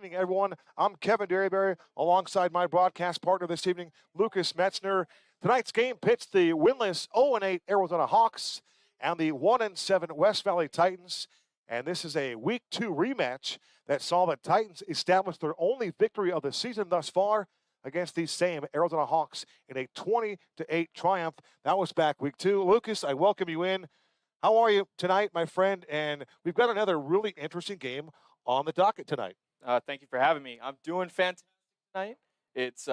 evening, everyone. I'm Kevin Derryberry, alongside my broadcast partner this evening, Lucas Metzner. Tonight's game pits the winless 0-8 Arizona Hawks and the 1-7 West Valley Titans. And this is a Week 2 rematch that saw the Titans establish their only victory of the season thus far against these same Arizona Hawks in a 20-8 triumph. That was back Week 2. Lucas, I welcome you in. How are you tonight, my friend? And we've got another really interesting game on the docket tonight. Thank you for having me. I'm doing fantastic tonight. It's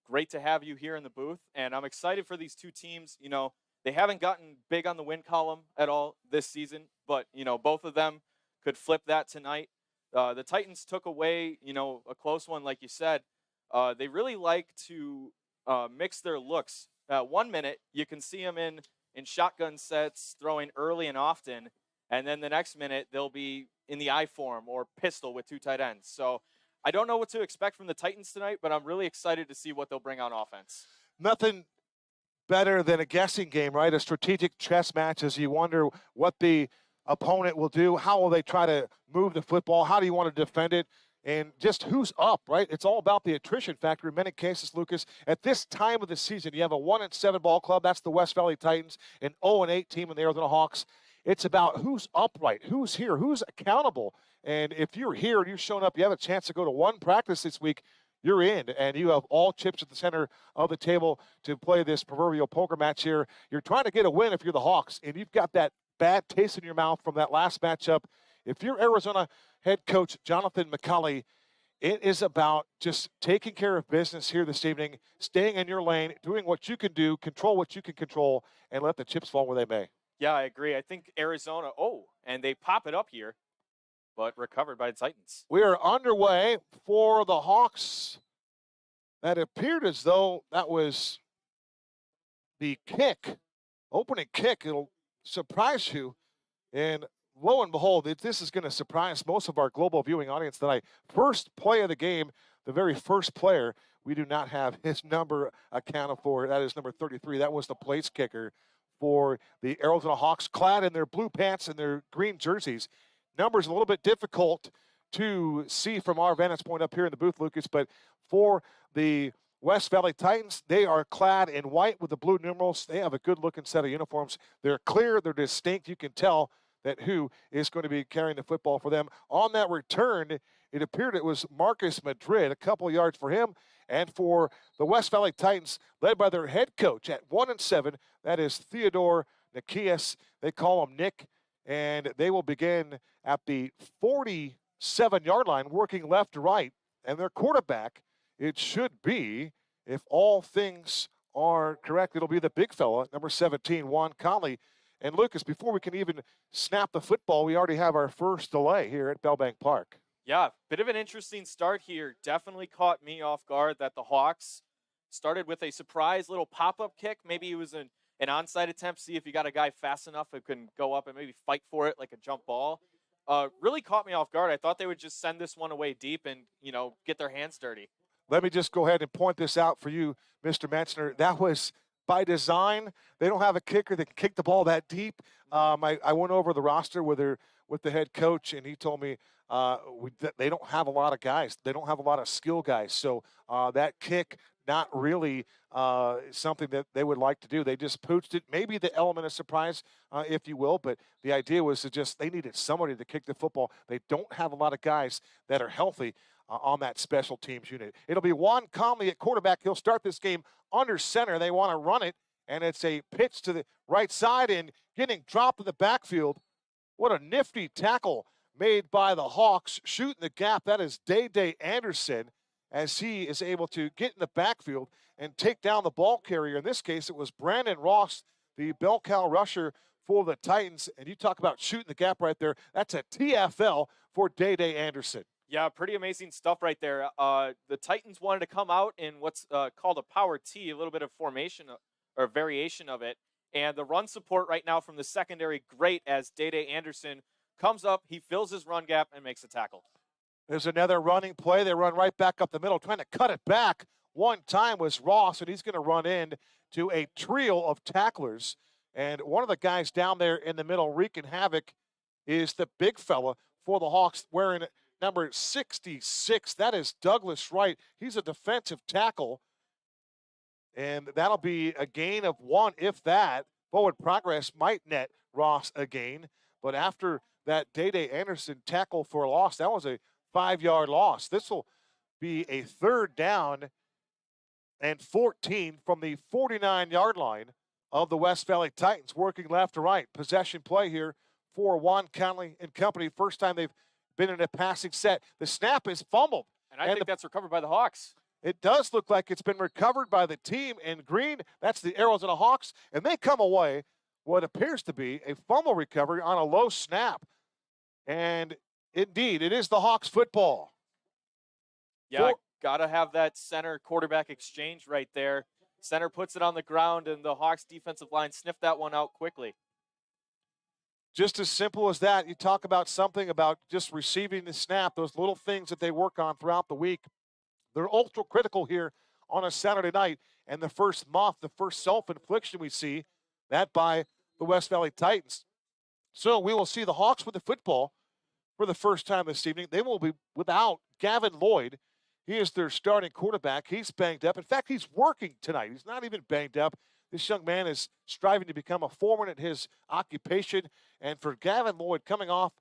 great to have you here in the booth, and I'm excited for these two teams. You know, they haven't gotten big on the win column at all this season, but, you know, both of them could flip that tonight. The Titans took away, you know, a close one, like you said. They really like to mix their looks. 1 minute, you can see them in shotgun sets, throwing early and often, and then the next minute, they'll be in the I form or pistol with two tight ends. So I don't know what to expect from the Titans tonight, but I'm really excited to see what they'll bring on offense. Nothing better than a guessing game, right? A strategic chess match as you wonder what the opponent will do. How will they try to move the football? How do you want to defend it? And just who's up, right? It's all about the attrition factor in many cases, Lucas. At this time of the season, you have a 1-7 ball club. That's the West Valley Titans, an 0-8 team in the Arizona Hawks. It's about who's upright, who's here, who's accountable. And if you're here and you've shown up, you have a chance to go to one practice this week, you're in, and you have all chips at the center of the table to play this proverbial poker match here. You're trying to get a win if you're the Hawks, and you've got that bad taste in your mouth from that last matchup. If you're Arizona head coach Jonathan McCulley, it is about just taking care of business here this evening, staying in your lane, doing what you can do, control what you can control, and let the chips fall where they may. Yeah, I agree. I think Arizona, and they pop it up here, but recovered by the Titans. We are underway for the Hawks. That appeared as though that was the kick, opening kick. It'll surprise you. And lo and behold, this is going to surprise most of our global viewing audience tonight. First play of the game, the very first player, we do not have his number accounted for. That is number 33. That was the place kicker for the Arizona Hawks, clad in their blue pants and their green jerseys. Numbers a little bit difficult to see from our vantage point up here in the booth, Lucas, but for the West Valley Titans, they are clad in white with the blue numerals. They have a good-looking set of uniforms. They're clear, they're distinct. You can tell that who is going to be carrying the football for them. On that return, it appeared it was Marcus Madrid, a couple of yards for him. And for the West Valley Titans, led by their head coach at 1-7, that is Theodore Nikias. They call him Nick, and they will begin at the 47-yard line, working left to right. And their quarterback, it should be, if all things are correct, it'll be the big fella, number 17, Juan Conley. And Lucas, before we can even snap the football, we already have our first delay here at Bellbank Park. Yeah, bit of an interesting start here. Definitely caught me off guard that the Hawks started with a surprise little pop-up kick. Maybe it was an onside attempt, see if you got a guy fast enough who can go up and maybe fight for it like a jump ball. Really caught me off guard. I thought they would just send this one away deep and, you know, get their hands dirty. Let me just go ahead and point this out for you, Mr. Metzner. That was by design. They don't have a kicker that can kick the ball that deep. I went over the roster with the head coach, and he told me they don't have a lot of guys. They don't have a lot of skill guys. So that kick, not really something that they would like to do. They just pooched it. Maybe the element of surprise, if you will, but the idea was they needed somebody to kick the football. They don't have a lot of guys that are healthy on that special teams unit. It'll be Juan Conley at quarterback. He'll start this game under center. They want to run it, and it's a pitch to the right side and getting dropped in the backfield. What a nifty tackle made by the Hawks, shooting the gap. That is Day Anderson, as he is able to get in the backfield and take down the ball carrier. In this case, it was Brandon Ross, the bell cow rusher for the Titans. And you talk about shooting the gap right there. That's a TFL for Day Anderson. Yeah, pretty amazing stuff right there. The Titans wanted to come out in what's called a power T, a little bit of formation or variation of it. And the run support right now from the secondary, great, as Day Anderson comes up, he fills his run gap and makes a tackle. There's another running play. They run right back up the middle, trying to cut it back. One time was Ross, and he's going to run in to a trio of tacklers. And one of the guys down there in the middle wreaking havoc is the big fella for the Hawks, wearing number 66. That is Douglas Wright. He's a defensive tackle. And that'll be a gain of 1, if that. Forward progress might net Ross a gain. But after that Day Anderson tackle for a loss, that was a 5-yard loss. This will be a 3rd down and 14 from the 49-yard line of the West Valley Titans, working left to right. Possession play here for Juan Conley and company. First time they've been in a passing set. The snap is fumbled. And I think that's recovered by the Hawks. It does look like it's been recovered by the team in green. That's the Arizona Hawks. And they come away what appears to be a fumble recovery on a low snap. And indeed, it is the Hawks football. Yeah, got to have that center quarterback exchange right there. Center puts it on the ground, and the Hawks defensive line sniffed that one out quickly. Just as simple as that. You talk about something about just receiving the snap, those little things that they work on throughout the week. They're ultra critical here on a Saturday night. And the first muff, the first self-infliction we see, that by the West Valley Titans. So we will see the Hawks with the football for the first time this evening. They will be without Gavin Lloyd. He is their starting quarterback. He's banged up. In fact, he's working tonight. He's not even banged up. This young man is striving to become a foreman at his occupation. And for Gavin Lloyd, coming off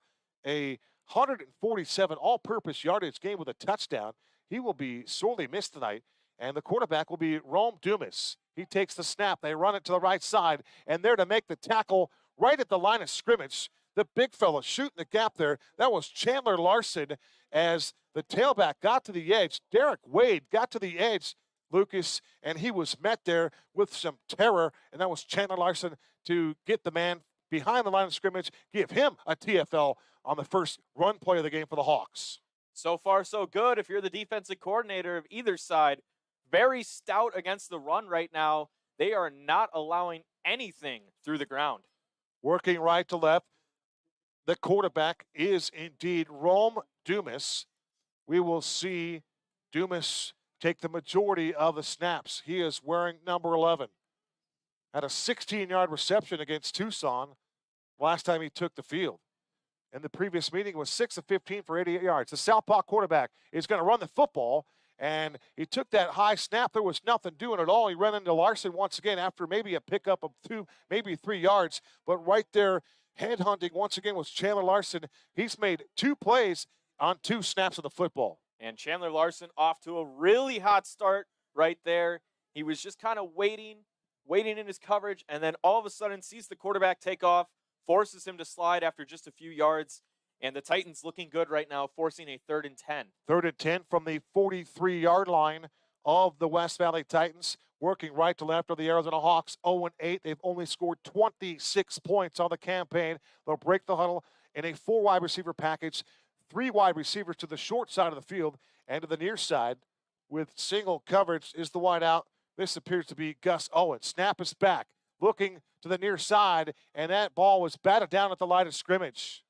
a 147 all-purpose yardage game with a touchdown, he will be sorely missed tonight. And the quarterback will be Rome Dumas. He takes the snap. They run it to the right side. And there to make the tackle right at the line of scrimmage. The big fella shooting the gap there. That was Chandler Larson as the tailback got to the edge. Derek Wade got to the edge, Lucas, and he was met there with some terror. And that was Chandler Larson to get the man behind the line of scrimmage, give him a TFL on the first run play of the game for the Hawks. So far, so good. If you're the defensive coordinator of either side, very stout against the run right now. They are not allowing anything through the ground. Working right to left. The quarterback is indeed Rome Dumas. We will see Dumas take the majority of the snaps. He is wearing number 11. Had a 16-yard reception against Tucson last time he took the field. And the previous meeting was 6 of 15 for 88 yards. The Southpaw quarterback is going to run the football, and he took that high snap. There was nothing doing at all. He ran into Larson once again after maybe a pickup of 2, maybe 3 yards. But right there, headhunting once again was Chandler Larson. He's made 2 plays on 2 snaps of the football. And Chandler Larson off to a really hot start right there. He was just kind of waiting in his coverage, and then all of a sudden sees the quarterback take off, forces him to slide after just a few yards. And the Titans looking good right now, forcing a 3rd and 10. 3rd and 10 from the 43-yard line of the West Valley Titans. Working right to left of the Arizona Hawks, 0-8. They've only scored 26 points on the campaign. They'll break the huddle in a 4 wide receiver package. 3 wide receivers to the short side of the field and to the near side with single coverage is the wide out. This appears to be Gus Owens. Snap is back, looking to the near side, and that ball was batted down at the line of scrimmage.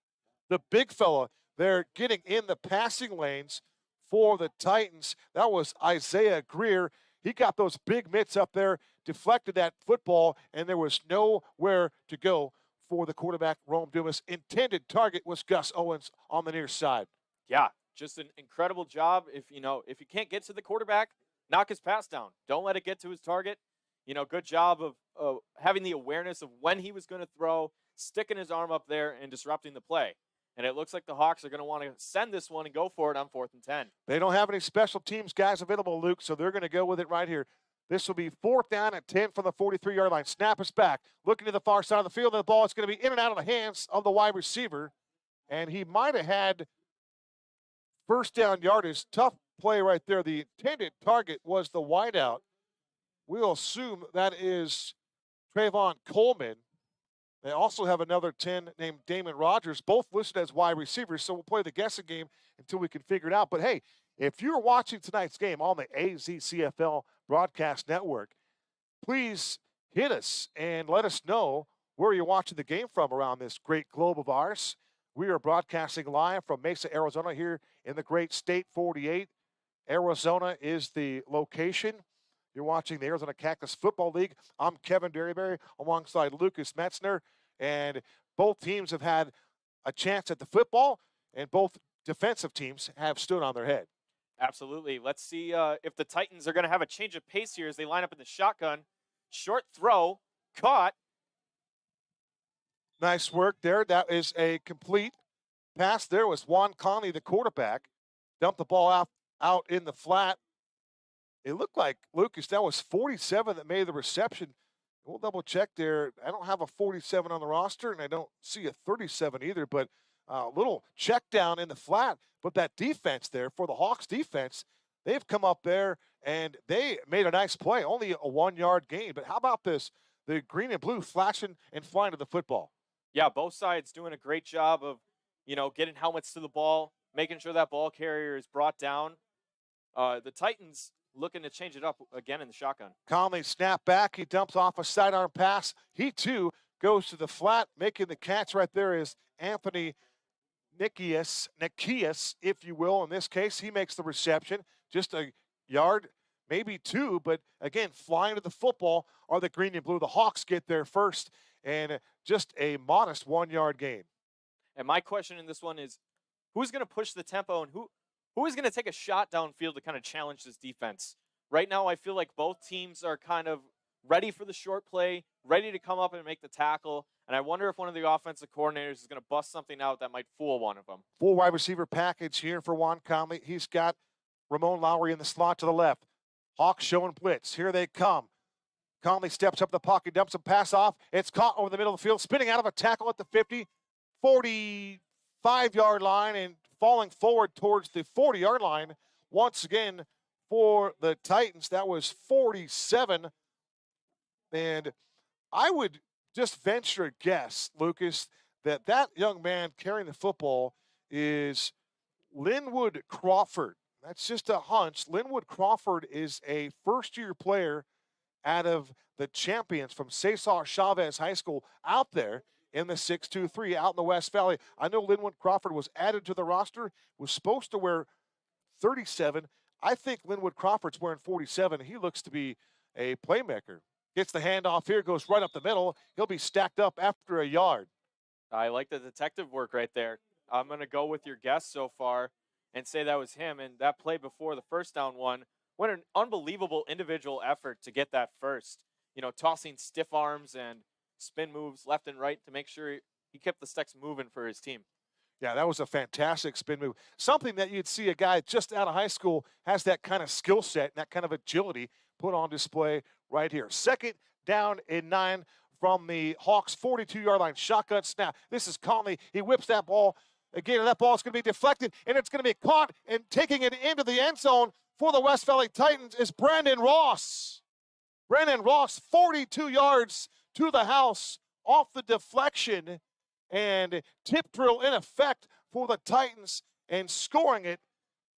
The big fella there getting in the passing lanes for the Titans. That was Isaiah Greer. He got those big mitts up there, deflected that football, and there was nowhere to go for the quarterback, Rome Dumas. Intended target was Gus Owens on the near side. Yeah, just an incredible job. If you can't get to the quarterback, knock his pass down. Don't let it get to his target. Good job of having the awareness of when he was going to throw, sticking his arm up there and disrupting the play. And it looks like the Hawks are going to want to send this one and go for it on 4th and 10. They don't have any special teams guys available, Luke, so they're going to go with it right here. This will be 4th down and 10 from the 43-yard line. Snap is back. Looking to the far side of the field, and the ball is going to be in and out of the hands of the wide receiver. And he might have had first down yardage. Tough play right there. The intended target was the wideout. We'll assume that is Trayvon Coleman. They also have another 10 named Damon Rogers, both listed as wide receivers, so we'll play the guessing game until we can figure it out. But, hey, if you're watching tonight's game on the AZCFL Broadcast Network, please hit us and let us know where you're watching the game from around this great globe of ours. We are broadcasting live from Mesa, Arizona, here in the great State 48. Arizona is the location. You're watching the Arizona Cactus Football League. I'm Kevin Derryberry alongside Lucas Metzner. And both teams have had a chance at the football, and both defensive teams have stood on their head. Absolutely. Let's see if the Titans are going to have a change of pace here as they line up in the shotgun. Short throw, caught. Nice work there. That is a complete pass. There was Juan Conley, the quarterback, dumped the ball out in the flat. It looked like, Lucas, that was 47 that made the reception. We'll double check there. I don't have a 47 on the roster, and I don't see a 37 either, but a little check down in the flat. But that defense there, for the Hawks defense, they've come up there, and they made a nice play. Only a 1-yard gain. But how about this? The green and blue flashing and flying to the football. Yeah, both sides doing a great job of, getting helmets to the ball, making sure that ball carrier is brought down. The Titans looking to change it up again in the shotgun. Conley snap back. He dumps off a sidearm pass. He, too, goes to the flat. Making the catch right there is Anthony Nikias, if you will. In this case, he makes the reception. Just a yard, maybe two, but again, flying to the football are the green and blue. The Hawks get there first, and just a modest 1-yard gain. And my question in this one is, who's going to push the tempo, and who is going to take a shot downfield to kind of challenge this defense? Right now, I feel like both teams are kind of ready for the short play, ready to come up and make the tackle. And I wonder if one of the offensive coordinators is going to bust something out that might fool one of them. Full wide receiver package here for Juan Conley. He's got Ramon Lowry in the slot to the left. Hawks showing blitz. Here they come. Conley steps up the pocket, dumps a pass off. It's caught over the middle of the field, spinning out of a tackle at the 50, 45-yard line, and falling forward towards the 40-yard line. Once again, for the Titans, that was 47. And I would just venture a guess, Lucas, that young man carrying the football is Linwood Crawford. That's just a hunch. Linwood Crawford is a first-year player out of the champions from Cesar Chavez High School out there in the 6-2-3 out in the West Valley. I know Linwood Crawford was added to the roster, was supposed to wear 37. I think Linwood Crawford's wearing 47. He looks to be a playmaker. Gets the handoff here, goes right up the middle. He'll be stacked up after a yard. I like the detective work right there. I'm going to go with your guess so far and say that was him. And that play before the first down one, what an unbelievable individual effort to get that first. Tossing stiff arms and spin moves left and right to make sure he kept the sticks moving for his team. Yeah, that was a fantastic spin move. Something that you'd see a guy just out of high school has that kind of skill set and that kind of agility put on display right here. 2nd down and 9 from the Hawks' 42-yard line. Shotgun snap. This is Conley. He whips that ball. Again, and that ball is going to be deflected, and it's going to be caught, and taking it into the end zone for the West Valley Titans is Brandon Ross. Brandon Ross, 42 yards to the house off the deflection, and tip drill in effect for the Titans, and scoring it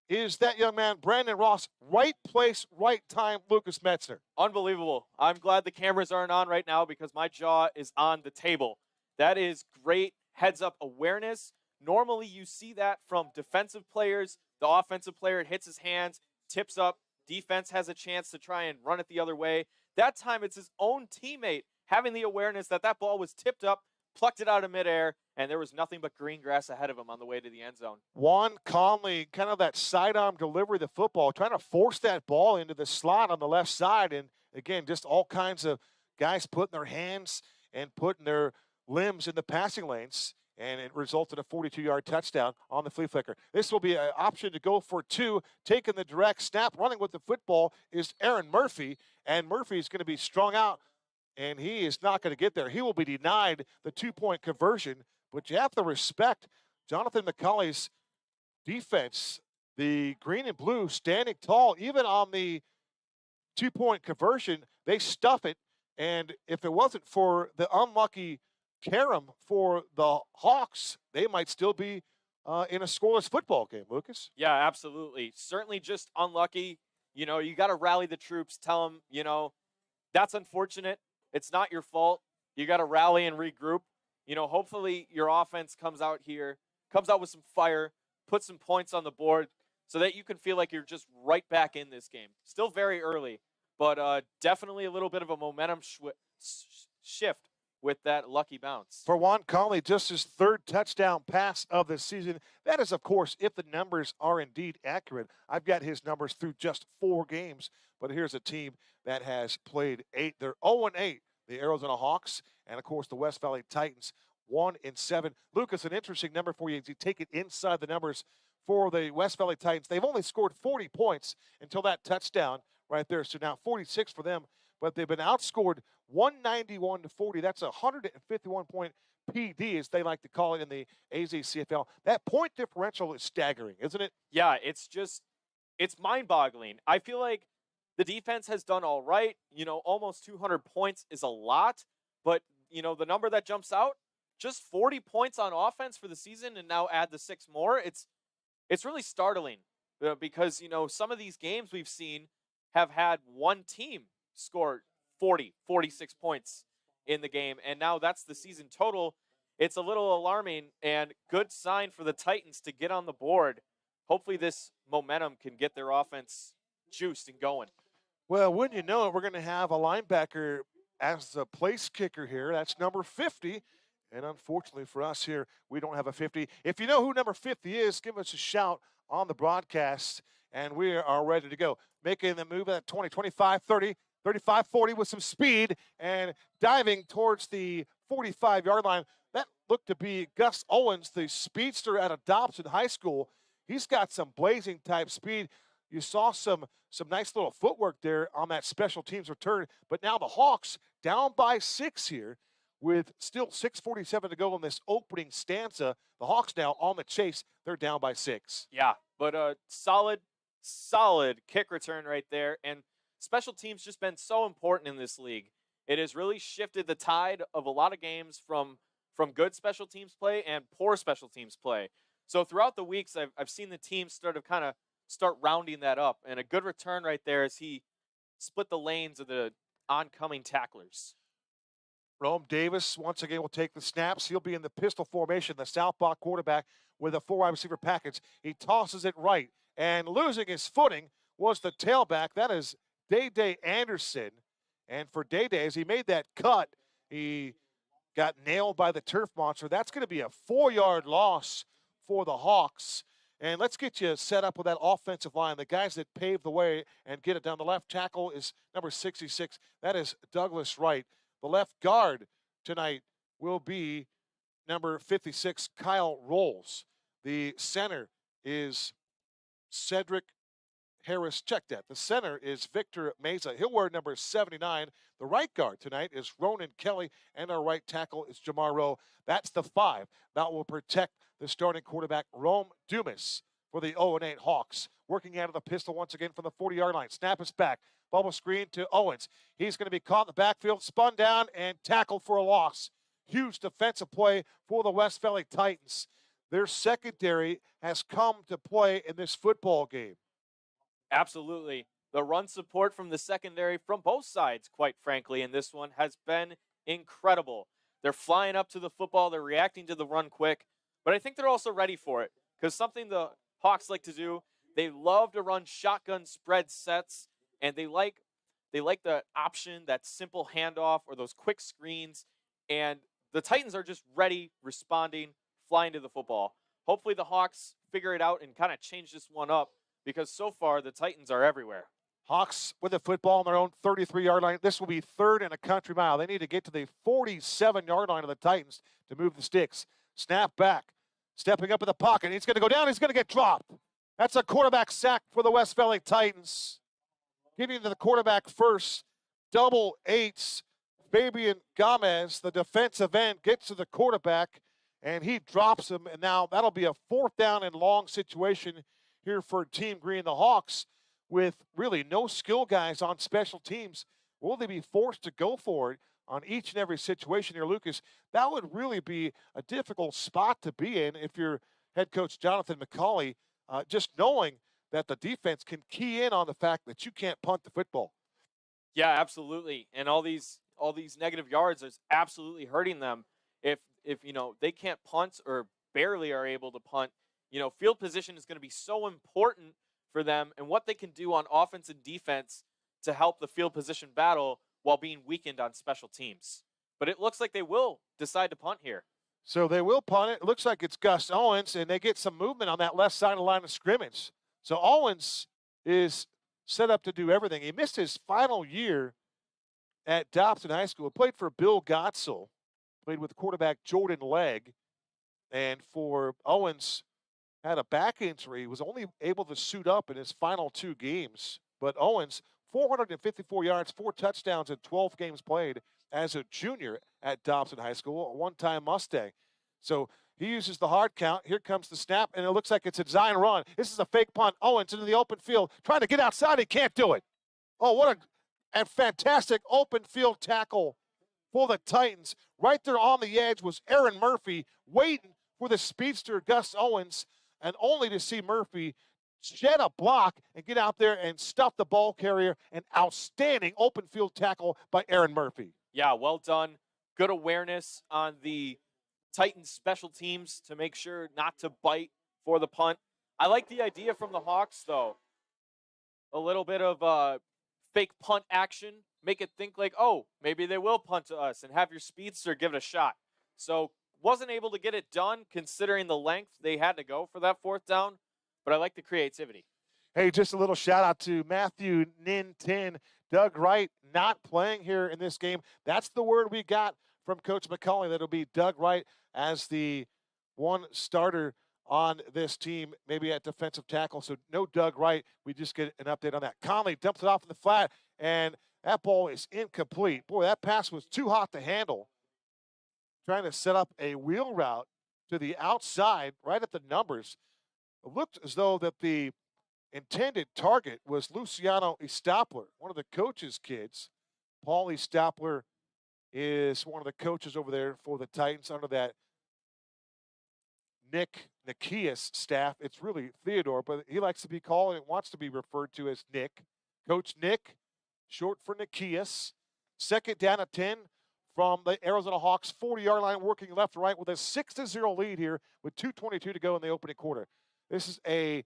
is that young man, Brandon Ross. Right place, right time, Lucas Metzner. Unbelievable. I'm glad the cameras aren't on right now because my jaw is on the table. That is great heads-up awareness. Normally you see that from defensive players. The offensive player hits his hands, tips up. Defense has a chance to try and run it the other way. That time it's his own teammate having the awareness that that ball was tipped up, plucked it out of midair, and there was nothing but green grass ahead of him on the way to the end zone. Juan Conley, kind of that sidearm delivery of the football, trying to force that ball into the slot on the left side. And again, just all kinds of guys putting their hands and putting their limbs in the passing lanes. And it resulted in a 42-yard touchdown on the flea flicker. This will be an option to go for 2. Taking the direct snap, running with the football is Aaron Murphy. And Murphy is going to be strung out, and he is not going to get there. He will be denied the 2-point conversion. But you have to respect Jonathan McCauley's defense. The green and blue standing tall, even on the 2-point conversion, they stuff it. And if it wasn't for the unlucky Karam for the Hawks, they might still be in a scoreless football game, Lucas. Yeah, absolutely. Certainly just unlucky. You got to rally the troops, tell them, that's unfortunate. It's not your fault. You got to rally and regroup. Hopefully your offense comes out with some fire, put some points on the board so that you can feel like you're just right back in this game. Still very early, but definitely a little bit of a momentum shift with that lucky bounce. For Juan Conley, just his third touchdown pass of the season. That is, of course, if the numbers are indeed accurate. I've got his numbers through just 4 games, but here's a team that has played 8. They're 0-8, the Arizona Hawks, and, of course, the West Valley Titans, 1-7. Lucas, an interesting number for you as you take it inside the numbers for the West Valley Titans. They've only scored 40 points until that touchdown right there, so now 46 for them, but they've been outscored 191-40. That's a 151-point PD, as they like to call it in the AZCFL. That point differential is staggering, isn't it? Yeah, it's mind-boggling. I feel like the defense has done all right. You know, almost 200 points is a lot, but, you know, the number that jumps out, just 40 points on offense for the season, and now add the 6 more. It's really startling because, you know, some of these games we've seen have had one team score 40, 46 points in the game, and now that's the season total. It's a little alarming, and good sign for the Titans to get on the board. Hopefully this momentum can get their offense juiced and going. Well, wouldn't you know it, we're going to have a linebacker as the place kicker here. That's number 50. And unfortunately for us here, we don't have a 50. If you know who number 50 is, give us a shout on the broadcast, and we are ready to go. Making the move at 20, 25, 30, 35, 40 with some speed and diving towards the 45-yard line. That looked to be Gus Owens, the speedster out of Dobson High School. He's got some blazing type speed. You saw some nice little footwork there on that special teams return. But now the Hawks down by 6 here with still 6:47 to go in this opening stanza. The Hawks now on the chase. They're down by 6. Yeah, but a solid kick return right there. And special teams just been so important in this league. It has really shifted the tide of a lot of games from good special teams play and poor special teams play. So throughout the weeks, I've seen the teams start rounding that up. And a good return right there as he split the lanes of the oncoming tacklers. Rome Davis, once again, will take the snaps. He'll be in the pistol formation, the southpaw quarterback with a 4-wide receiver package. He tosses it right, and losing his footing was the tailback. That is Day Anderson. And for Day, as he made that cut, he got nailed by the turf monster. That's going to be a 4-yard loss for the Hawks. And let's get you set up with that offensive line. The guys that pave the way and get it down. The left tackle is number 66. That is Douglas Wright. The left guard tonight will be number 56, Kyle Rolls. The center is Cedric Harris. Check that. The center is Victor Mesa. He'll wear number 79. The right guard tonight is Ronan Kelly, and our right tackle is Jamar Rowe. That's the 5. That will protect the starting quarterback, Rome Dumas, for the 0-8 Hawks. Working out of the pistol once again from the 40-yard line. Snap is back. Bubble screen to Owens. He's going to be caught in the backfield, spun down, and tackled for a loss. Huge defensive play for the West Valley Titans. Their secondary has come to play in this football game. Absolutely. The run support from the secondary from both sides, quite frankly, in this one has been incredible. They're flying up to the football. They're reacting to the run quick. But I think they're also ready for it because something the Hawks like to do, they love to run shotgun spread sets, and they like the option, that simple handoff or those quick screens. And the Titans are just ready, responding, flying to the football. Hopefully the Hawks figure it out and kind of change this one up because so far the Titans are everywhere. Hawks with the football on their own 33-yard line. This will be 3rd and a country mile. They need to get to the 47-yard line of the Titans to move the sticks. Snap back. Stepping up in the pocket. He's going to go down. He's going to get dropped. That's a quarterback sack for the West Valley Titans. Getting to the quarterback first. Double 8s. Fabian Gomez, the defensive end, gets to the quarterback, and he drops him. And now that'll be a 4th down and long situation here for Team Green. The Hawks, with really no skill guys on special teams, will they be forced to go for it on each and every situation here, Lucas? That would really be a difficult spot to be in if you're head coach Jonathan McCauley, just knowing that the defense can key in on the fact that you can't punt the football. Yeah, absolutely. And all these negative yards is absolutely hurting them. If they can't punt or barely are able to punt, field position is going to be so important for them and what they can do on offense and defense to help the field position battle while being weakened on special teams. but it looks like they will decide to punt here. So they will punt it. It looks like it's Gus Owens, and they get some movement on that left side of the line of scrimmage. So Owens is set up to do everything. He missed his final year at Dobson High School. He played for Bill Gottsel, played with quarterback Jordan Legg. And for Owens, had a back injury. He was only able to suit up in his final 2 games. But Owens, 454 yards, 4 touchdowns in 12 games played as a junior at Dobson High School, a one-time Mustang. So he uses the hard count. Here comes the snap, and it looks like it's a design run. This is a fake punt. Owens into the open field, trying to get outside. He can't do it. Oh, what a fantastic open field tackle for the Titans. Right there on the edge was Aaron Murphy, waiting for the speedster Gus Owens, and only to see Murphy shed a block and get out there and stuff the ball carrier. An outstanding open field tackle by Aaron Murphy. Yeah, well done. Good awareness on the Titans special teams to make sure not to bite for the punt. I like the idea from the Hawks, though. A little bit of fake punt action. Make it think like, oh, maybe they will punt to us, and have your speedster give it a shot. So wasn't able to get it done considering the length they had to go for that 4th down, but I like the creativity. Hey, just a little shout out to Matthew Nintin. Doug Wright not playing here in this game. That's the word we got from Coach McCauley, that it'll be Doug Wright as the one starter on this team, maybe at defensive tackle. So no Doug Wright. We just get an update on that. Conley dumps it off in the flat, and that ball is incomplete. Boy, that pass was too hot to handle. Trying to set up a wheel route to the outside, right at the numbers. It looked as though that the intended target was Luciano Estapler, one of the coach's kids. Paul Estapler is one of the coaches over there for the Titans under that Nick Nikias staff. It's really Theodore, but he likes to be called and wants to be referred to as Nick. Coach Nick, short for Nikias. 2nd down at 10 from the Arizona Hawks, 40-yard line, working left to right with a 6-0 lead here with 2:22 to go in the opening quarter. This is a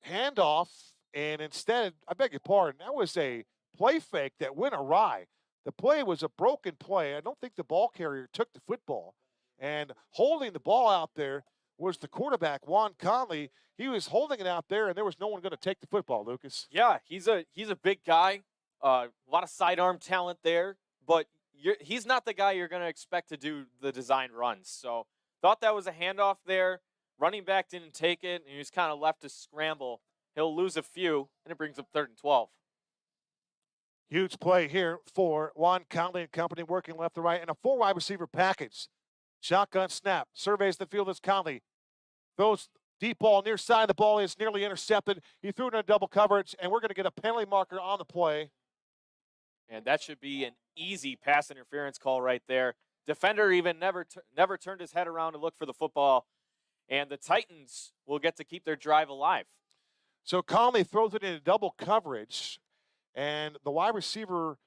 handoff, and instead, I beg your pardon, that was a play fake that went awry. The play was a broken play. I don't think the ball carrier took the football. And holding the ball out there was the quarterback, Juan Conley. He was holding it out there, and there was no one going to take the football, Lucas. Yeah, he's a big guy. A lot of sidearm talent there, but he's not the guy you're going to expect to do the design runs. So thought that was a handoff there. Running back didn't take it, and he was kind of left to scramble. He'll lose a few, and it brings up 3rd and 12. Huge play here for Juan Conley and company, working left to right, and a 4-wide receiver package. Shotgun snap, surveys the field as Conley throws deep ball near side. The ball is nearly intercepted. He threw it in a double coverage, and we're going to get a penalty marker on the play. And that should be an easy pass interference call right there. Defender even never turned his head around to look for the football. And the Titans will get to keep their drive alive. So Conley throws it into double coverage, and the wide receiver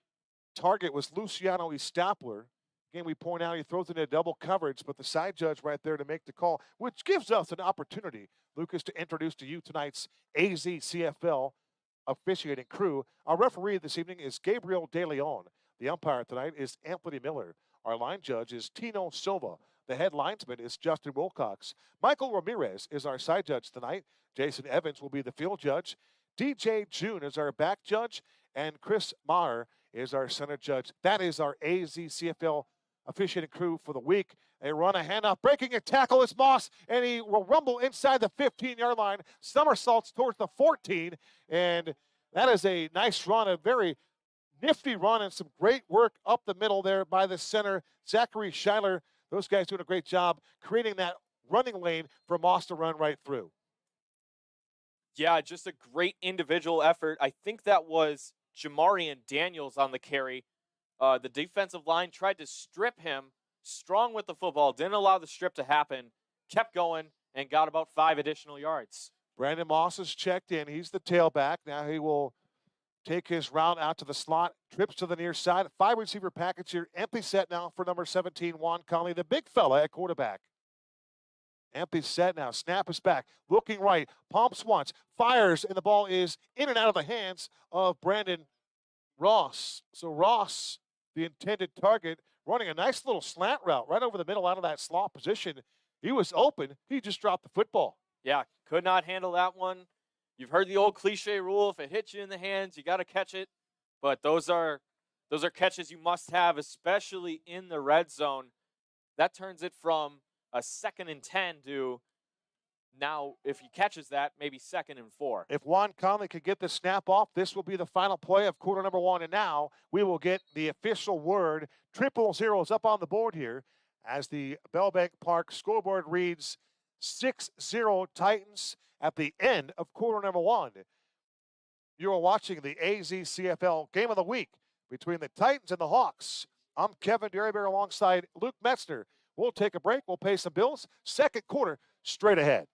target was Luciano Estapler. Again, we point out he throws it into double coverage, but the side judge right there to make the call, which gives us an opportunity, Lucas, to introduce to you tonight's AZCFL officiating crew. Our referee this evening is Gabriel De Leon. The umpire tonight is Anthony Miller. Our line judge is Tino Silva. The head linesman is Justin Wilcox. Michael Ramirez is our side judge tonight. Jason Evans will be the field judge. DJ June is our back judge. And Chris Maher is our center judge. That is our AZCFL officiating crew for the week. They run a handoff, breaking a tackle is Moss, and he will rumble inside the 15-yard line, somersaults towards the 14, and that is a nice run, a very nifty run, and some great work up the middle there by the center, Zachary Schuyler. Those guys doing a great job creating that running lane for Moss to run right through. Yeah, just a great individual effort. I think that was Jamarian Daniels on the carry. The defensive line tried to strip him, strong with the football, didn't allow the strip to happen, kept going, and got about 5 additional yards. Brandon Moss is checked in. He's the tailback. Now he will take his route out to the slot, trips to the near side. 5 receiver package here. Empty set now for number 17, Juan Conley, the big fella at quarterback. Empty set now. Snap is back. Looking right. Pumps once. Fires, and the ball is in and out of the hands of Brandon Ross. So Ross the intended target, running a nice little slant route right over the middle out of that slot position. He was open. He just dropped the football. Yeah, could not handle that one. You've heard the old cliche rule: if it hits you in the hands, you got to catch it. But those are catches you must have, especially in the red zone. That turns it from a 2nd and 10 to now, if he catches that, maybe 2nd and 4. If Juan Conley could get the snap off, this will be the final play of quarter number 1. And now we will get the official word. 000 is up on the board here as the Bellbank Park scoreboard reads 6-0 Titans at the end of quarter number 1. You are watching the AZCFL Game of the Week between the Titans and the Hawks. I'm Kevin Derryberry alongside Luke Metzner. We'll take a break. We'll pay some bills. Second quarter straight ahead.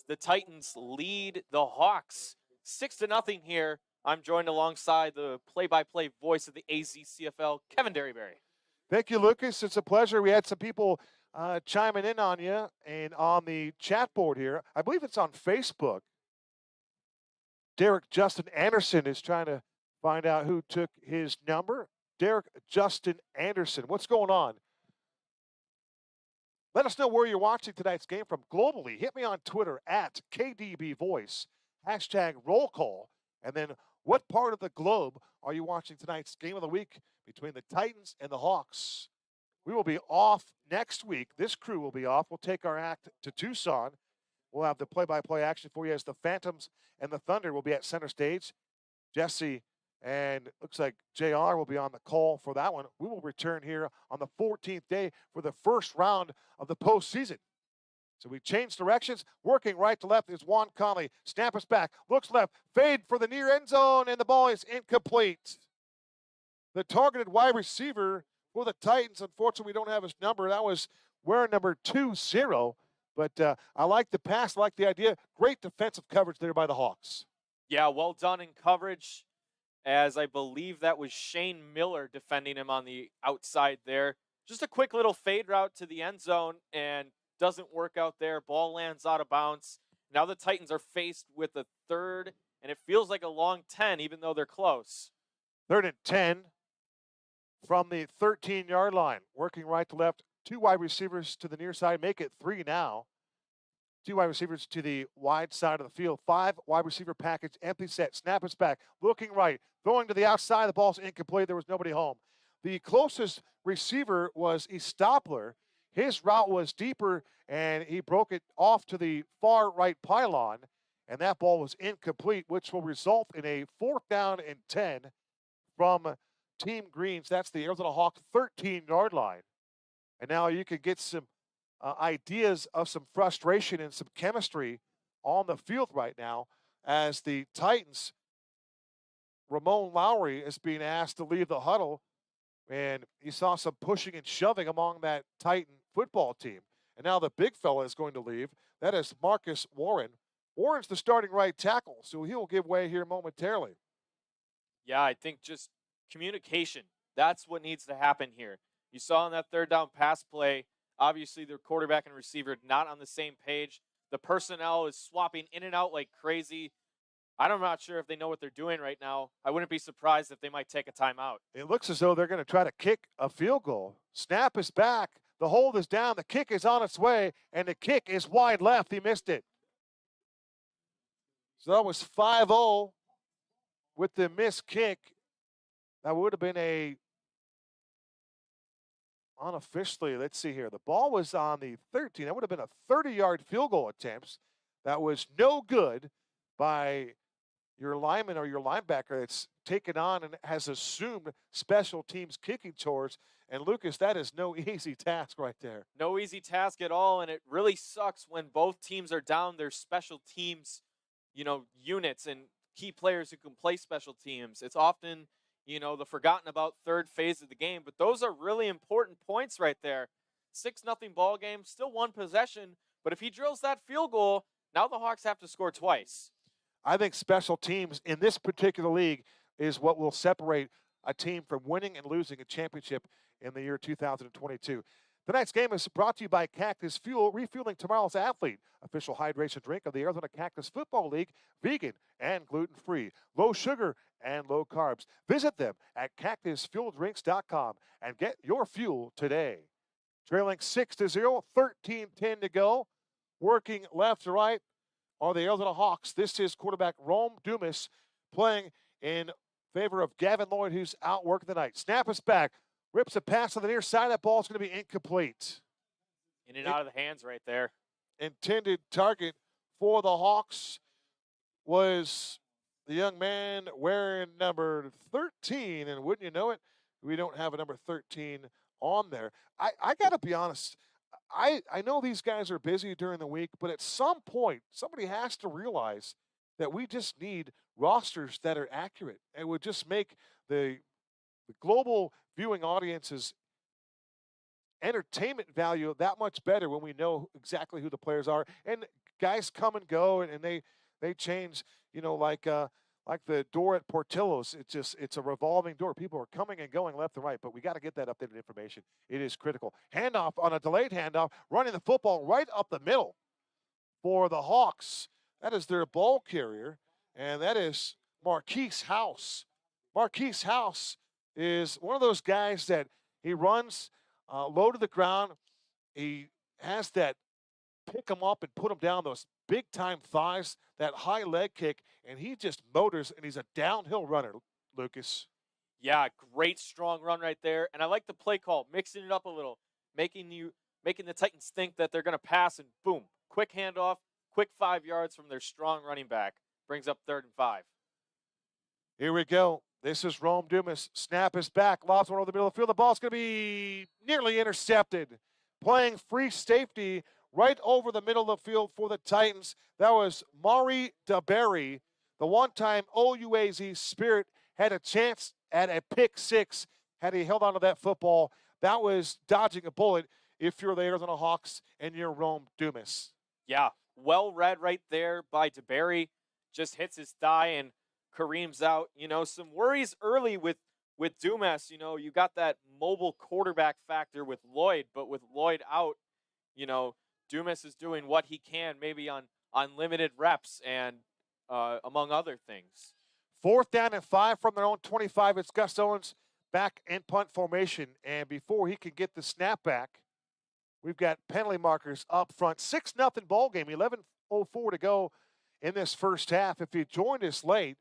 The Titans lead the Hawks 6-0 here. I'm joined alongside the play-by-play voice of the AZCFL, Kevin Derryberry. Thank you, Lucas. It's a pleasure. We had some people chiming in on you and on the chat board here. I believe it's on Facebook. Derek Justin Anderson is trying to find out who took his number. Derek Justin Anderson, what's going on? Let us know where you're watching tonight's game from globally. Hit me on Twitter at KDBVoice, #roll call, and then what part of the globe are you watching tonight's game of the week between the Titans and the Hawks? We will be off next week. This crew will be off. We'll take our act to Tucson. We'll have the play-by-play action for you as the Phantoms and the Thunder will be at center stage. Jesse and looks like JR will be on the call for that one. We will return here on the 14th day for the first round of the postseason. So we change directions. Working right to left is Juan Conley. Snap us back. Looks left. Fade for the near end zone, and the ball is incomplete. The targeted wide receiver for the Titans, unfortunately, we don't have his number. That was wearing number 20. But I like the pass. I like the idea. Great defensive coverage there by the Hawks. Yeah, well done in coverage, as I believe that was Shane Miller defending him on the outside there. Just a quick little fade route to the end zone and doesn't work out there. Ball lands out of bounds. Now the Titans are faced with a 3rd, and it feels like a long 10, even though they're close. 3rd and 10 from the 13-yard line. Working right to left. 2 wide receivers to the near side. Make it 3 now. 2 wide receivers to the wide side of the field. 5 wide receiver package, empty set. Snap us back. Looking right. Throwing to the outside. The ball's incomplete. There was nobody home. The closest receiver was Estopler. His route was deeper, and he broke it off to the far right pylon, and that ball was incomplete, which will result in a 4th down and 10 from Team Greens. That's the Arizona Hawks 13-yard line. And now you can get some ideas of some frustration and some chemistry on the field right now as the Titans, Ramon Lowry is being asked to leave the huddle, and he saw some pushing and shoving among that Titan football team. And now the big fella is going to leave. That is Marcus Warren. Warren's the starting right tackle, so he'll give way here momentarily. Yeah, I think just communication. That's what needs to happen here. You saw on that 3rd down pass play, obviously their quarterback and receiver not on the same page. The personnel is swapping in and out like crazy. I'm not sure if they know what they're doing right now. I wouldn't be surprised if they might take a timeout. It looks as though they're going to try to kick a field goal. Snap is back. The hold is down. The kick is on its way, and the kick is wide left. He missed it. So that was 5-0 with the missed kick. That would have been a unofficially, let's see here. The ball was on the 13. That would have been a 30-yard field goal attempt. That was no good by your lineman or your linebacker that's taken on and has assumed special teams kicking chores And Lucas, that is no easy task right there. No easy task at all, and it really sucks when both teams are down their special teams, units and key players who can play special teams. It's often, the forgotten about third phase of the game, but those are really important points right there. 6-0 ball game, still one possession, but if he drills that field goal, now the Hawks have to score twice. I think special teams in this particular league is what will separate a team from winning and losing a championship in the year 2022. Tonight's game is brought to you by Cactus Fuel, refueling tomorrow's athlete. Official hydration drink of the Arizona Cactus Football League, vegan and gluten-free, low sugar and low carbs. Visit them at cactusfueldrinks.com and get your fuel today. Trailing 6-0, 13-10 to go. Working left to right are the Arizona Hawks. This is quarterback Rome Dumas playing in favor of Gavin Lloyd, who's out working tonight. Snap is back. Rips a pass on the near side. That ball's going to be incomplete. In and out of the hands right there. Intended target for the Hawks was the young man wearing number 13. And wouldn't you know it, we don't have a number 13 on there. I got to be honest. I know these guys are busy during the week, but at some point, somebody has to realize that we just need rosters that are accurate. It would just make the global viewing audience's entertainment value that much better when we know exactly who the players are. And guys come and go, and they change, like the door at Portillo's. It's a revolving door. People are coming and going left and right, but we got to get that updated information. It is critical. Handoff on a delayed handoff, running the football right up the middle for the Hawks. That is their ball carrier, and that is Marquise House. Marquise House is one of those guys that he runs low to the ground. He has that pick him up and put him down, those big-time thighs, that high leg kick, and he just motors, and he's a downhill runner, Lucas. Yeah, great strong run right there. And I like the play call, mixing it up a little, making the Titans think that they're going to pass, and boom, quick handoff, quick 5 yards from their strong running back. Brings up 3rd and 5. Here we go. This is Rome Dumas. Snap is back. Lobs one over the middle of the field. The ball's going to be nearly intercepted. Playing free safety right over the middle of the field for the Titans. That was Mari Derryberry. The one-time OUAZ Spirit had a chance at a pick six had he held onto that football. That was dodging a bullet if you're the Arizona Hawks and you're Rome Dumas. Yeah, well read right there by Derryberry. Just hits his thigh and Kareem's out. Some worries early with Dumas. You got that mobile quarterback factor with Lloyd, but with Lloyd out, Dumas is doing what he can, maybe on limited reps and among other things. 4th down and 5 from their own 25. It's Gus Owens back in punt formation, and before he can get the snap back, we've got penalty markers up front. 6-0 ball game. 11:04 to go in this first half. If you joined us late,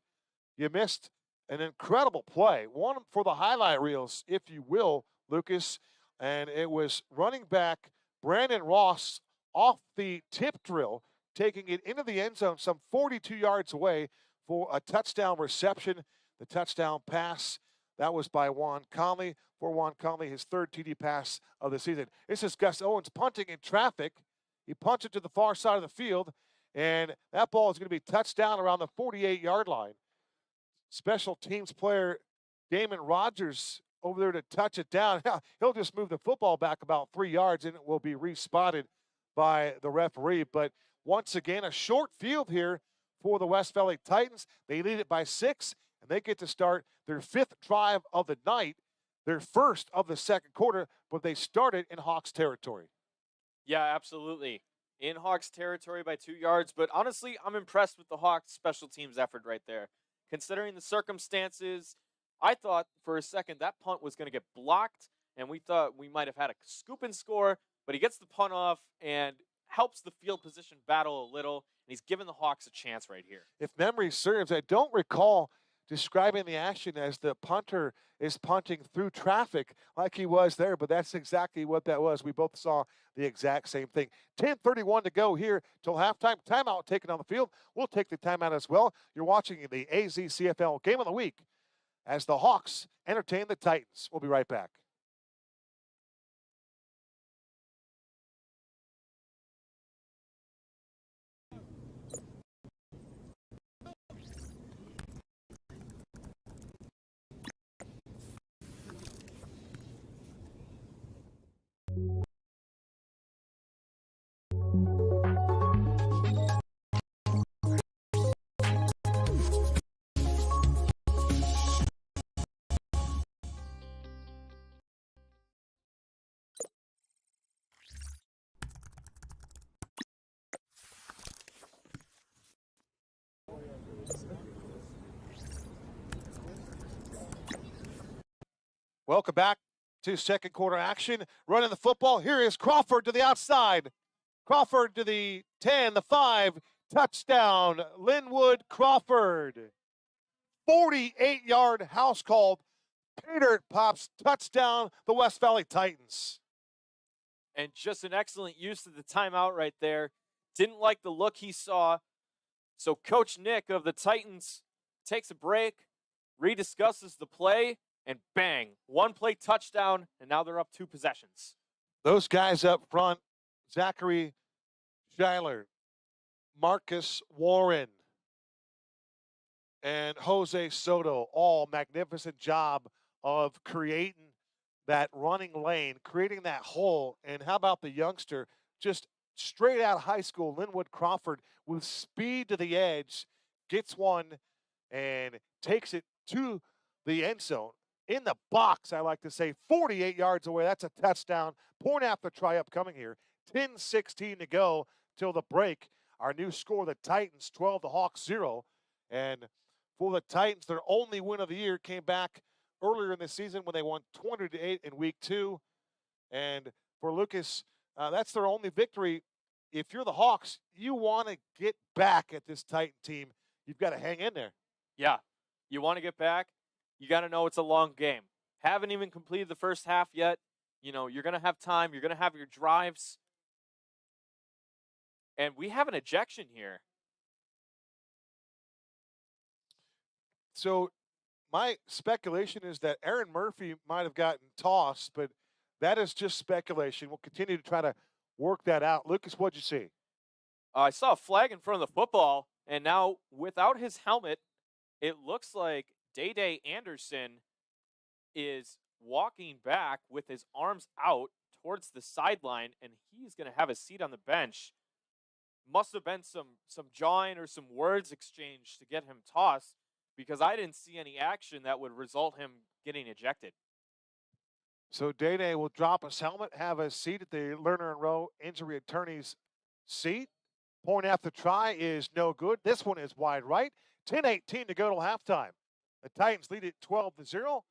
you missed an incredible play. One for the highlight reels, if you will, Lucas. And it was running back Brandon Ross off the tip drill, taking it into the end zone some 42 yards away for a touchdown reception. The touchdown pass, that was by Juan Conley. For Juan Conley, his 3rd TD pass of the season. This is Gus Owens punting in traffic. He punts it to the far side of the field, and that ball is going to be touched down around the 48-yard line. Special teams player Damon Rogers over there to touch it down. He'll just move the football back about 3 yards, and it will be respotted by the referee. But once again, a short field here for the West Valley Titans. They lead it by 6, and they get to start their 5th drive of the night, their 1st of the second quarter, but they started in Hawks territory. Yeah, absolutely. In Hawks territory by 2 yards, but honestly, I'm impressed with the Hawks special teams effort right there. Considering the circumstances, I thought for a second that punt was going to get blocked, and we thought we might have had a scoop and score, but he gets the punt off and helps the field position battle a little, and he's given the Hawks a chance right here. If memory serves, I don't recall describing the action as the punter is punting through traffic like he was there, but that's exactly what that was. We both saw the exact same thing. 10:31 to go here till halftime. Timeout taken on the field. We'll take the timeout as well. You're watching the AZCFL Game of the Week as the Hawks entertain the Titans. We'll be right back. Welcome back to second quarter action. Running the football. Here is Crawford to the outside. Crawford to the 10, the 5. Touchdown, Linwood Crawford. 48-yard house called. Peter pops touchdown, the West Valley Titans. And just an excellent use of the timeout right there. Didn't like the look he saw. So Coach Nick of the Titans takes a break, rediscusses the play, and bang, one play touchdown, and now they're up 2 possessions. Those guys up front, Zachary Schuyler, Marcus Warren, and Jose Soto, all magnificent job of creating that running lane, creating that hole. And how about the youngster, just straight out of high school, Linwood Crawford, with speed to the edge, gets one and takes it to the end zone. In the box, I like to say, 48 yards away. That's a touchdown. Point after try upcoming here. 10-16 to go till the break. Our new score, the Titans 12, the Hawks 0. And for the Titans, their only win of the year came back earlier in the season when they won 20-8 in week 2. And for Lucas, that's their only victory. If you're the Hawks, you want to get back at this Titan team. You've got to hang in there. Yeah, you want to get back. You got to know it's a long game. Haven't even completed the first half yet. You know, you're going to have time. You're going to have your drives. And we have an ejection here. So my speculation is that Aaron Murphy might have gotten tossed, but that is just speculation. We'll continue to try to work that out. Lucas, what'd you see? I saw a flag in front of the football, and now without his helmet, it looks like Day Anderson is walking back with his arms out towards the sideline, and he's going to have a seat on the bench. Must have been some jawing or some words exchanged to get him tossed, because I didn't see any action that would result him getting ejected. So Day will drop his helmet, have a seat at the Lerner and Rowe injury attorney's seat. Point after try is no good. This one is wide right. 10-18 to go till halftime. The Titans lead it 12-0.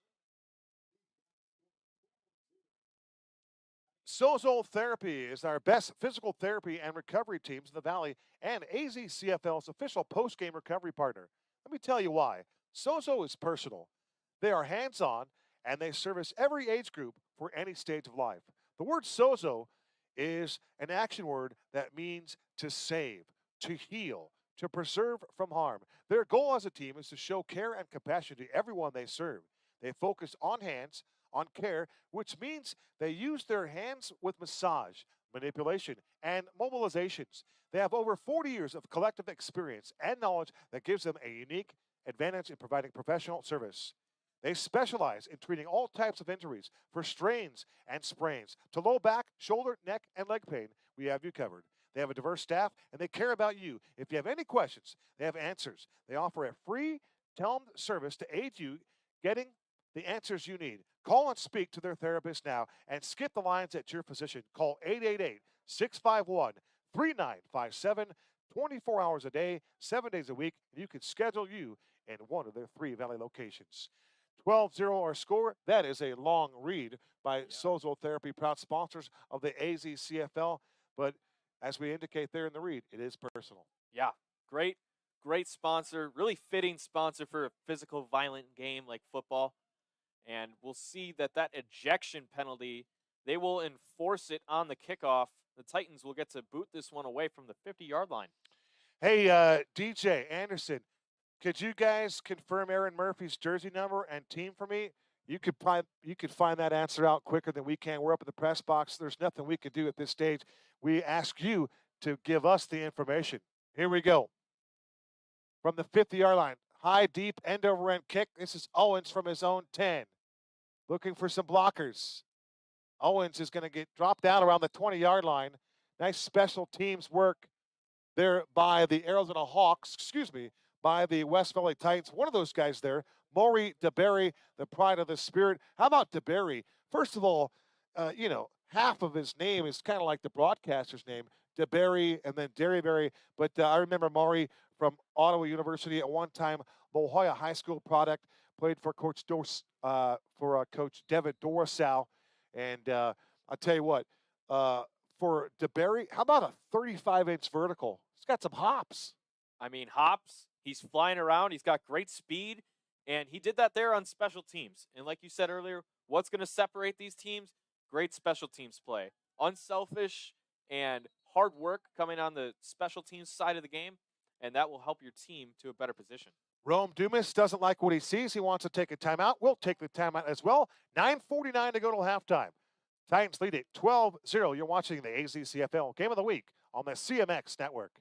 Sozo Therapy is our best physical therapy and recovery teams in the Valley and AZCFL's official post-game recovery partner. Let me tell you why. Sozo is personal. They are hands-on, and they service every age group for any stage of life. The word Sozo is an action word that means to save, to heal, to preserve from harm. Their goal as a team is to show care and compassion to everyone they serve. They focus on hands, on care, which means they use their hands with massage, manipulation, and mobilizations. They have over 40 years of collective experience and knowledge that gives them a unique advantage in providing professional service. They specialize in treating all types of injuries, from strains and sprains to low back, shoulder, neck, and leg pain. We have you covered. They have a diverse staff, and they care about you. If you have any questions, they have answers. They offer a free telemed service to aid you getting the answers you need. Call and speak to their therapist now and skip the lines at your physician. Call 888-651-3957, 24 hours a day, 7 days a week, and you can schedule you in one of their 3 Valley locations. 12-0 our score. That is a long read by Sozo Therapy, proud sponsors of the AZCFL. But as we indicate there in the read, it is personal. Yeah, great sponsor. Really fitting sponsor for a physical, violent game like football. And we'll see that ejection penalty, they will enforce it on the kickoff. The Titans will get to boot this one away from the 50-yard line. Hey, DJ Anderson, could you guys confirm Aaron Murphy's jersey number and team for me? You could find that answer out quicker than we can. We're up in the press box. There's nothing we can do at this stage. We ask you to give us the information. Here we go. From the 50-yard line, high, deep, end-over-end kick. This is Owens from his own 10. Looking for some blockers. Owens is going to get dropped down around the 20-yard line. Nice special teams work there by the Arizona Hawks, by the West Valley Titans. One of those guys there, Maury DeBerry, the pride of the Spirit. How about DeBerry? First of all, half of his name is kind of like the broadcaster's name, DeBerry and then Derryberry. But I remember Maury from Ottawa University, at one time La Jolla High School product. played for Coach Coach Devin Dorisau. And I'll tell you what, for DeBerry, how about a 35-inch vertical? He's got some hops. I mean, hops. He's flying around. He's got great speed. And he did that there on special teams. And like you said earlier, what's going to separate these teams? Great special teams play. Unselfish and hard work coming on the special teams side of the game. And that will help your team to a better position. Rome Dumas doesn't like what he sees. He wants to take a timeout. We'll take the timeout as well. 9:49 to go till halftime. Titans lead it 12-0. You're watching the AZCFL Game of the Week on the CMX Network.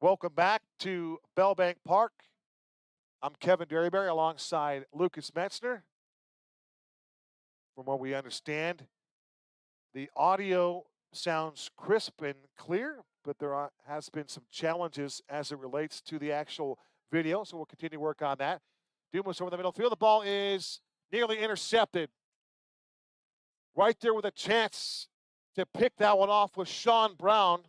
Welcome back to Bellbank Park. I'm Kevin Derryberry alongside Lucas Metzner. From what we understand, the audio sounds crisp and clear, but there has been some challenges as it relates to the actual video, so we'll continue to work on that. Dumas over the middle field. The ball is nearly intercepted. Right there with a chance to pick that one off was Sean Brown.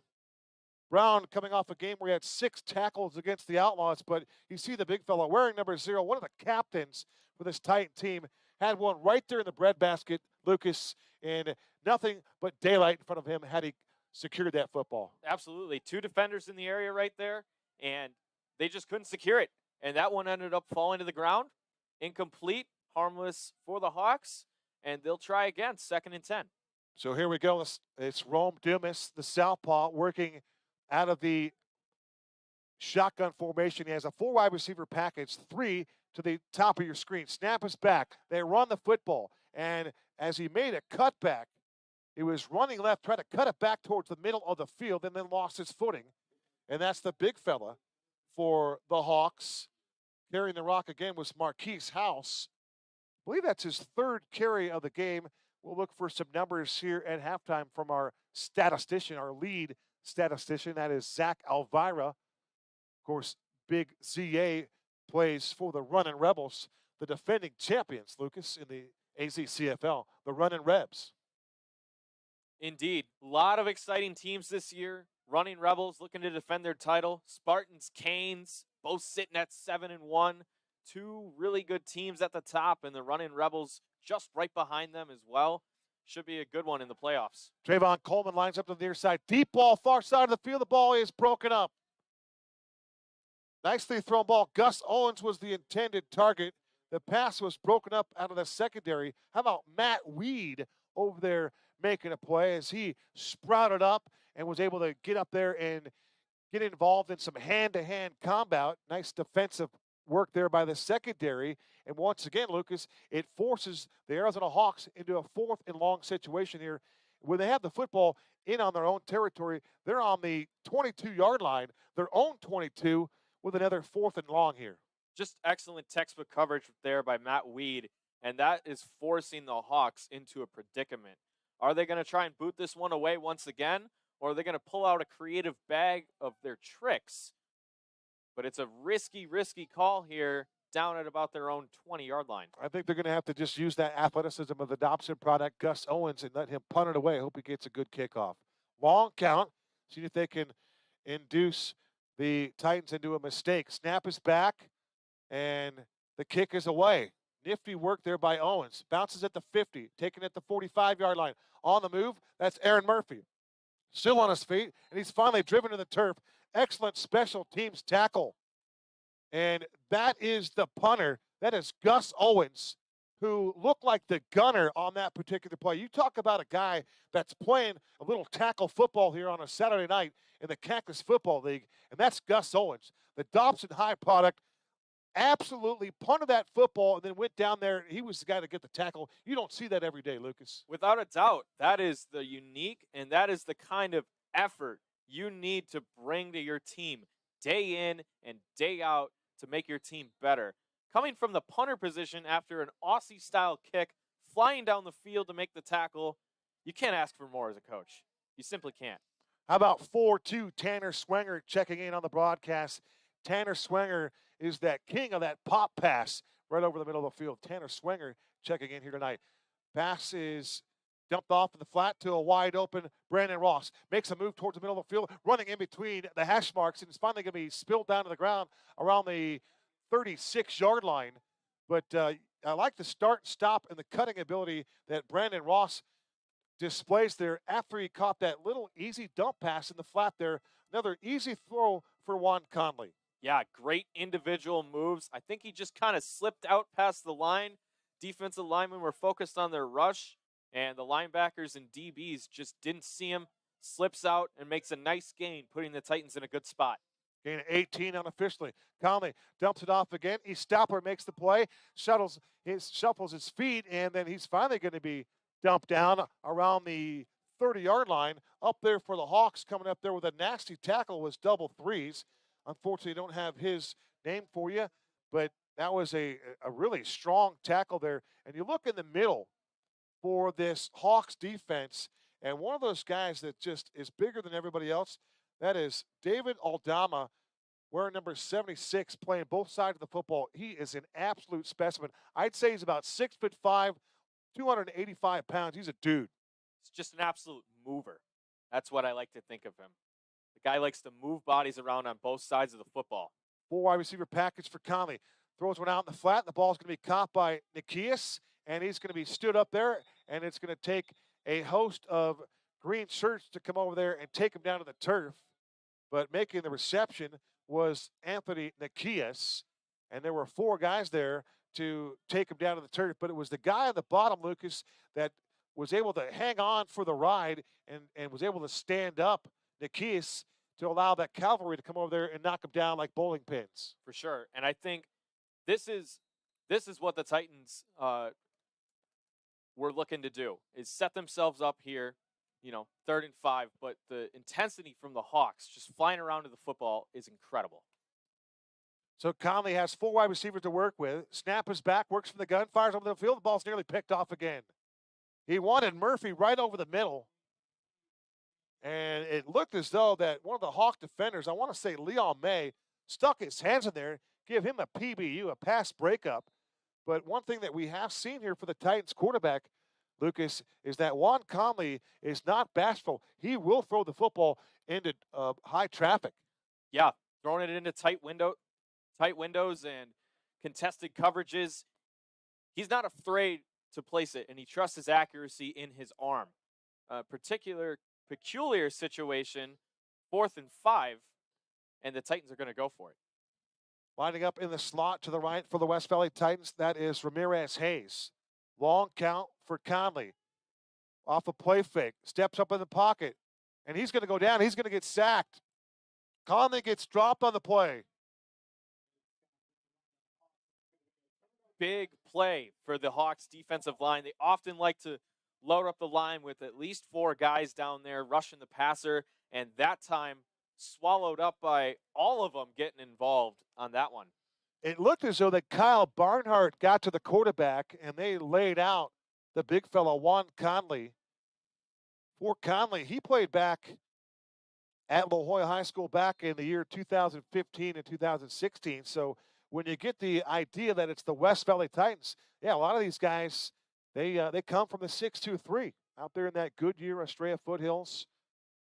Brown coming off a game where he had 6 tackles against the Outlaws, but you see the big fella wearing number 0, one of the captains for this Titan team, had one right there in the breadbasket, Lucas, and nothing but daylight in front of him had he secured that football. Absolutely. 2 defenders in the area right there, and they just couldn't secure it. And that one ended up falling to the ground, incomplete, harmless for the Hawks, and they'll try again, 2nd and 10. So here we go. It's Rome Dumas, the southpaw, working out of the shotgun formation. He has a 4 wide receiver package, 3 to the top of your screen. Snap is back. They run the football. And as he made a cutback, he was running left, tried to cut it back towards the middle of the field, and then lost his footing. And that's the big fella for the Hawks. Carrying the rock again was Marquise House. I believe that's his 3rd carry of the game. We'll look for some numbers here at halftime from our statistician, our lead statistician. That is Zach Elvira. Of course, Big ZA plays for the Runnin' Rebels, the defending champions, Lucas, in the AZCFL, the Runnin' Rebs. Indeed. A lot of exciting teams this year. Running Rebels looking to defend their title. Spartans, Canes, both sitting at 7-1. 2 really good teams at the top, and the Running Rebels just right behind them as well. Should be a good one in the playoffs. Trayvon Coleman lines up to the near side. Deep ball, far side of the field. The ball is broken up. Nicely thrown ball. Gus Owens was the intended target. The pass was broken up out of the secondary. How about Matt Weed over there making a play as he sprouted up and was able to get up there and get involved in some hand-to-hand combat. Nice defensive work there by the secondary. And once again, Lucas, it forces the Arizona Hawks into a 4th and long situation here. When they have the football in on their own territory, they're on the 22-yard line, their own 22, with another 4th and long here. Just excellent textbook coverage there by Matt Weed, and that is forcing the Hawks into a predicament. Are they going to try and boot this one away once again, or are they going to pull out a creative bag of their tricks? But it's a risky call here down at about their own 20-yard line. I think they're going to have to just use that athleticism of the Dobson product, Gus Owens, and let him punt it away. I hope he gets a good kickoff. Long count. See if they can induce the Titans into a mistake. Snap is back, and the kick is away. Nifty work there by Owens. Bounces at the 50, taken at the 45-yard line. On the move, that's Aaron Murphy. Still on his feet, and he's finally driven to the turf excellent special teams tackle. And that is the punter. That is Gus Owens, who looked like the gunner on that particular play. You talk about a guy that's playing a little tackle football here on a Saturday night in the Cactus Football League, and that's Gus Owens. The Dobson High product absolutely punted that football and then went down there. He was the guy to get the tackle. You don't see that every day, Lucas. Without a doubt, that is the unique, and that is the kind of effort you need to bring to your team day in and day out to make your team better. Coming from the punter position after an Aussie-style kick, flying down the field to make the tackle, you can't ask for more as a coach. You simply can't. How about 4-2 Tanner Swenger checking in on the broadcast? Tanner Swenger is that king of that pop pass right over the middle of the field. Tanner Swenger checking in here tonight. Pass is dumped off in the flat to a wide open Brandon Ross. Makes a move towards the middle of the field, running in between the hash marks, and it's finally going to be spilled down to the ground around the 36-yard line. But I like the start, stop, and the cutting ability that Brandon Ross displays there after he caught that little easy dump pass in the flat there. Another easy throw for Juan Conley. Yeah, great individual moves. I think he just kind of slipped out past the line. Defensive linemen were focused on their rush, and the linebackers and DBs just didn't see him. Slips out and makes a nice gain, putting the Titans in a good spot. Gain of 18 unofficially. Conley dumps it off again. Stapler makes the play, shuffles his feet, and then he's finally going to be dumped down around the 30-yard line. Up there for the Hawks, coming up there with a nasty tackle was double threes. Unfortunately, don't have his name for you, but that was a really strong tackle there. And you look in the middle for this Hawks defense, and one of those guys that just is bigger than everybody else, that is David Aldama, wearing number 76, playing both sides of the football. He is an absolute specimen. I'd say he's about 6'5", 285 pounds. He's a dude. It's just an absolute mover. That's what I like to think of him. The guy likes to move bodies around on both sides of the football. 4 wide receiver package for Conley. Throws one out in the flat. The ball's going to be caught by Nikias, and he's going to be stood up there, and it's going to take a host of green shirts to come over there and take him down to the turf. But making the reception was Anthony Nikias, and there were 4 guys there to take him down to the turf. But it was the guy on the bottom, Lucas, that was able to hang on for the ride and was able to stand up Nikias to allow that cavalry to come over there and knock him down like bowling pins. For sure. And I think this is what the Titans were looking to do, is set themselves up here, 3rd and 5. But the intensity from the Hawks just flying around to the football is incredible. So Conley has 4 wide receivers to work with. Snap is back, works from the gun, fires over the field. The ball's nearly picked off again. He wanted Murphy right over the middle. And it looked as though that one of the Hawk defenders, I want to say Leon May, stuck his hands in there, give him a PBU, a pass breakup. But one thing that we have seen here for the Titans quarterback, Lucas, is that Juan Conley is not bashful. He will throw the football into high traffic. Yeah, throwing it into tight windows and contested coverages. He's not afraid to place it, and he trusts his accuracy in his arm. Peculiar situation, 4th and 5, and the Titans are going to go for it. Lining up in the slot to the right for the West Valley Titans, that is Ramirez Hayes. Long count for Conley. Off a play fake, steps up in the pocket, and he's going to go down. He's going to get sacked. Conley gets dropped on the play. Big play for the Hawks defensive line. They often like to load up the line with at least 4 guys down there rushing the passer, and that time swallowed up by all of them getting involved on that one. It looked as though that Kyle Barnhart got to the quarterback, and they laid out the big fella, Juan Conley. For Conley, he played back at La Jolla High School back in the year 2015 and 2016. So when you get the idea that it's the West Valley Titans, yeah, a lot of these guys, they come from the 623 out there in that Goodyear, Estrella foothills,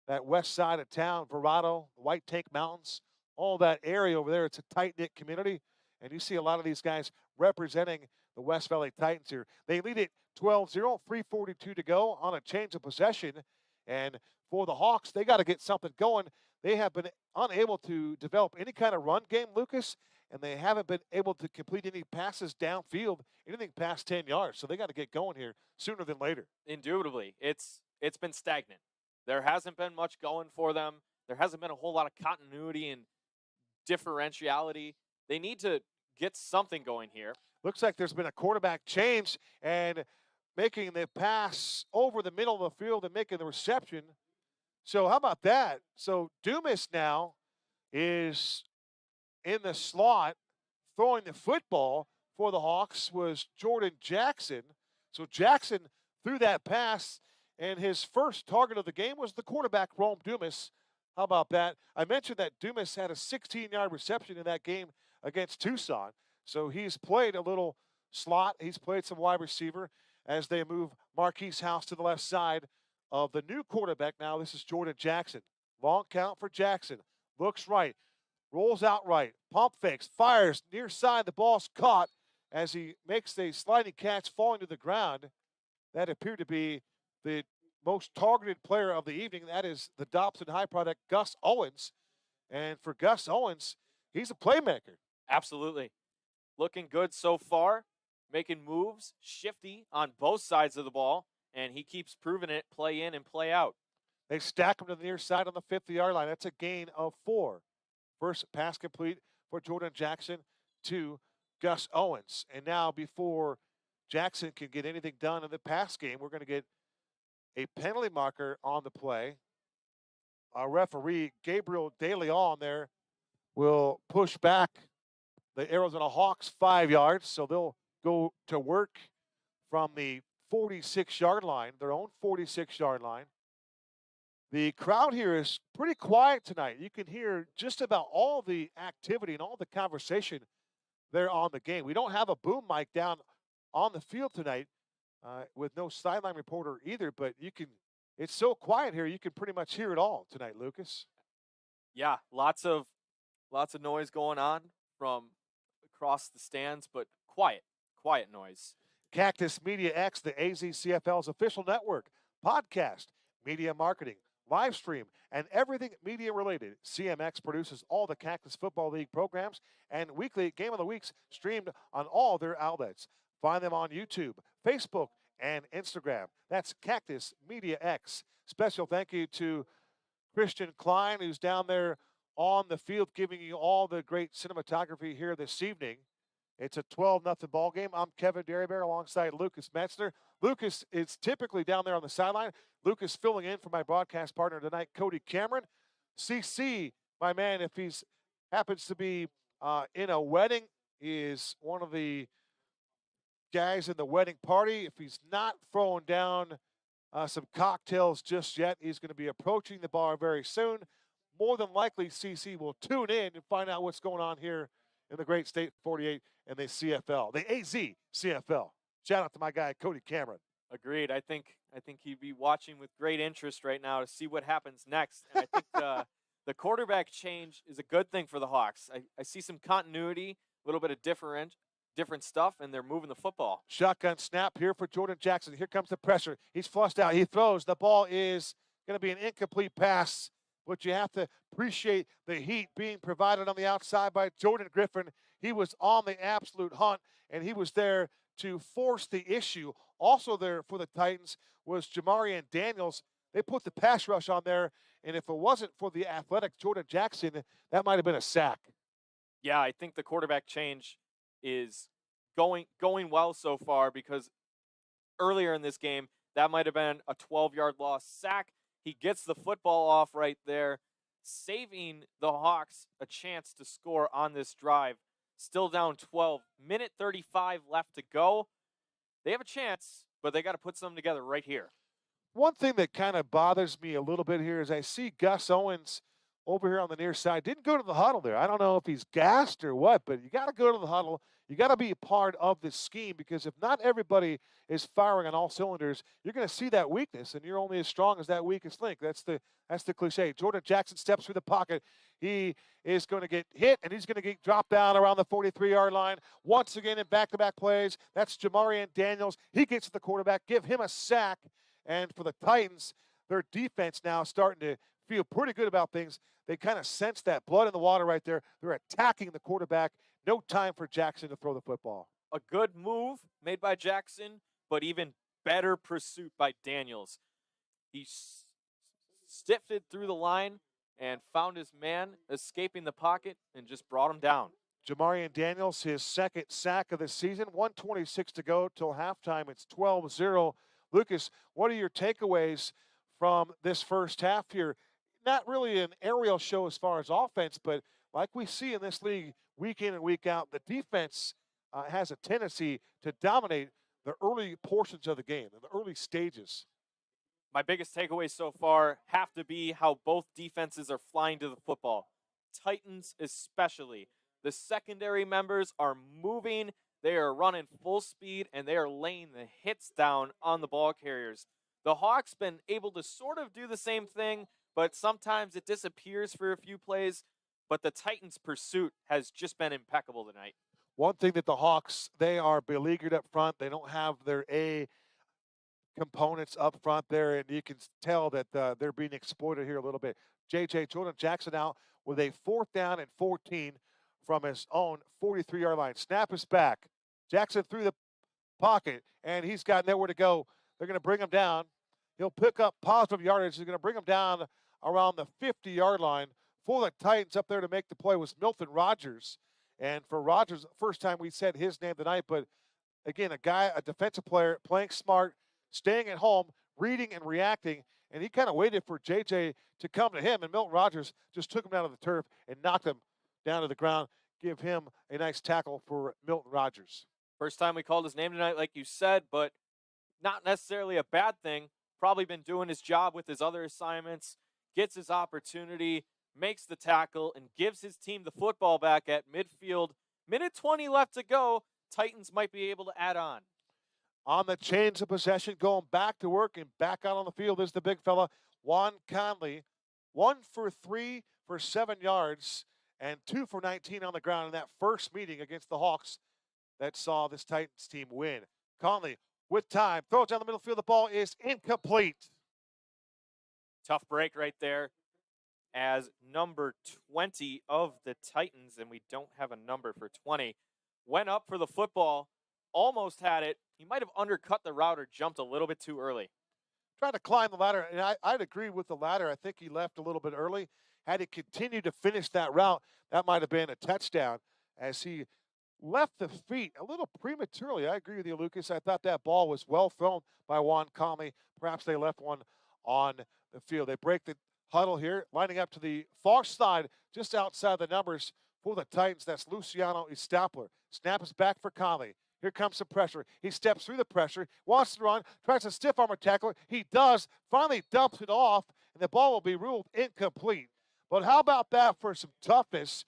that west side of town, Verado, White Tank Mountains, all that area over there. It's a tight-knit community, and you see a lot of these guys representing the West Valley Titans here. They lead it 12-0, 3:42 to go on a change of possession, and for the Hawks, they got to get something going. they have been unable to develop any kind of run game, Lucas, and they haven't been able to complete any passes downfield, anything past 10 yards. So they got to get going here sooner than later. Indubitably, it's been stagnant. There hasn't been much going for them. There hasn't been a whole lot of continuity and differentiality. They need to get something going here. Looks like there's been a quarterback change, and making the pass over the middle of the field and making the reception. So how about that? So Dumas now is in the slot throwing the football for the Hawks was Jordan Jackson. So Jackson threw that pass, and his first target of the game was the quarterback, Rome Dumas. How about that? I mentioned that Dumas had a 16-yard reception in that game against Tucson. So he's played a little slot. He's played some wide receiver as they move Marquise House to the left side of the new quarterback. Now this is Jordan Jackson. Long count for Jackson. Looks right. Rolls out right. Pump fakes. Fires near side. The ball's caught as he makes a sliding catch falling to the ground. That appeared to be the most targeted player of the evening. That is the Dobson High product, Gus Owens. And for Gus Owens, he's a playmaker. Absolutely. Looking good so far, making moves, shifty on both sides of the ball, and he keeps proving it play in and play out. They stack him to the near side on the 50-yard line. That's a gain of 4. First pass complete for Jordan Jackson to Gus Owens. And now before Jackson can get anything done in the pass game, we're going to get a penalty marker on the play. Our referee, Gabriel DeLeon, there will push back the Arizona Hawks 5 yards. So they'll go to work from the 46-yard line, their own 46-yard line. The crowd here is pretty quiet tonight. You can hear just about all the activity and all the conversation there on the game. We don't have a boom mic down on the field tonight with no sideline reporter either, but it's so quiet here, you can pretty much hear it all tonight, Lucas. Yeah, lots of noise going on from across the stands, but quiet noise. Cactus Media X, the AZCFL's official network, podcast, media marketing, live stream, and everything media related. CMX produces all the Cactus Football League programs and weekly Game of the Weeks streamed on all their outlets. Find them on YouTube, Facebook, and Instagram. That's Cactus Media X. Special thank you to Christian Klein, who's down there on the field giving you all the great cinematography here this evening. It's a 12-0 ball game. I'm Kevin Derryberry alongside Lucas Metzner. Lucas is typically down there on the sideline. Lucas filling in for my broadcast partner tonight, Cody Cameron. CC, my man, if he's happens to be in a wedding, is one of the guys in the wedding party. If he's not throwing down some cocktails just yet, he's going to be approaching the bar very soon. More than likely, CC will tune in and find out what's going on here in the great state 48 and the CFL, the AZCFL. Shout out to my guy, Cody Cameron. Agreed. I think he'd be watching with great interest right now to see what happens next. And I think the quarterback change is a good thing for the Hawks. I see some continuity, a little bit of different stuff, and they're moving the football. Shotgun snap here for Jordan Jackson. Here comes the pressure. He's flushed out. He throws. The ball is going to be an incomplete pass, but you have to appreciate the heat being provided on the outside by Jordan Griffin. He was on the absolute hunt, and he was there to force the issue. Also there for the Titans was Jamarian Daniels. They put the pass rush on there, and if it wasn't for the athletic Jordan Jackson, that might have been a sack. Yeah, I think the quarterback change is going well so far, because earlier in this game, that might have been a 12-yard loss sack. He gets the football off right there, saving the Hawks a chance to score on this drive. Still down 12, minute 35 left to go. They have a chance, but they got to put something together right here. One thing that kind of bothers me a little bit here is I see Gus Owens over here on the near side. Didn't go to the huddle there. I don't know if he's gassed or what, but you got to go to the huddle. You got to be a part of this scheme, because if not everybody is firing on all cylinders, you're going to see that weakness, and you're only as strong as that weakest link. That's the cliche. Jordan Jackson steps through the pocket. He is going to get hit, and he's going to get dropped down around the 43-yard line. Once again in back-to-back plays, that's Jamarian Daniels. He gets to the quarterback, give him a sack, and for the Titans, their defense now starting to feel pretty good about things. They kind of sense that blood in the water right there. They're attacking the quarterback. No time for Jackson to throw the football. A good move made by Jackson, but even better pursuit by Daniels. He sifted through the line and found his man escaping the pocket and just brought him down. Jamarian Daniels, his second sack of the season. 1:26 to go till halftime. It's 12-0. Lucas, what are your takeaways from this first half here? Not really an aerial show as far as offense, but like we see in this league week in and week out, the defense has a tendency to dominate the early portions of the game, the early stages. My biggest takeaways so far have to be how both defenses are flying to the football. Titans especially. The secondary members are moving, they are running full speed, and they are laying the hits down on the ball carriers. The Hawks been able to sort of do the same thing, but sometimes it disappears for a few plays. But the Titans' pursuit has just been impeccable tonight. One thing that the Hawks, they are beleaguered up front. They don't have their A components up front there, and you can tell that they're being exploited here a little bit. Jordan Jackson out with a 4th down and 14 from his own 43-yard line. Snap is back. Jackson through the pocket, and he's got nowhere to go. They're going to bring him down. He'll pick up positive yardage. He's going to bring him down around the 50-yard line. For the Titans up there to make the play was Milton Rogers. And for Rogers, first time we said his name tonight, but again, a defensive player playing smart, staying at home, reading and reacting, and he kind of waited for JJ to come to him, and Milton Rogers just took him down to the turf and knocked him down to the ground. Give him a nice tackle for Milton Rogers. First time we called his name tonight, like you said, but not necessarily a bad thing. Probably been doing his job with his other assignments, gets his opportunity, makes the tackle, and gives his team the football back at midfield. Minute 20 left to go. Titans might be able to add on. On the change of possession, going back to work and back out on the field is the big fella, Juan Conley. 1 for 3 for 7 yards and 2 for 19 on the ground in that first meeting against the Hawks that saw this Titans team win. Conley with time, throws down the middle field. The ball is incomplete. Tough break right there as number 20 of the Titans, and we don't have a number for 20, went up for the football, almost had it. He might have undercut the route or jumped a little bit too early. Trying to climb the ladder, and I'd agree with the ladder. I think he left a little bit early. Had he continued to finish that route, that might have been a touchdown as he left the feet a little prematurely. I agree with you, Lucas. I thought that ball was well thrown by Juan Conley. Perhaps they left one on the field. They break the huddle here, lining up to the far side, just outside the numbers for the Titans. That's Luciano Estapler. Snap is back for Conley. Here comes some pressure. He steps through the pressure, wants to run, tries to stiff arm a tackler. He does, finally dumps it off, and the ball will be ruled incomplete. But how about that for some toughness?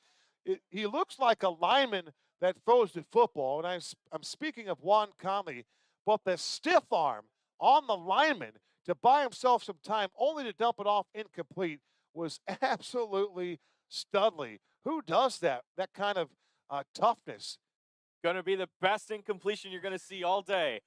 He looks like a lineman that throws the football, and I'm speaking of Juan Conley, but the stiff arm on the lineman to buy himself some time only to dump it off incomplete was absolutely studly. Who does that? That kind of toughness. Going to be the best incompletion you're going to see all day.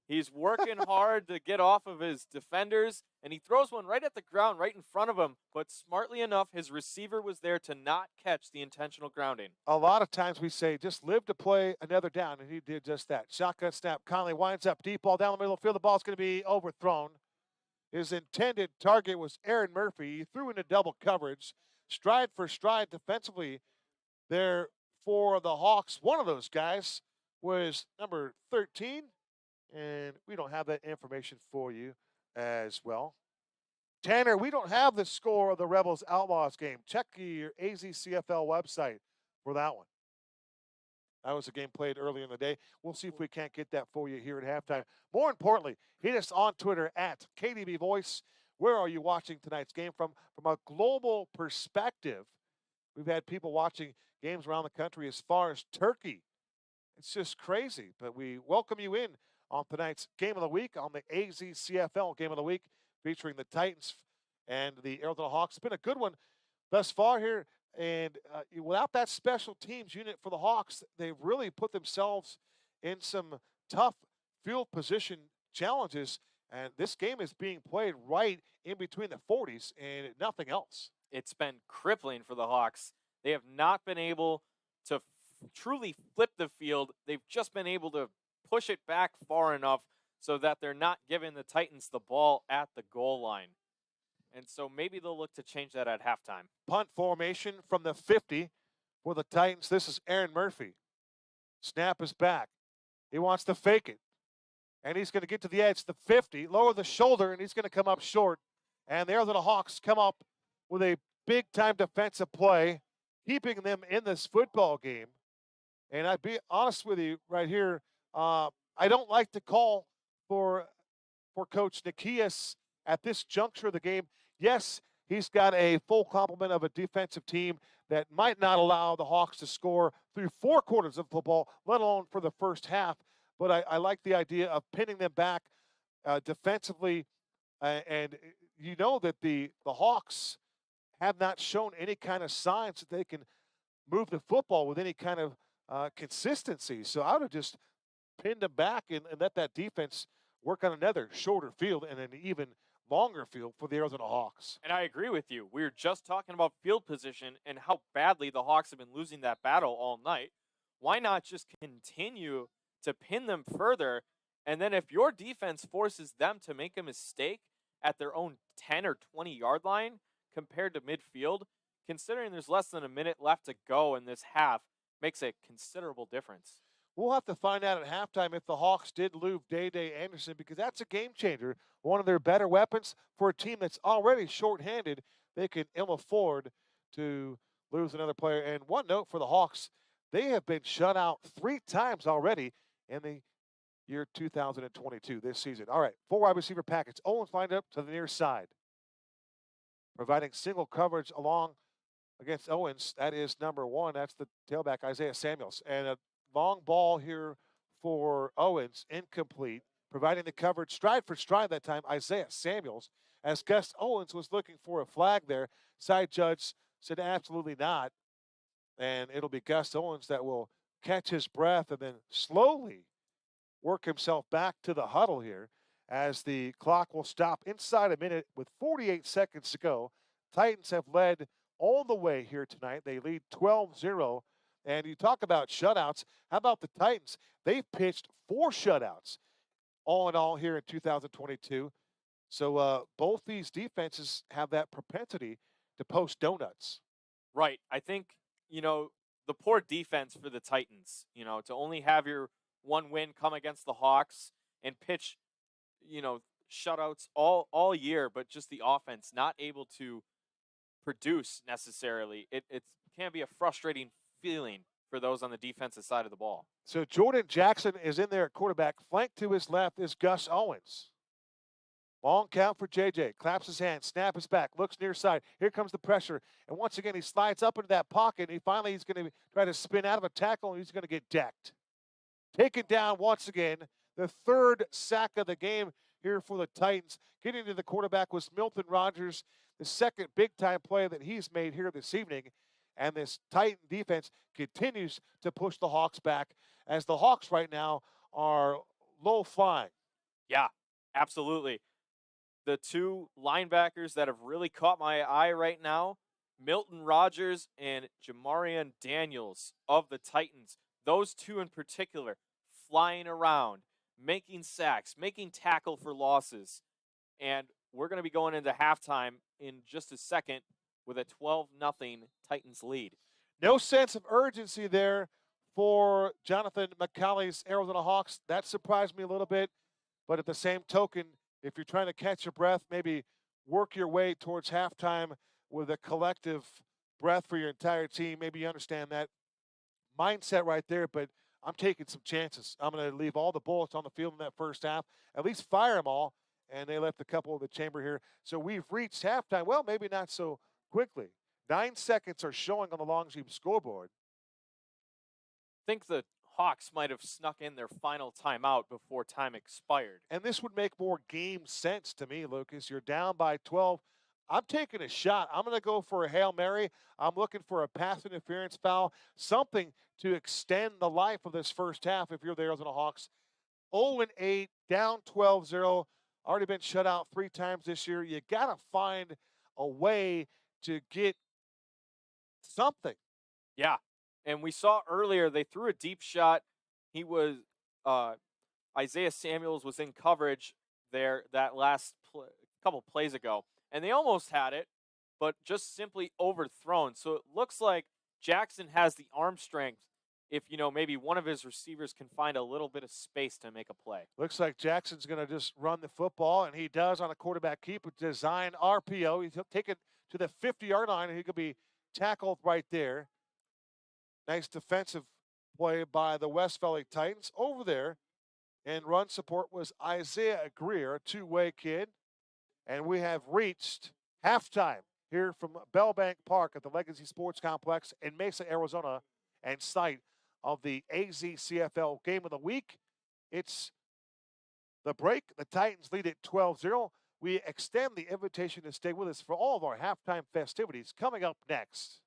He's working hard to get off of his defenders, and he throws one right at the ground, right in front of him. But smartly enough, his receiver was there to not catch the intentional grounding. A lot of times we say, just live to play another down, and he did just that. Shotgun snap. Conley winds up deep ball down the middle of the field. The ball's going to be overthrown. His intended target was Aaron Murphy. He threw into double coverage, stride for stride defensively there for the Hawks. One of those guys was number 13, and we don't have that information for you as well. Tanner, we don't have the score of the Rebels Outlaws game. Check your AZCFL website for that one. That was a game played early in the day. We'll see if we can't get that for you here at halftime. More importantly, hit us on Twitter at KDB Voice. Where are you watching tonight's game from? From a global perspective, we've had people watching games around the country as far as Turkey. It's just crazy, but we welcome you in on tonight's Game of the Week on the AZCFL Game of the Week featuring the Titans and the Arizona Hawks. It's been a good one thus far here, and without that special teams unit for the Hawks, they've really put themselves in some tough field position challenges, and this game is being played right in between the 40s and nothing else. it's been crippling for the Hawks. They have not been able to truly flip the field. They've just been able to push it back far enough so that they're not giving the Titans the ball at the goal line. And so maybe they'll look to change that at halftime. Punt formation from the 50 for the Titans. This is Aaron Murphy. Snap is back. He wants to fake it. And he's going to get to the edge, the 50, lower the shoulder, and he's going to come up short. And there the Hawks come up with a big-time defensive play, keeping them in this football game. And I'd be honest with you right here, I don't like the call for Coach Nikias at this juncture of the game. Yes, he's got a full complement of a defensive team that might not allow the Hawks to score through 4 quarters of football, let alone for the first half. But I like the idea of pinning them back defensively. And you know that the Hawks have not shown any kind of signs that they can move the football with any kind of consistency. So I would have just pinned them back and let that defense work on another shorter field and an even longer field for the Arizona Hawks. And I agree with you. We were just talking about field position and how badly the Hawks have been losing that battle all night. Why not just continue to pin them further? And then if your defense forces them to make a mistake at their own 10 or 20-yard line compared to midfield, considering there's less than a minute left to go in this half, makes a considerable difference. We'll have to find out at halftime if the Hawks did lose Day Anderson, because that's a game changer. One of their better weapons for a team that's already shorthanded. They can ill afford to lose another player. And one note for the Hawks, they have been shut out 3 times already in the year 2022 this season. All right, 4 wide receiver packets. Owens lined up to the near side, providing single coverage along against Owens. That is number 1. That's the tailback, Isaiah Samuels. And a long ball here for Owens, incomplete, providing the coverage stride for stride that time, Isaiah Samuels, as Gus Owens was looking for a flag there. Side judge said absolutely not, and it'll be Gus Owens that will catch his breath and then slowly work himself back to the huddle here as the clock will stop inside a minute with 48 seconds to go. Titans have led all the way here tonight. They lead 12-0. And you talk about shutouts. How about the Titans? They've pitched 4 shutouts all in all here in 2022. So both these defenses have that propensity to post donuts. Right. I think, the poor defense for the Titans, to only have your one win come against the Hawks and pitch, shutouts all year, but just the offense not able to produce necessarily. It can be a frustrating feeling for those on the defensive side of the ball. So Jordan Jackson is in there at quarterback. Flanked to his left is Gus Owens. Long count for JJ. Claps his hands. Snap is back. Looks near side. Here comes the pressure. And once again, he slides up into that pocket. And he's going to try to spin out of a tackle, and he's going to get decked. Taken down once again. The 3rd sack of the game here for the Titans. Getting to the quarterback was Milton Rogers. The 2nd big-time play that he's made here this evening. And this Titan defense continues to push the Hawks back, as the Hawks right now are low flying. Yeah, absolutely. The 2 linebackers that have really caught my eye right now, Milton Rogers and Jamarian Daniels of the Titans. Those 2 in particular, flying around, making sacks, making tackle for losses. And we're going to be going into halftime in just a second with a 12-0 Titans lead. No sense of urgency there for Jonathan McCauley's Arizona Hawks. That surprised me a little bit. But at the same token, if you're trying to catch your breath, maybe work your way towards halftime with a collective breath for your entire team. Maybe you understand that mindset right there, but I'm taking some chances. I'm going to leave all the bullets on the field in that first half, at least fire them all, and they left a couple in the chamber here. So we've reached halftime. Well, maybe not so quickly. 9 seconds are showing on the long team scoreboard. I think the Hawks might have snuck in their final timeout before time expired. And this would make more game sense to me, Lucas. You're down by 12. I'm taking a shot. I'm going to go for a Hail Mary. I'm looking for a pass interference foul, something to extend the life of this first half if you're the Arizona Hawks. 0-8, down 12-0, already been shut out 3 times this year. You got to find a way to get something. Yeah. And we saw earlier they threw a deep shot. He was Isaiah Samuels was in coverage there that last couple plays ago, and they almost had it, but just simply overthrown. So it looks like Jackson has the arm strength if, maybe one of his receivers can find a little bit of space to make a play. Looks like Jackson's going to just run the football, and he does on a quarterback keep, a design RPO. He'll take it to the 50-yard line, and he could be tackled right there. Nice defensive play by the West Valley Titans over there. And run support was Isaiah Greer, a two-way kid. And we have reached halftime here from Bellbank Park at the Legacy Sports Complex in Mesa, Arizona, and site of the AZCFL Game of the Week. It's the break. The Titans lead at 12-0. We extend the invitation to stay with us for all of our halftime festivities coming up next.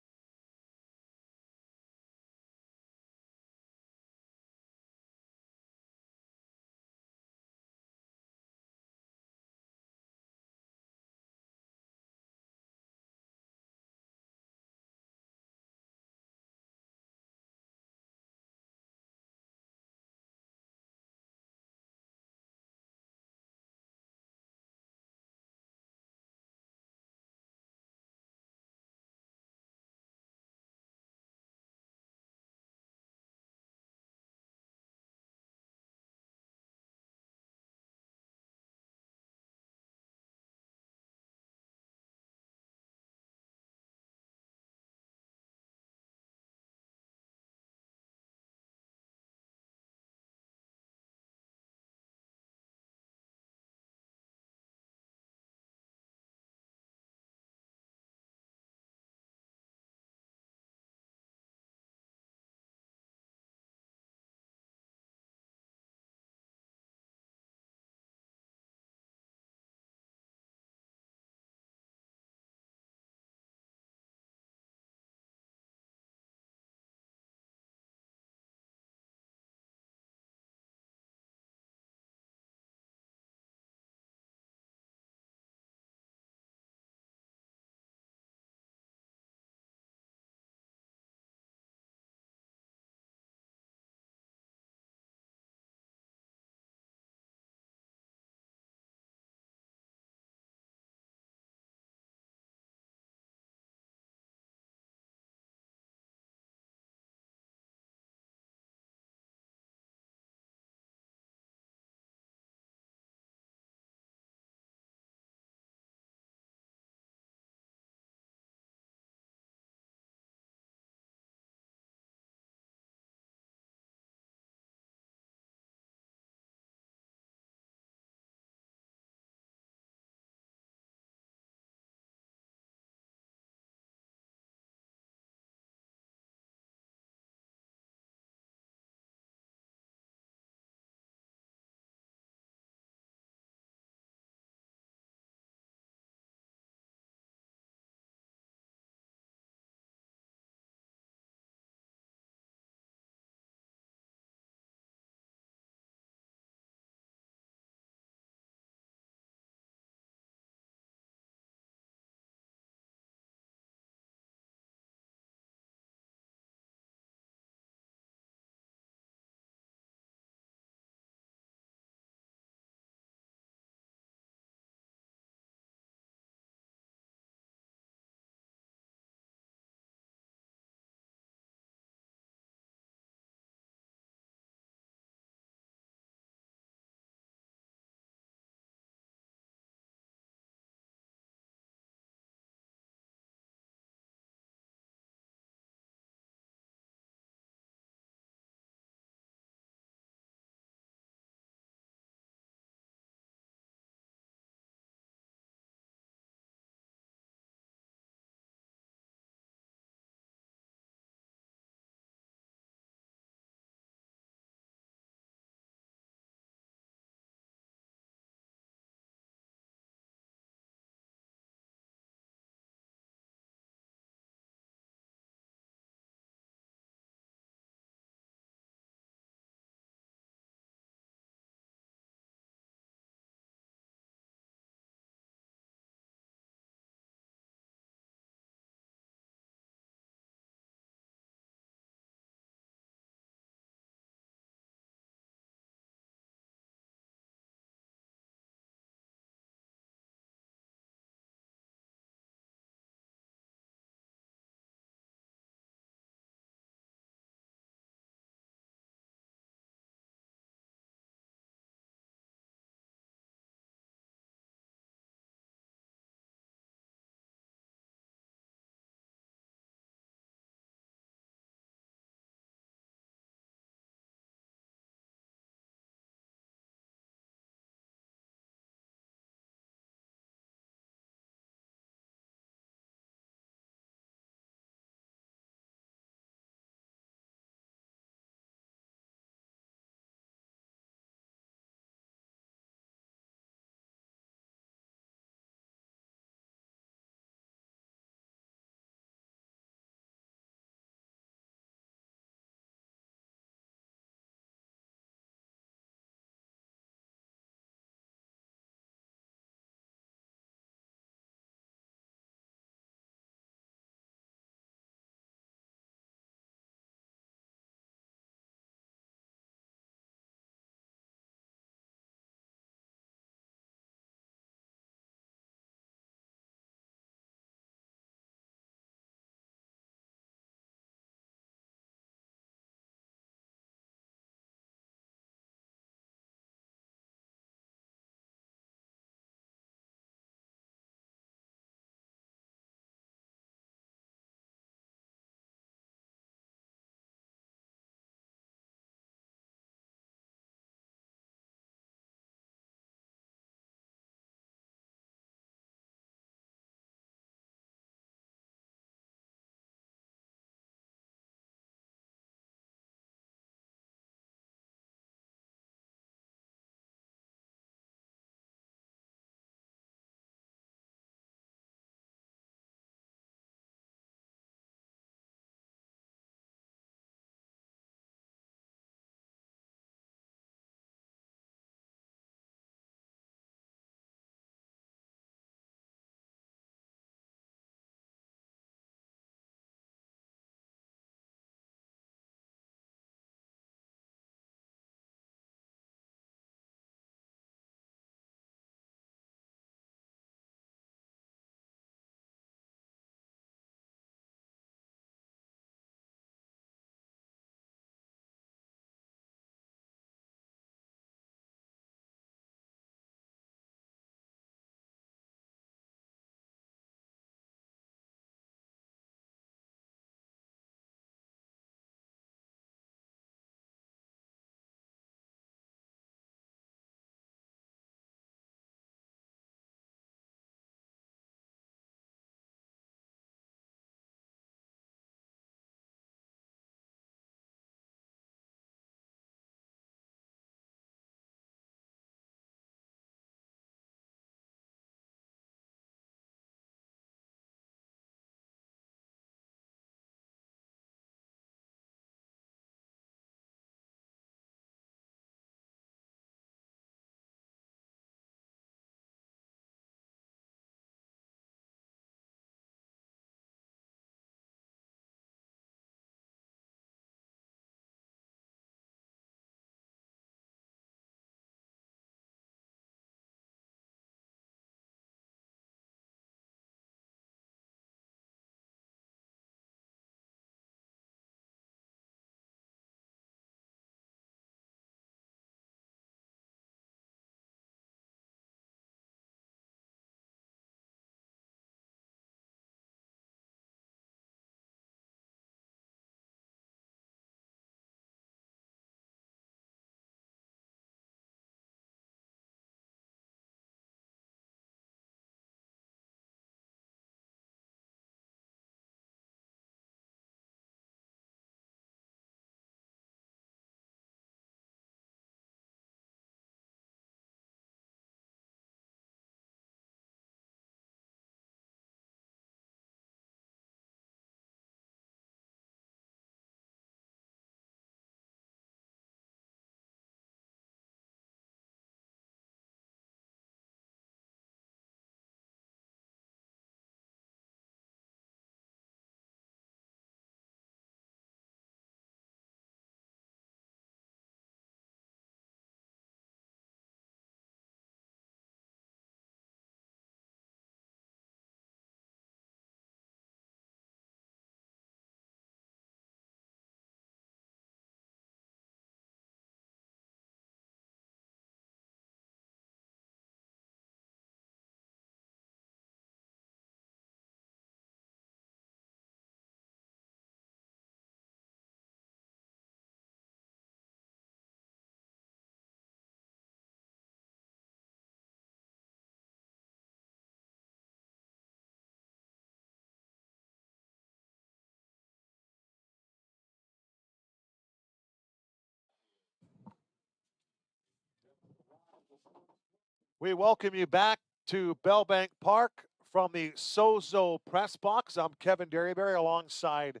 We welcome you back to Bellbank Park from the Sozo Press Box. I'm Kevin Derryberry alongside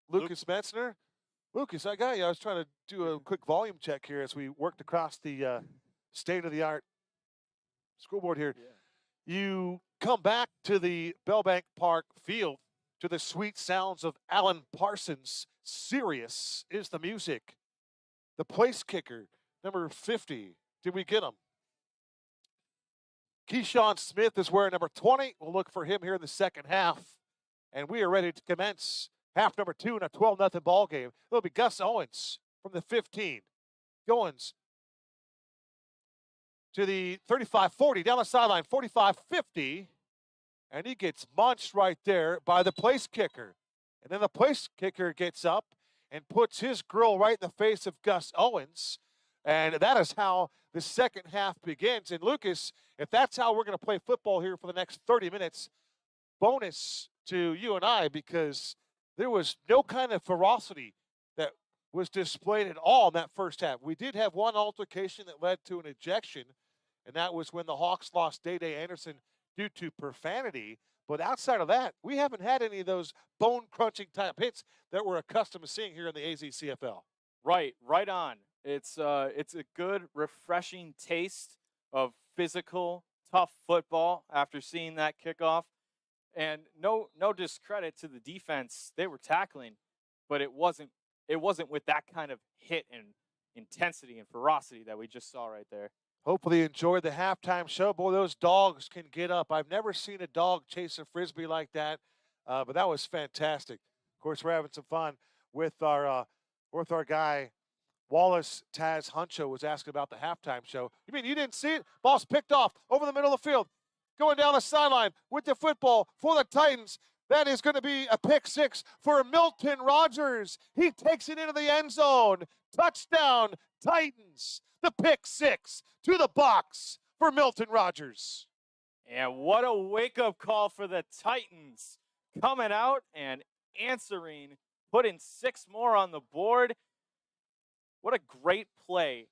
Lucas Metzner. Lucas, I got you. I was trying to do a quick volume check here as we worked across the state-of-the-art scoreboard here. Yeah. You come back to the Bellbank Park field to the sweet sounds of Alan Parsons. Serious is the music. The place kicker, number 50. Did we get him? Keyshawn Smith is wearing number 20. We'll look for him here in the second half. And we are ready to commence half number 2 in a 12-0 ball game. It'll be Gus Owens from the 15. Owens to the 35-40, down the sideline, 45-50. And he gets munched right there by the place kicker. And then the place kicker gets up and puts his grill right in the face of Gus Owens. And that is how the second half begins. And Lucas, if that's how we're going to play football here for the next 30 minutes, bonus to you and I, because there was no kind of ferocity that was displayed at all in that first half. We did have one altercation that led to an ejection, and that was when the Hawks lost Day-Day Anderson due to profanity. But outside of that, we haven't had any of those bone-crunching type hits that we're accustomed to seeing here in the AZCFL. Right on. It's a good, refreshing taste of physical, tough football after seeing that kickoff. And no discredit to the defense. They were tackling, but it wasn't with that kind of hit and intensity and ferocity that we just saw right there. Hopefully you enjoyed the halftime show. Boy, those dogs can get up. I've never seen a dog chase a Frisbee like that, but that was fantastic. Of course, we're having some fun with our guy, Wallace Taz Huncho was asking about the halftime show. You mean you didn't see it? Ball's picked off over the middle of the field. Going down the sideline with the football for the Titans. That is going to be a pick six for Milton Rogers. He takes it into the end zone. Touchdown, Titans. The pick six to the box for Milton Rogers. And what a wake-up call for the Titans. Coming out and answering, putting 6 more on the board. What a great play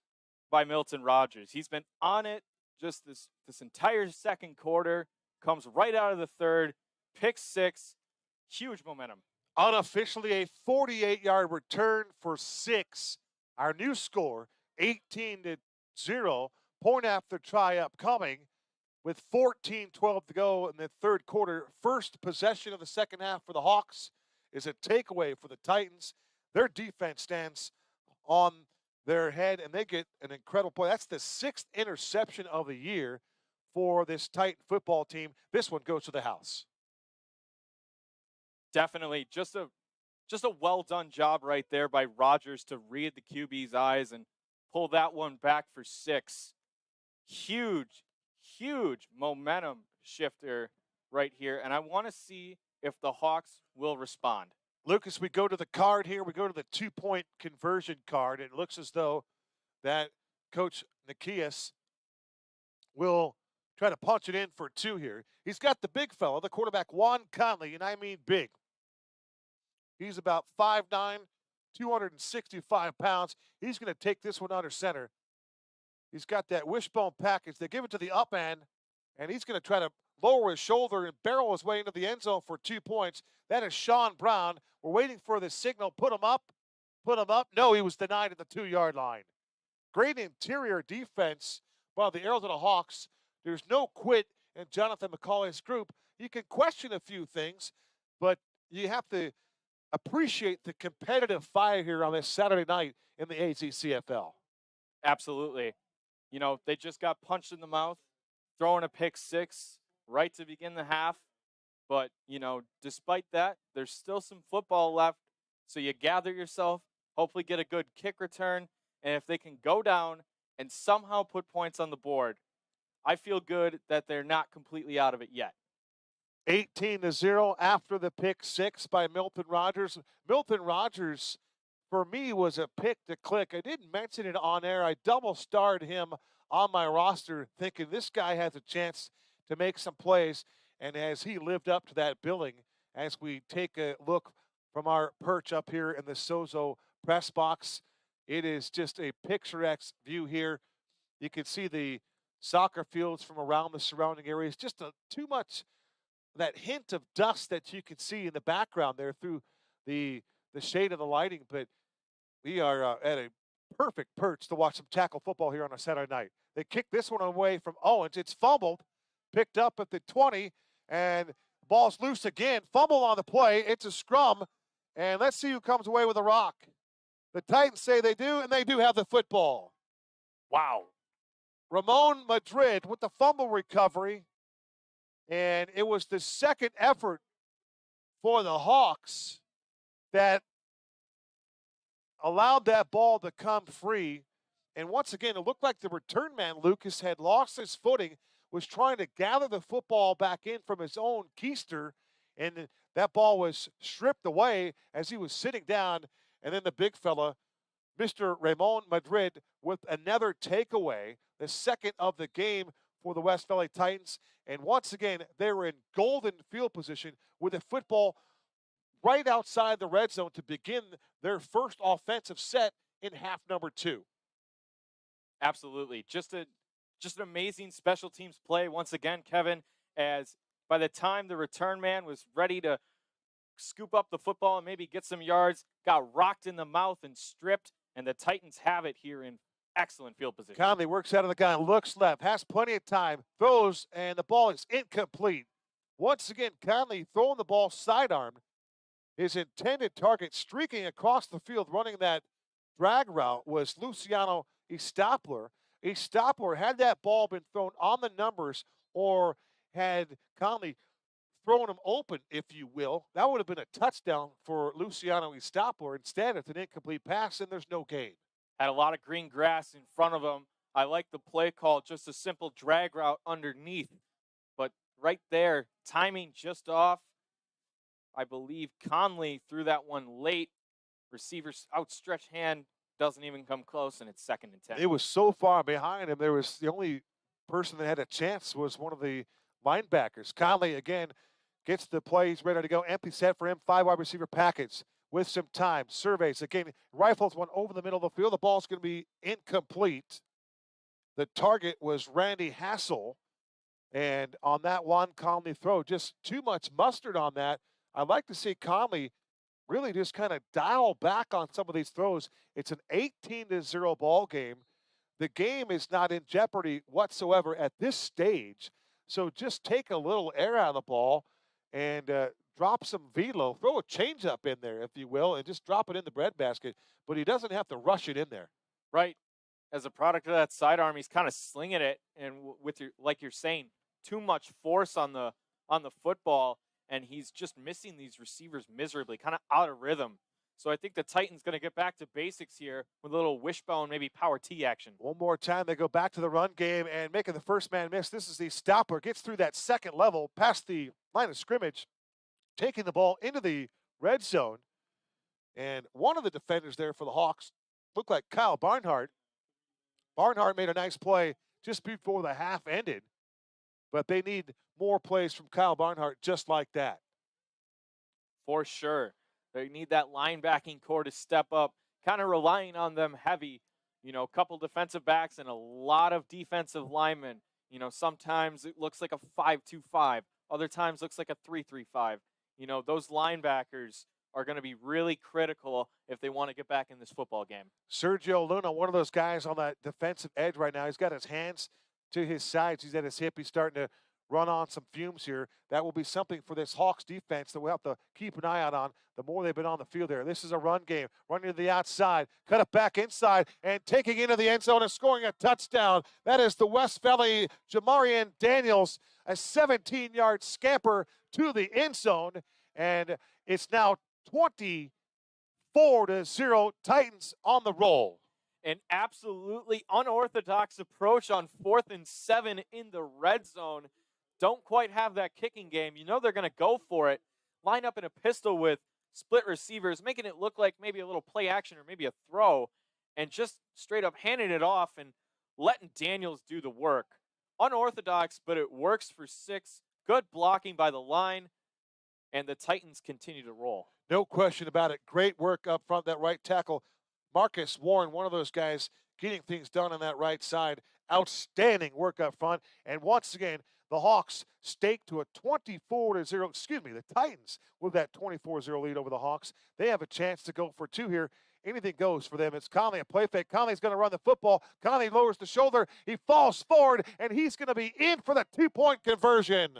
by Milton Rogers. He's been on it just this entire second quarter, comes right out of the third, pick six, huge momentum. Unofficially a 48-yard return for 6. Our new score, 18-0, point after try upcoming with 14-12 to go in the third quarter. First possession of the second half for the Hawks is a takeaway for the Titans. Their defense stands on their head, and they get an incredible play. That's the 6th interception of the year for this Titan football team. This one goes to the house. Definitely. Just a well-done job right there by Rogers to read the QB's eyes and pull that one back for 6. Huge momentum shifter right here, and I want to see if the Hawks will respond. Lucas, we go to the card here. We go to the 2-point conversion card. It looks as though that Coach Nikias will try to punch it in for 2 here. He's got the big fella, the quarterback, Juan Conley, and I mean big. He's about 5'9", 265 pounds. He's going to take this one under center. He's got that wishbone package. They give it to the up end, and he's going to try to lower his shoulder and barrel his way into the end zone for 2 points. That is Sean Brown. We're waiting for the signal. Put him up. No, he was denied at the 2-yard line. Great interior defense by the Arizona Hawks. There's no quit in Jonathan McCauley's group. You can question a few things, but you have to appreciate the competitive fire here on this Saturday night in the AZCFL. Absolutely. You know, they just got punched in the mouth, throwing a pick six right to begin the half. But, you know, despite that, there's still some football left. So you gather yourself, hopefully get a good kick return. And if they can go down and somehow put points on the board, I feel good that they're not completely out of it yet. 18-0 after the pick six by Milton Rogers. Milton Rogers, for me, was a pick to click. I didn't mention it on air. I double-starred him on my roster thinking this guy has a chance to make some plays. And as he lived up to that billing, as we take a look from our perch up here in the Sozo press box, it is just a picturesque view here. You can see the soccer fields from around the surrounding areas. Just too much that hint of dust that you can see in the background there through the shade of the lighting. But we are at a perfect perch to watch some tackle football here on a Saturday night. They kick this one away from Owens. It's fumbled, picked up at the 20, and ball's loose again. Fumble on the play. It's a scrum, and let's see who comes away with a rock. The Titans say they do, and they do have the football. Wow. Ramon Madrid with the fumble recovery, and it was the second effort for the Hawks that allowed that ball to come free. And once again, it looked like the return man, Lucas, had lost his footing, was trying to gather the football back in from his own keister, and that ball was stripped away as he was sitting down. And then the big fella, Mr. Ramon Madrid, with another takeaway, the second of the game for the West Valley Titans. And once again, they were in golden field position with a football right outside the red zone to begin their first offensive set in half number 2. Absolutely. Just an amazing special teams play once again, Kevin, as by the time the return man was ready to scoop up the football and maybe get some yards, got rocked in the mouth and stripped, and the Titans have it here in excellent field position. Conley works out of the guy, looks left, has plenty of time, throws, and the ball is incomplete. Once again, Conley throwing the ball sidearm. His intended target streaking across the field, running that drag route, was Luciano Estopler. Estopler, had that ball been thrown on the numbers or had Conley thrown him open, if you will, that would have been a touchdown for Luciano Estopler. Instead, it's an incomplete pass, and there's no gain. Had a lot of green grass in front of him. I like the play call, just a simple drag route underneath. But right there, timing just off. I believe Conley threw that one late. Receiver's outstretched hand doesn't even come close, and it's 2nd and 10. It was so far behind him. There was the only person that had a chance was one of the linebackers. Conley, again, gets the play. He's ready to go. Empty set for him. 5 wide receiver package with some time. Surveys. Again, rifles one over the middle of the field. The ball's going to be incomplete. The target was Randy Hassel. And on that one Conley throw, just too much mustard on that. I'd like to see Conley really just kind of dial back on some of these throws. It's an 18-0 ball game. The game is not in jeopardy whatsoever at this stage. So just take a little air out of the ball and drop some velo. Throw a changeup in there, if you will, and just drop it in the breadbasket. But he doesn't have to rush it in there. Right. As a product of that sidearm, he's kind of slinging it, and with your, like you're saying, too much force on the football, and he's just missing these receivers miserably, kind of out of rhythm. So I think the Titans going to get back to basics here with a little wishbone, maybe power T action. One more time, they go back to the run game and making the first man miss. This is the stopper, gets through that second level, past the line of scrimmage, taking the ball into the red zone. And one of the defenders there for the Hawks looked like Kyle Barnhart. Barnhart made a nice play just before the half ended, but they need more plays from Kyle Barnhart just like that. For sure. They need that linebacking core to step up, kind of relying on them heavy. You know, a couple defensive backs and a lot of defensive linemen. You know, sometimes it looks like a 5-2-5. Other times looks like a 3-3-5. You know, those linebackers are going to be really critical if they want to get back in this football game. Sergio Luna, one of those guys on that defensive edge right now. He's got his hands to his sides. He's at his hip. He's starting to run on some fumes here. That will be something for this Hawks defense that we'll have to keep an eye out on the more they've been on the field there. This is a run game. Running to the outside, cut it back inside, and taking into the end zone and scoring a touchdown. That is the West Valley Jamarian Daniels, a 17-yard scamper to the end zone, and it's now 24-0 Titans on the roll. An absolutely unorthodox approach on 4th and 7 in the red zone. Don't quite have that kicking game. You know they're going to go for it. Line up in a pistol with split receivers, making it look like maybe a little play action or maybe a throw, and just straight up handing it off and letting Daniels do the work. Unorthodox, but it works for 6. Good blocking by the line, and the Titans continue to roll. No question about it. Great work up front, that right tackle. Marcus Warren, one of those guys getting things done on that right side. outstanding work up front. And once again, the Hawks stake to a 24-0, the Titans with that 24-0 lead over the Hawks. They have a chance to go for two here. Anything goes for them. It's Conley, a play fake. Conley's going to run the football. Conley lowers the shoulder. He falls forward, and he's going to be in for the two-point conversion.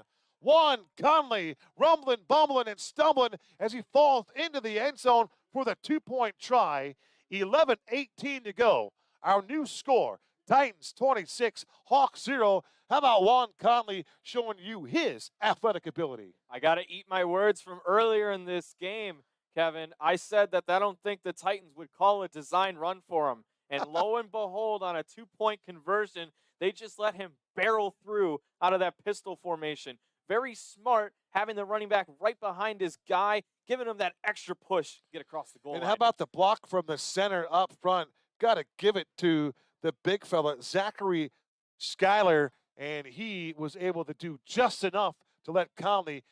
Conley rumbling, bumbling, and stumbling as he falls into the end zone for the two-point try. 11:18 to go. Our new score, Titans 26, Hawks 0. How about Juan Conley showing you his athletic ability? I got to eat my words from earlier in this game, Kevin. I said that I don't think the Titans would call a design run for him. And lo and behold, on a two-point conversion, they just let him barrel through out of that pistol formation. Very smart, having the running back right behind his guy, giving him that extra push to get across the goal line. And how about the block from the center up front? Got to give it to the big fella, Zachary Schuyler, and he was able to do just enough to let Conley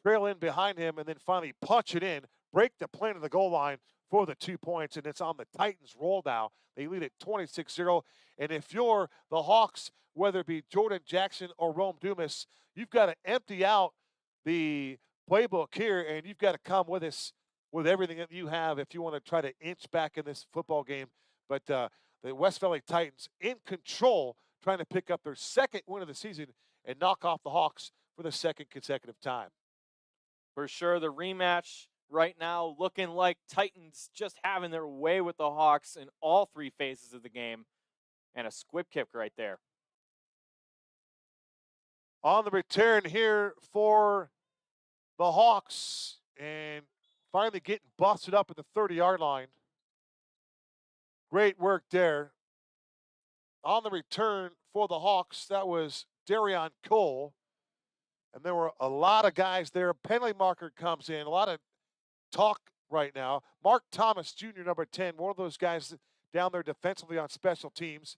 trail in behind him and then finally punch it in, break the plane of the goal line for the 2 points, and it's on the Titans' roll now. They lead at 26-0, and if you're the Hawks, whether it be Jordan Jackson or Rome Dumas, you've got to empty out the playbook here, and you've got to come with us with everything that you have if you want to try to inch back in this football game. But the West Valley Titans in control, trying to pick up their second win of the season and knock off the Hawks for the second consecutive time. For sure, the rematch right now looking like Titans just having their way with the Hawks in all three phases of the game. And a squib kick right there. On the return here for the Hawks, and finally getting busted up at the 30-yard line. Great work there. On the return for the Hawks, that was Darion Cole. And there were a lot of guys there. Penalty marker comes in. A lot of talk right now. Mark Thomas Jr., number 10, one of those guys down there defensively on special teams.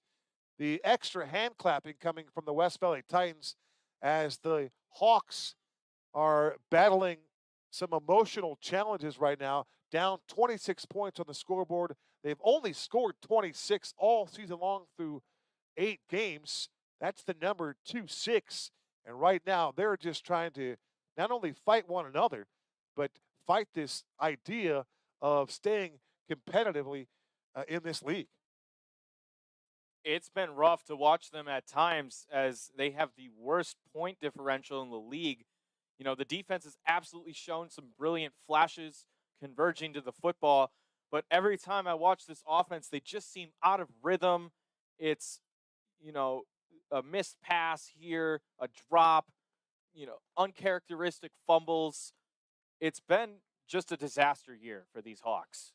The extra hand clapping coming from the West Valley Titans as the Hawks are battling some emotional challenges right now. Down 26 points on the scoreboard. They've only scored 26 all season long through 8 games. That's the number 2-6. And right now, they're just trying to not only fight one another, but fight this idea of staying competitively in this league. It's been rough to watch them at times as they have the worst point differential in the league. You know, the defense has absolutely shown some brilliant flashes converging to the football, but every time I watch this offense, they just seem out of rhythm. It's, you know, a missed pass here, a drop, you know, uncharacteristic fumbles. It's been just a disaster year for these Hawks.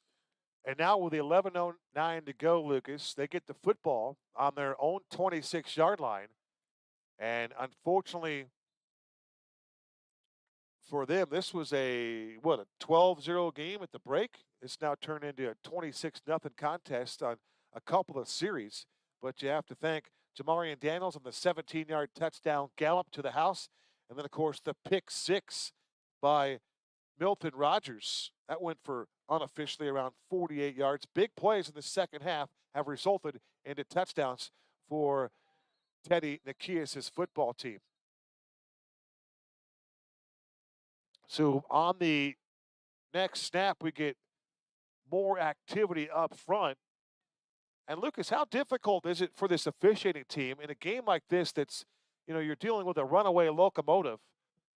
And now with the 11:09 to go, Lucas, they get the football on their own 26-yard line. And unfortunately for them, this was a 12-0 game at the break. It's now turned into a 26-0 contest on a couple of series. But you have to thank Jamarian Daniels on the 17-yard touchdown gallop to the house. And then, of course, the pick six by Milton Rogers. That went for unofficially around 48 yards. Big plays in the second half have resulted into touchdowns for Teddy Nikias' football team. So on the next snap, we get more activity up front. And Lucas, how difficult is it for this officiating team in a game like this that's, you know, you're dealing with a runaway locomotive?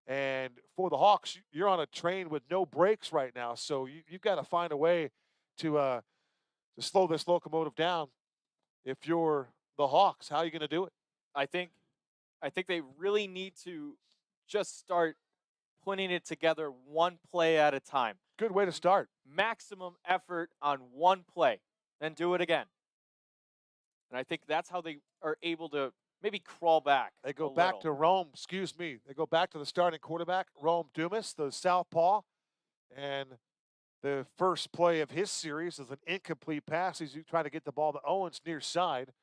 And for the Hawks, you're on a train with no brakes right now. So you've got to find a way to slow this locomotive down. If you're the Hawks, how are you going to do it? I think they really need to just start putting it together one play at a time. Good way to start. Maximum effort on one play, then do it again. And I think that's how they are able to maybe crawl back. They go back to Rome, They go back to the starting quarterback, Rome Dumas, the southpaw. And the first play of his series is an incomplete pass. He's trying to get the ball to Owens near side.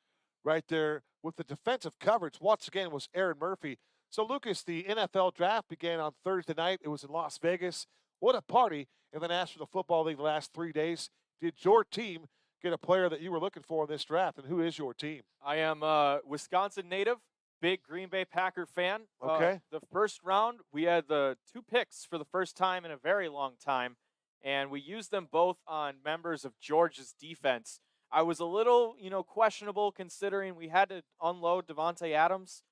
Right there with the defensive coverage, once again, was Aaron Murphy. So, Lucas, the NFL draft began on Thursday night. It was in Las Vegas. What a party in the National Football League the last 3 days. Did your team get a player that you were looking for in this draft, and who is your team? I am a Wisconsin native, big Green Bay Packer fan. Okay. The first round, we had the 2 picks for the first time in a very long time, and we used them both on members of Georgia's defense. I was a little, questionable considering we had to unload Devontae Adams,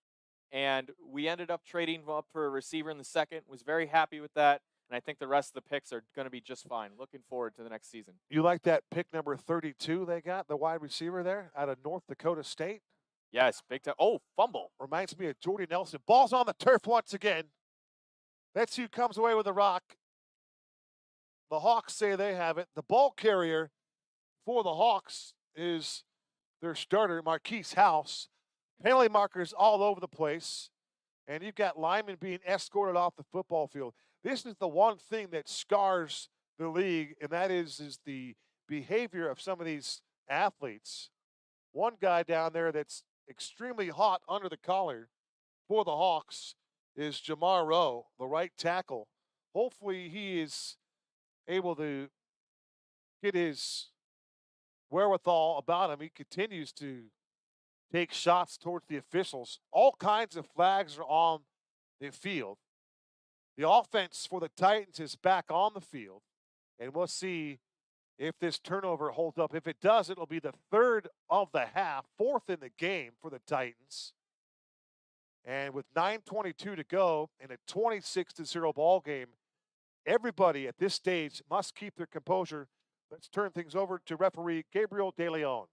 and we ended up trading up for a receiver in the second. Was very happy with that, and I think the rest of the picks are going to be just fine. Looking forward to the next season. You like that pick number 32 they got, the wide receiver there out of North Dakota State? Yes, big time. Oh, fumble. Reminds me of Jordy Nelson. Ball's on the turf once again. That's who comes away with the rock. The Hawks say they have it. The ball carrier for the Hawks is their starter, Marquise House. Penalty markers all over the place. And you've got linemen being escorted off the football field. This is the one thing that scars the league, and that is the behavior of some of these athletes. One guy down there that's extremely hot under the collar for the Hawks is Jamar Rowe, the right tackle. Hopefully he is able to get his wherewithal about him. He continues to take shots towards the officials. All kinds of flags are on the field. The offense for the Titans is back on the field, and we'll see if this turnover holds up. If it does, it'll be the third of the half, fourth in the game for the Titans. And with 9:22 to go in a 26-0 ball game, everybody at this stage must keep their composure. Let's turn things over to referee Gabriel De Leon.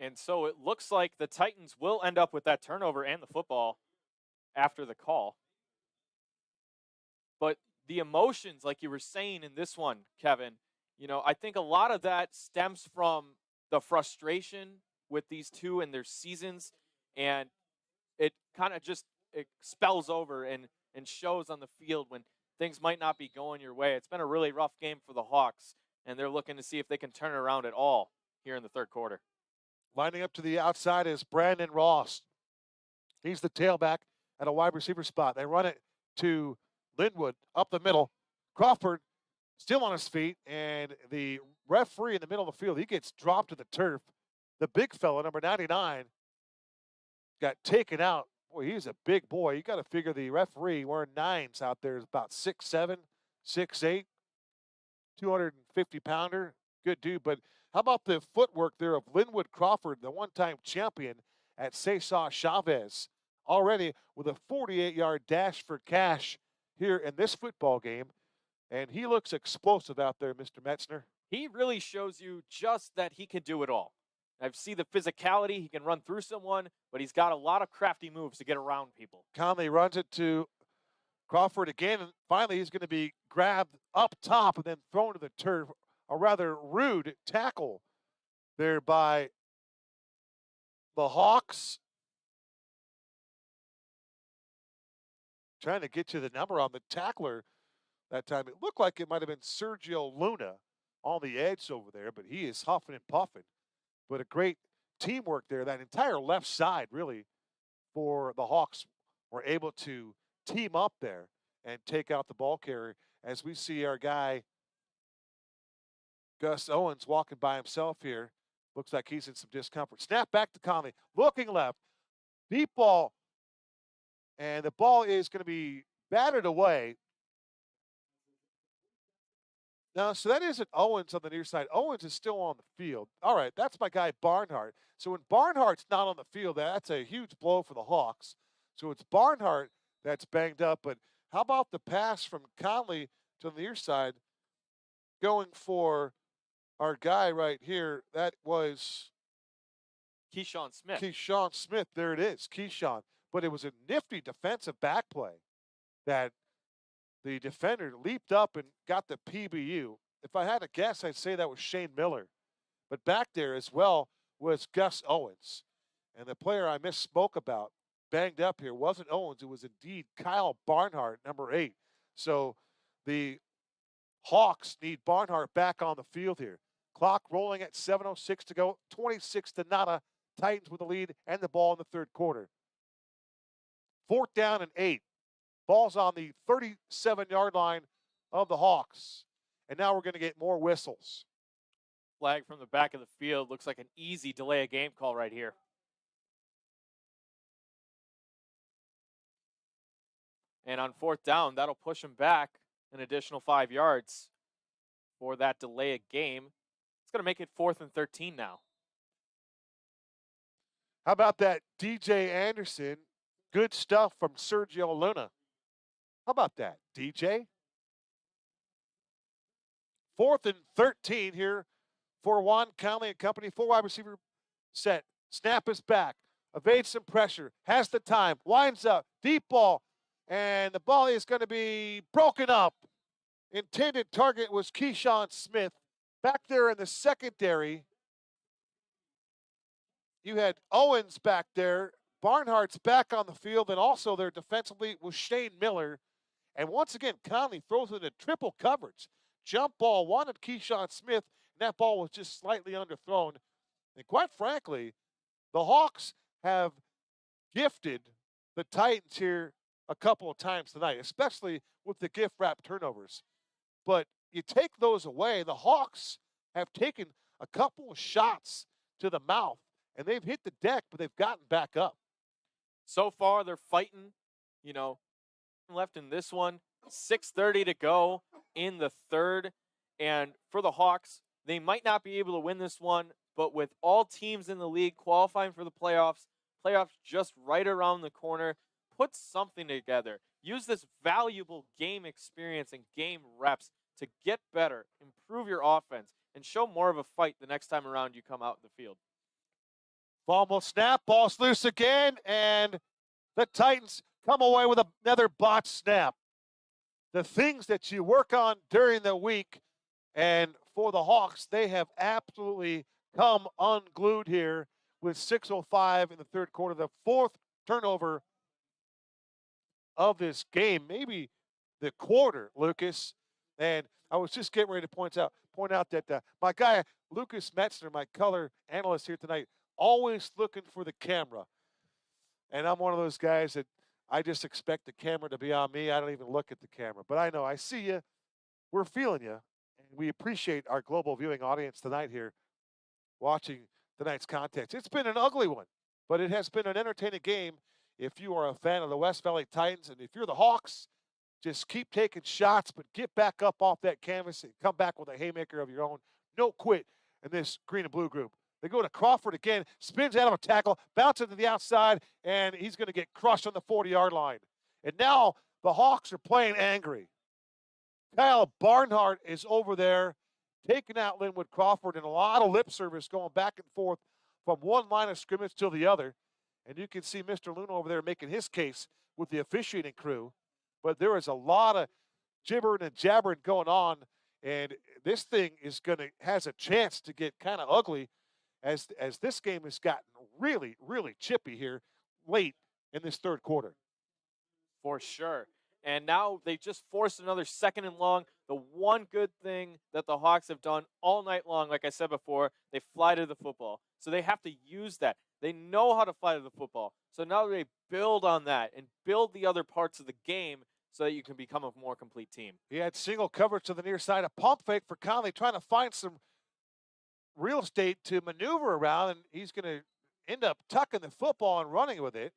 And so it looks like the Titans will end up with that turnover and the football after the call. But the emotions, like you were saying in this one, Kevin, I think a lot of that stems from the frustration with these two and their seasons. And it kind of just spells over and shows on the field when things might not be going your way. It's been a really rough game for the Hawks, and they're looking to see if they can turn it around at all here in the third quarter. Lining up to the outside is Brandon Ross. He's the tailback at a wide receiver spot. They run it to Linwood up the middle. Crawford still on his feet, and the referee in the middle of the field, he gets dropped to the turf. The big fella, number 99, got taken out. Boy, he's a big boy. You got to figure the referee wearing 9s out there is about 6'7", 6'8", 250-pounder. Good dude, but how about the footwork there of Linwood Crawford, the one-time champion at Cesar Chavez, already with a 48-yard dash for cash here in this football game. And he looks explosive out there, Mr. Metzner. He really shows you just that he can do it all. I've seen the physicality. He can run through someone, but he's got a lot of crafty moves to get around people. Conley runs it to Crawford again, and finally he's going to be grabbed up top and then thrown to the turf. A rather rude tackle there by the Hawks. Trying to get to the number on the tackler that time. It looked like it might have been Sergio Luna on the edge over there, but he is huffing and puffing. But a great teamwork there. That entire left side, really, for the Hawks were able to team up there and take out the ball carrier. As we see our guy, Gus Owens, walking by himself here. Looks like he's in some discomfort. Snap back to Conley. Looking left. Deep ball. And the ball is going to be batted away. No, so that isn't Owens on the near side. Owens is still on the field. All right, that's my guy Barnhart. So when Barnhart's not on the field, that's a huge blow for the Hawks. So it's Barnhart that's banged up. But how about the pass from Conley to the near side going for our guy right here? That was Keyshawn Smith. Keyshawn Smith. There it is, Keyshawn. But it was a nifty defensive back play that the defender leaped up and got the PBU. If I had to guess, I'd say that was Shane Miller. But back there as well was Gus Owens. And the player I misspoke about, banged up here, wasn't Owens. It was indeed Kyle Barnhart, number 8. So the Hawks need Barnhart back on the field here. Clock rolling at 7:06 to go, 26-0. Titans with the lead and the ball in the third quarter. 4th down and 8. Ball's on the 37-yard line of the Hawks. And now we're going to get more whistles. Flag from the back of the field. Looks like an easy delay of game call right here. And on 4th down, that'll push him back an additional 5 yards for that delay of game. It's going to make it 4th and 13 now. How about that DJ Anderson? Good stuff from Sergio Luna. How about that, DJ? 4th and 13 here for Juan Conley and company. 4 wide receiver set. Snap is back. Evades some pressure. Has the time. Winds up. Deep ball. And the ball is going to be broken up. Intended target was Keyshawn Smith. Back there in the secondary, you had Owens back there. Barnhart's back on the field, and also there defensively was Shane Miller. And once again, Conley throws it in triple coverage. Jump ball wanted Keyshawn Smith, and that ball was just slightly underthrown. And quite frankly, the Hawks have gifted the Titans here a couple of times tonight, especially with the gift wrap turnovers. But you take those away, the Hawks have taken a couple of shots to the mouth, and they've hit the deck, but they've gotten back up. So far, they're fighting, left in this one. 6:30 to go in the third. And for the Hawks, they might not be able to win this one, but with all teams in the league qualifying for the playoffs just right around the corner, put something together. Use this valuable game experience and game reps to get better, improve your offense, and show more of a fight the next time around you come out in the field. Fumble snap, ball's loose again, and the Titans come away with another botch snap. The things that you work on during the week, and for the Hawks, they have absolutely come unglued here with 6:05 in the third quarter. The 4th turnover of this game, maybe the quarter, Lucas. And I was just getting ready to point out that my guy, Lucas Metzner, my color analyst here tonight, always looking for the camera. And I'm one of those guys that I just expect the camera to be on me. I don't even look at the camera. But I know, I see you. We're feeling you. And we appreciate our global viewing audience tonight here watching tonight's contest. It's been an ugly one, but it has been an entertaining game if you are a fan of the West Valley Titans. And if you're the Hawks, just keep taking shots, but get back up off that canvas and come back with a haymaker of your own. No quit in this green and blue group. They go to Crawford again, spins out of a tackle, bounces to the outside, and he's going to get crushed on the 40-yard line. And now the Hawks are playing angry. Kyle Barnhart is over there taking out Linwood Crawford, and a lot of lip service going back and forth from one line of scrimmage to the other. And you can see Mr. Luna over there making his case with the officiating crew. But there is a lot of gibbering and jabbering going on, and this thing has a chance to get kind of ugly as this game has gotten really, really chippy here late in this third quarter. For sure. And now they just forced another 2nd and long. The one good thing that the Hawks have done all night long, like I said before, they fly to the football. So they have to use that. They know how to fly to the football. So now they build on that and build the other parts of the game so that you can become a more complete team. He had single coverage to the near side, a pump fake for Conley, trying to find some real estate to maneuver around, and he's going to end up tucking the football and running with it.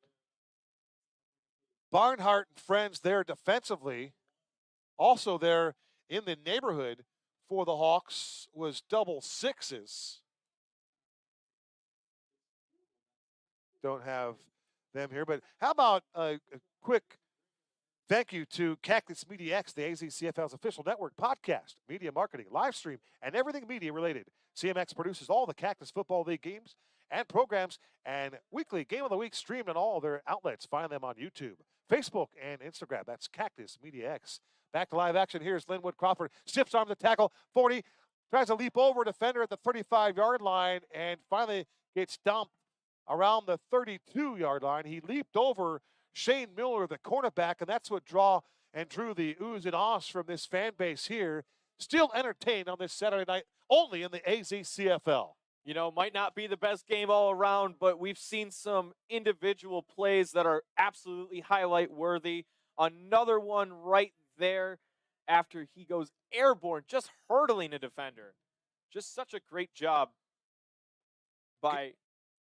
Barnhart and friends there defensively. Also there in the neighborhood for the Hawks was double sixes. Don't have them here, but how about a quick thank you to Cactus Media X, the AZCFL's official network podcast, media marketing, live stream, and everything media related. CMX produces all the Cactus Football League games and programs and weekly Game of the Week streamed on all their outlets. Find them on YouTube, Facebook, and Instagram. That's Cactus Media X. Back to live action. Here's Linwood Crawford. Stiffs arm the tackle. 40. Tries to leap over a defender at the 35-yard line and finally gets dumped around the 32-yard line. He leaped over Shane Miller, the cornerback, and that's what drew the oohs and ahs from this fan base here. Still entertained on this Saturday night, only in the AZCFL. You know, might not be the best game all around, but we've seen some individual plays that are absolutely highlight worthy. Another one right there after he goes airborne, just hurdling a defender. Just such a great job by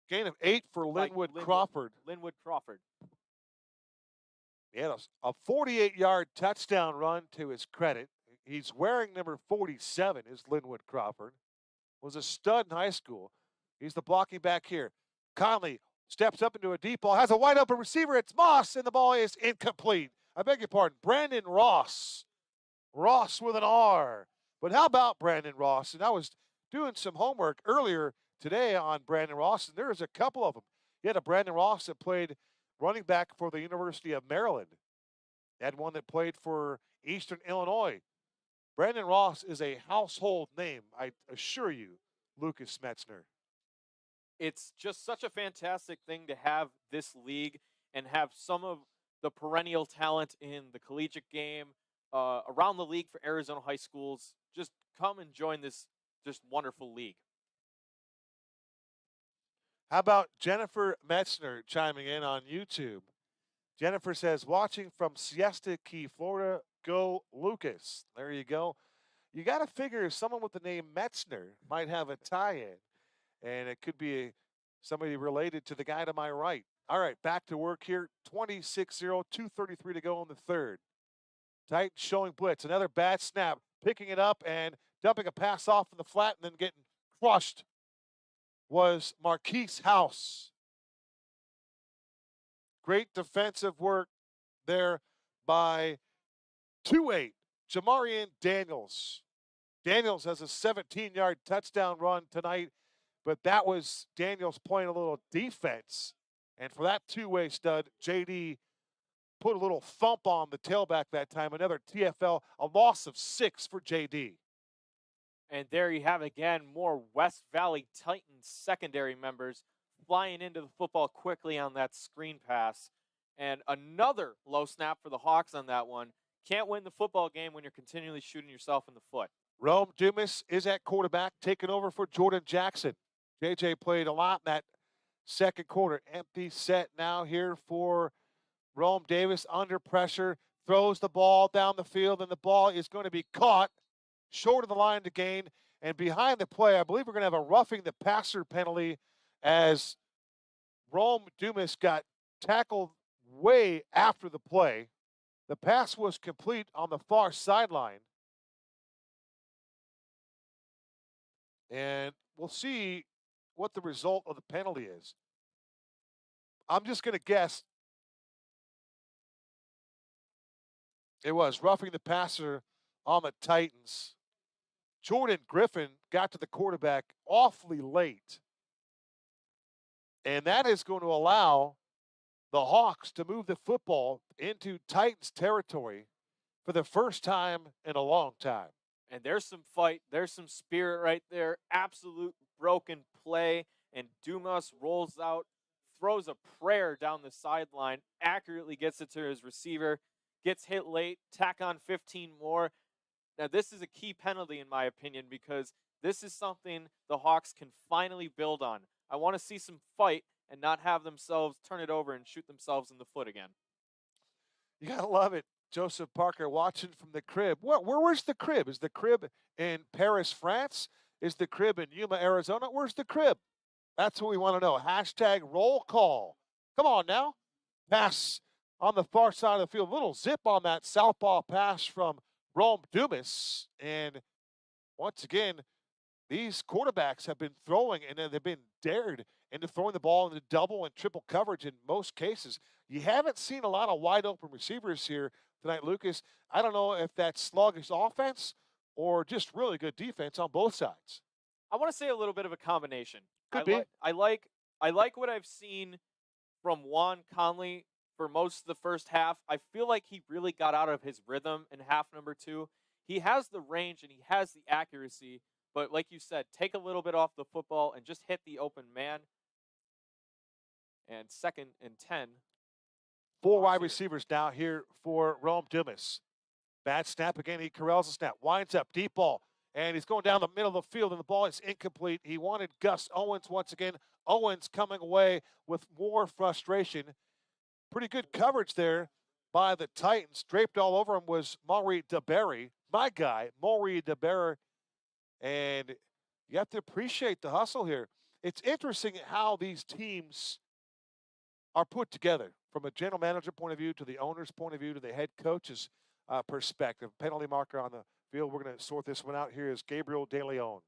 Gain of 8 for Linwood Crawford. Linwood Crawford. He had a 48-yard touchdown run to his credit. He's wearing number 47, is Linwood Crawford. Was a stud in high school. He's the blocking back here. Conley steps up into a deep ball, has a wide open receiver. It's Moss, and the ball is incomplete. I beg your pardon, Brandon Ross. Ross with an R. But how about Brandon Ross? And I was doing some homework earlier today on Brandon Ross, and there's a couple of them. You had a Brandon Ross that played running back for the University of Maryland. You had one that played for Eastern Illinois. Brandon Ross is a household name, I assure you, Lucas Metzner. It's just such a fantastic thing to have this league and have some of the perennial talent in the collegiate game around the league for Arizona high schools. Just come and join this just wonderful league. How about Jennifer Metzner chiming in on YouTube? Jennifer says, watching from Siesta Key, Florida, go Lucas. There you go. You got to figure someone with the name Metzner might have a tie-in, and it could be somebody related to the guy to my right. All right, back to work here. 26-0, 2:33 to go in the third. Titans showing blitz. Another bad snap, picking it up and dumping a pass off in the flat and then getting crushed was Marquise House. Great defensive work there by 2-8, Jamarian Daniels. Daniels has a 17-yard touchdown run tonight, but that was Daniels playing a little defense. And for that two-way stud, JD put a little thump on the tailback that time. Another TFL, a loss of 6 for JD. And there you have again more West Valley Titans secondary members flying into the football quickly on that screen pass. And another low snap for the Hawks on that one. Can't win the football game when you're continually shooting yourself in the foot. Rome Dumas is at quarterback, taking over for Jordan Jackson. JJ played a lot in that second quarter. Empty set now here for Rome Davis under pressure. Throws the ball down the field, and the ball is going to be caught short of the line to gain. And behind the play, I believe we're going to have a roughing the passer penalty as Rome Dumas got tackled way after the play. The pass was complete on the far sideline. And we'll see what the result of the penalty is. I'm just going to guess it was roughing the passer on the Titans. Jordan Griffin got to the quarterback awfully late. And that is going to allow the Hawks to move the football into Titans territory for the first time in a long time. And there's some fight. There's some spirit right there. Absolute broken play. And Dumas rolls out, throws a prayer down the sideline, accurately gets it to his receiver, gets hit late, tack on 15 more. Now, this is a key penalty, in my opinion, because this is something the Hawks can finally build on. I want to see some fight and not have themselves turn it over and shoot themselves in the foot again. You got to love it. Joseph Parker watching from the crib. Where's the crib? Is the crib in Paris, France? Is the crib in Yuma, Arizona? Where's the crib? That's what we want to know. Hashtag roll call. Come on now. Pass on the far side of the field. Little zip on that southpaw pass from Rome Dumas. And once again, these quarterbacks have been throwing, and they've been dared into throwing the ball into double and triple coverage in most cases. You haven't seen a lot of wide open receivers here tonight, Lucas. I don't know if that's sluggish offense or just really good defense on both sides. I want to say a little bit of a combination. Could be. I like what I've seen from Juan Conley for most of the first half. I feel like he really got out of his rhythm in half number 2. He has the range and he has the accuracy, but like you said, take a little bit off the football and just hit the open man. And 2nd and 10. 4 wide receivers now here for Rome Dumas. Bad snap again. He corrals the snap. Winds up. Deep ball. and he's going down the middle of the field, and the ball is incomplete. He wanted Gus Owens once again. Owens coming away with more frustration. Pretty good coverage there by the Titans. Draped all over him was Maury DeBerry, my guy, Maury DeBerry. And you have to appreciate the hustle here. It's interesting how these teams are put together from a general manager point of view to the owner's point of view to the head coach's perspective. Penalty marker on the field. We're going to sort this one out. Here is Gabriel De Leon.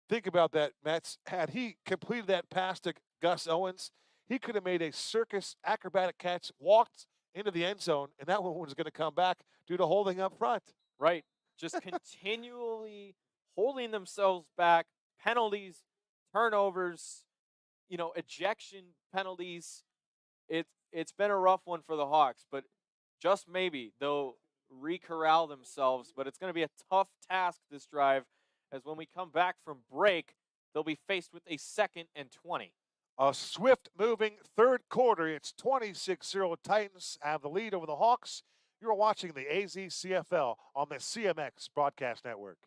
Think about that, Mets. Had he completed that pass to Gus Owens, he could have made a circus acrobatic catch, walked into the end zone, and that one was going to come back due to holding up front. Right. Just continually holding themselves back, penalties, turnovers, ejection penalties. It's been a rough one for the Hawks, but just maybe they'll re-corral themselves. But it's going to be a tough task this drive, as when we come back from break, they'll be faced with a 2nd and 20. A swift-moving third quarter. It's 26-0. Titans have the lead over the Hawks. You're watching the AZCFL on the CMX Broadcast Network.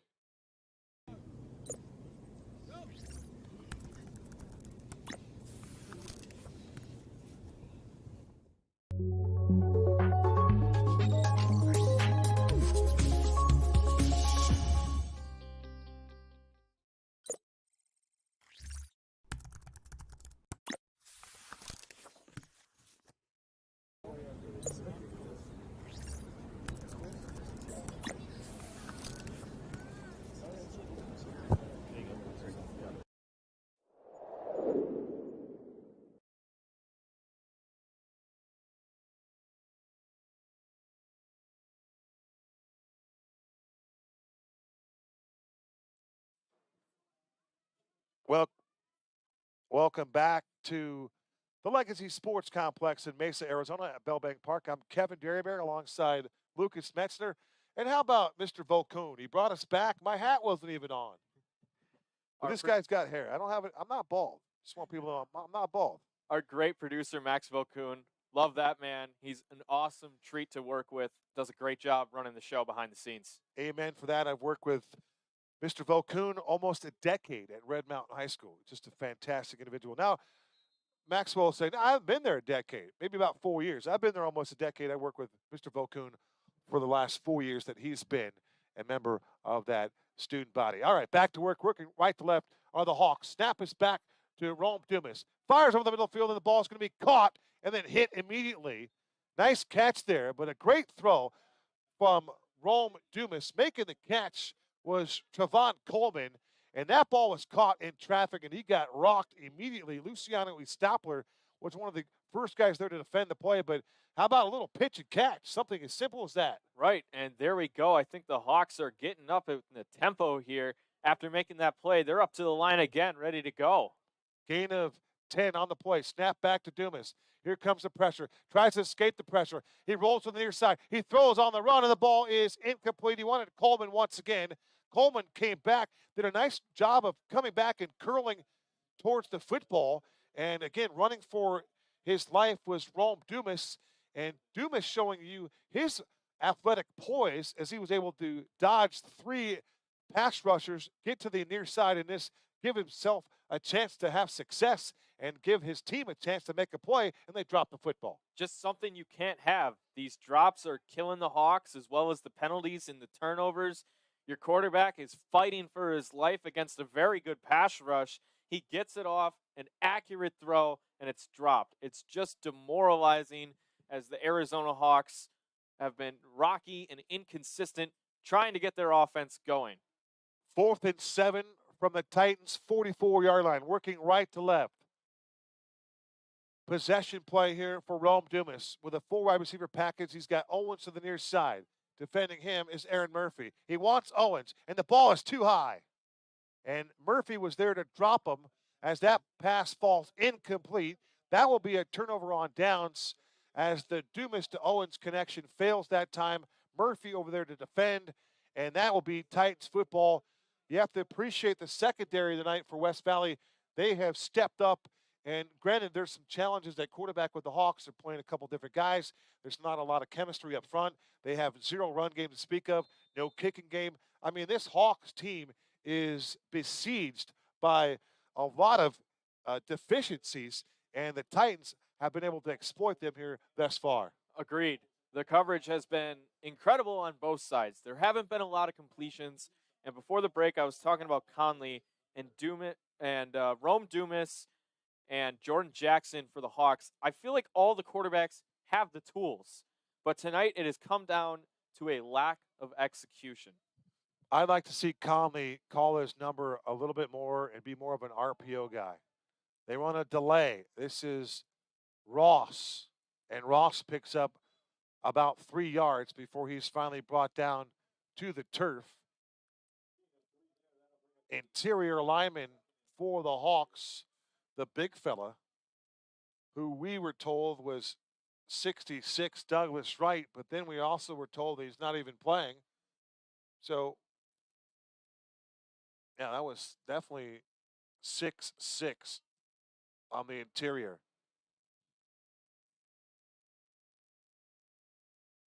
Well, welcome back to the Legacy Sports Complex in Mesa, Arizona at Bell Bank Park. I'm Kevin Derryberry alongside Lucas Metzner. And how about Mr. Volkoon? He brought us back. My hat wasn't even on. But this guy's got hair. I don't have it. I'm not bald. Just want people to know I'm not bald. Our great producer, Max Volkoon. Love that man. He's an awesome treat to work with. Does a great job running the show behind the scenes. Amen for that. I've worked with Mr. Volkoon almost a decade at Red Mountain High School. Just a fantastic individual. Now, Maxwell saying, no, I haven't been there a decade, maybe about 4 years. I've been there almost a decade. I worked with Mr. Volkoon for the last 4 years that he's been a member of that student body. All right, back to work, working right to left are the Hawks. Snap is back to Rome Dumas. Fires over the middle field, and the ball's going to be caught and then hit immediately. Nice catch there, but a great throw from Rome Dumas. Making the catch was Trevon Coleman, and that ball was caught in traffic, and he got rocked immediately. Luciano Estapler was one of the first guys there to defend the play, but how about a little pitch and catch? Something as simple as that. Right, and there we go. I think the Hawks are getting up in the tempo here. After making that play, they're up to the line again, ready to go. Gain of 10 on the play. Snap back to Dumas. Here comes the pressure. Tries to escape the pressure. He rolls to the near side. He throws on the run, and the ball is incomplete. He wanted Coleman once again. Coleman came back, did a nice job of coming back and curling towards the football. And again, running for his life was Rome Dumas. And Dumas showing you his athletic poise as he was able to dodge 3 pass rushers, get to the near side, and this give himself a chance to have success and give his team a chance to make a play, and they drop the football. Just something you can't have. These drops are killing the Hawks, as well as the penalties and the turnovers. Your quarterback is fighting for his life against a very good pass rush. He gets it off, an accurate throw, and it's dropped. It's just demoralizing, as the Arizona Hawks have been rocky and inconsistent trying to get their offense going. 4th and 7 from the Titans' 44-yard line, working right to left. Possession play here for Rome Dumas with a full wide receiver package. He's got Owens to the near side. Defending him is Aaron Murphy. He wants Owens, and the ball is too high. And Murphy was there to drop him as that pass falls incomplete. That will be a turnover on downs as the Dumas to Owens connection fails that time. Murphy over there to defend, and that will be Titans football. You have to appreciate the secondary tonight for West Valley. They have stepped up And granted, there's some challenges at quarterback with the Hawks. They're playing a couple different guys. There's not a lot of chemistry up front. They have zero run game to speak of, no kicking game. I mean, this Hawks team is besieged by a lot of deficiencies, and the Titans have been able to exploit them here thus far. Agreed. The coverage has been incredible on both sides. There haven't been a lot of completions. And before the break, I was talking about Conley and Rome Dumas and Jordan Jackson for the Hawks. I feel like all the quarterbacks have the tools, but tonight it has come down to a lack of execution. I'd like to see Conley call his number a little bit more and be more of an RPO guy. They run a delay. This is Ross, and Ross picks up about 3 yards before he's finally brought down to the turf. Interior lineman for the Hawks, the big fella, who we were told was 66, Douglas Wright, but then we also were told he's not even playing. So, yeah, that was definitely 6'6" on the interior.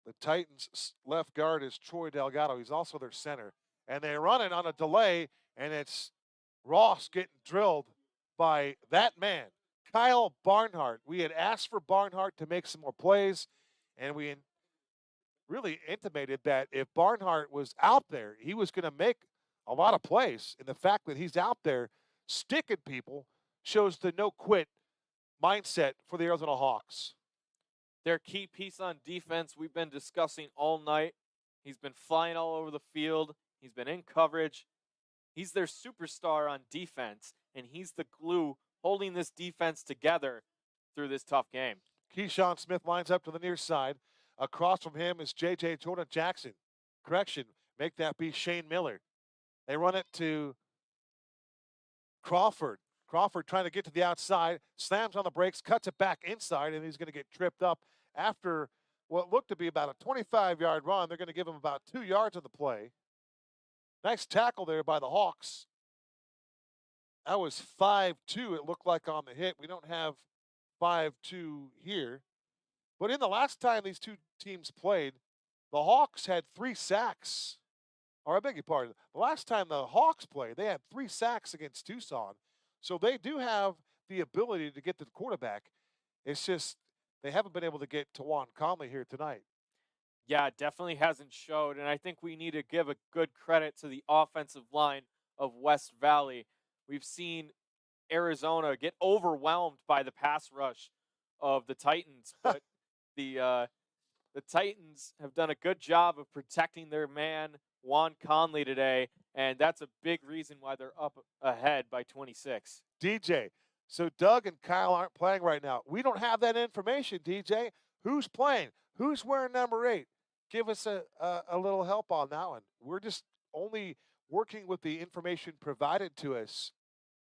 The Titans' left guard is Troy Delgado. He's also their center. And they run it on a delay, and it's Ross getting drilled by that man, Kyle Barnhart. We had asked for Barnhart to make some more plays, and we really intimated that if Barnhart was out there, he was going to make a lot of plays. And the fact that he's out there sticking people shows the no-quit mindset for the Arizona Hawks. Their key piece on defense we've been discussing all night. He's been flying all over the field. He's been in coverage. He's their superstar on defense, and he's the glue holding this defense together through this tough game. Keyshawn Smith lines up to the near side. Across from him is J.J. Jordan Jackson. Correction, make that be Shane Miller. They run it to Crawford. Crawford trying to get to the outside, slams on the brakes, cuts it back inside, and he's going to get tripped up after what looked to be about a 25-yard run. They're going to give him about 2 yards on the play. Nice tackle there by the Hawks. That was 5-2, it looked like, on the hit. We don't have 5-2 here. But in the last time these two teams played, the Hawks had 3 sacks. Or I beg your pardon. The last time the Hawks played, they had 3 sacks against Tucson. So they do have the ability to get to the quarterback. It's just they haven't been able to get Tawan Conley here tonight. Yeah, it definitely hasn't showed, and I think we need to give a good credit to the offensive line of West Valley. We've seen Arizona get overwhelmed by the pass rush of the Titans, but the Titans have done a good job of protecting their man, Juan Conley, today, and that's a big reason why they're up ahead by 26. DJ, so Doug and Kyle aren't playing right now. We don't have that information, DJ. Who's playing? Who's wearing number 8? Give us a little help on that one. We're just only working with the information provided to us,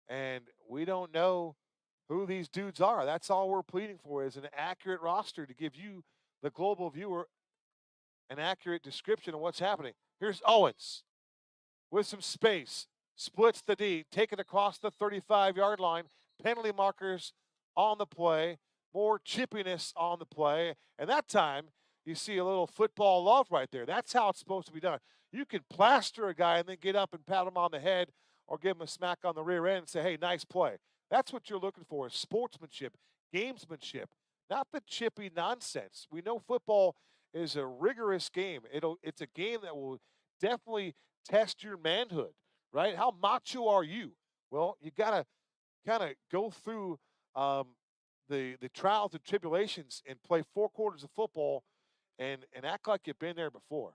and we don't know who these dudes are. That's all we're pleading for, is an accurate roster to give you, the global viewer, an accurate description of what's happening. Here's Owens with some space, splits the D, taken across the 35-yard line. Penalty markers on the play, more chippiness on the play, and that time you see a little football love right there. That's how it's supposed to be done. You can plaster a guy and then get up and pat him on the head or give him a smack on the rear end and say, hey, nice play. That's what you're looking for, is sportsmanship, gamesmanship, not the chippy nonsense. We know football is a rigorous game. It's a game that will definitely test your manhood, right? How macho are you? Well, you got to kind of go through the trials and tribulations and play 4 quarters of football and act like you've been there before,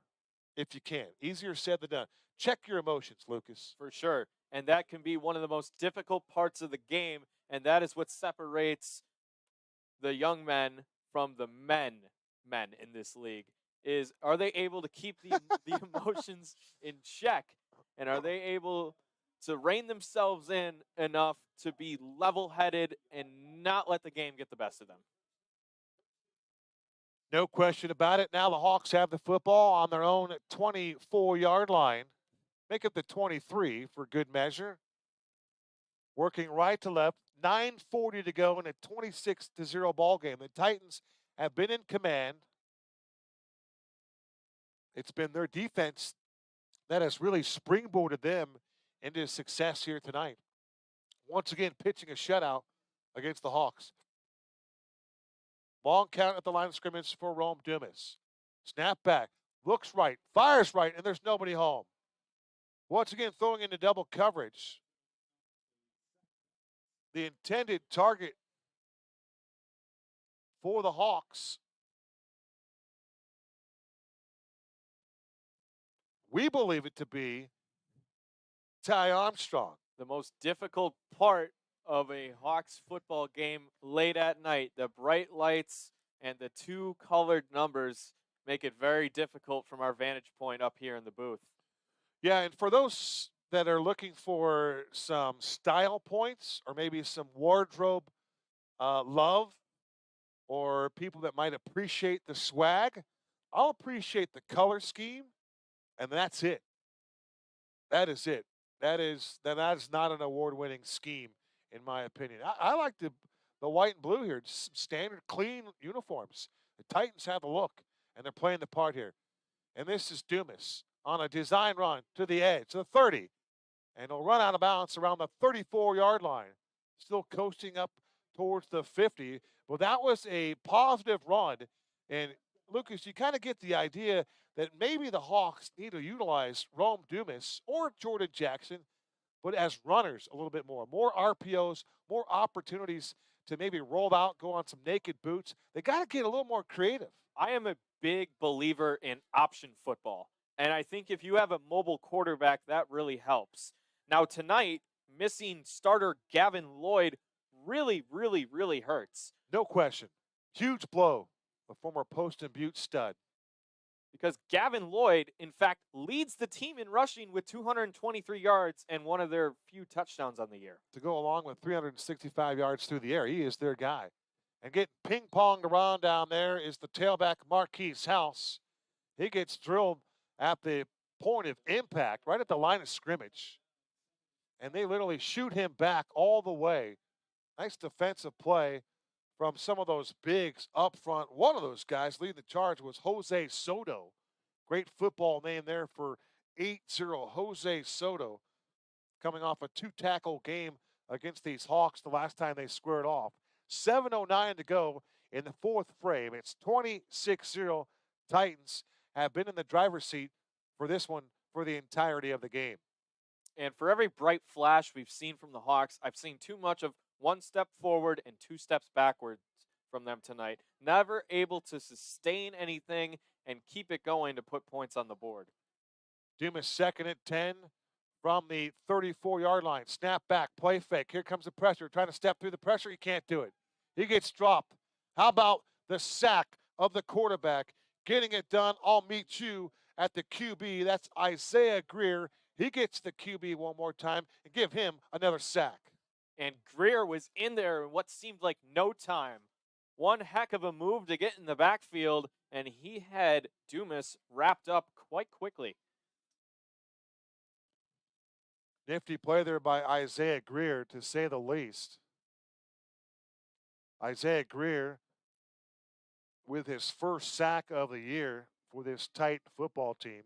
if you can. Easier said than done. Check your emotions, Lucas. For sure. And that can be one of the most difficult parts of the game, and that is what separates the young men from the men in this league, is are they able to keep the emotions in check, and are they able to rein themselves in enough to be level-headed and not let the game get the best of them? No question about it. Now the Hawks have the football on their own 24-yard line. Make it the 23 for good measure. Working right to left, 9:40 to go in a 26-0 ball game. The Titans have been in command. It's been their defense that has really springboarded them into success here tonight. Once again, pitching a shutout against the Hawks. Long count at the line of scrimmage for Rome Dumas. Snap back, looks right, fires right, and there's nobody home. Once again, throwing into double coverage. The intended target for the Hawks, we believe it to be Ty Armstrong. The most difficult part of a Hawks football game late at night, the bright lights and the two colored numbers make it very difficult from our vantage point up here in the booth. Yeah, and for those that are looking for some style points or maybe some wardrobe love, or people that might appreciate the swag, I'll appreciate the color scheme, and that's it. That is it. That is not an award-winning scheme, in my opinion. I like the white and blue here, just standard, clean uniforms. The Titans have a look, and they're playing the part here. And this is Dumas on a design run to the edge, to the 30, and he'll run out of bounds around the 34-yard line, still coasting up towards the 50. Well, that was a positive run, and Lucas, you kind of get the idea that maybe the Hawks need to utilize Rome Dumas or Jordan Jackson, but as runners a little bit more RPOs, more opportunities to maybe roll out, go on some naked boots. They got to get a little more creative. I am a big believer in option football, and I think if you have a mobile quarterback, that really helps. Now tonight, missing starter Gavin Lloyd really, really, really hurts. No question. Huge blow. The former Post and Butte stud. Because Gavin Lloyd, in fact, leads the team in rushing with 223 yards and one of their few touchdowns on the year. To go along with 365 yards through the air, he is their guy. And getting ping-ponged around down there is the tailback Marquise House. He gets drilled at the point of impact, right at the line of scrimmage. And they literally shoot him back all the way. Nice defensive play from some of those bigs up front. One of those guys leading the charge was Jose Soto. Great football name there for 8-0. Jose Soto coming off a two-tackle game against these Hawks the last time they squared off. 7:09 to go in the fourth frame. It's 26-0. Titans have been in the driver's seat for this one for the entirety of the game. And for every bright flash we've seen from the Hawks, I've seen too much of one step forward and two steps backwards from them tonight. Never able to sustain anything and keep it going to put points on the board. Dumas second and 10 from the 34-yard line. Snap back, play fake. Here comes the pressure. Trying to step through the pressure. He can't do it. He gets dropped. How about the sack of the quarterback? Getting it done. I'll meet you at the QB. That's Isaiah Greer. He gets the QB one more time and give him another sack. And Greer was in there in what seemed like no time. One heck of a move to get in the backfield, and he had Dumas wrapped up quite quickly. Nifty play there by Isaiah Greer, to say the least. Isaiah Greer with his first sack of the year for this tight football team.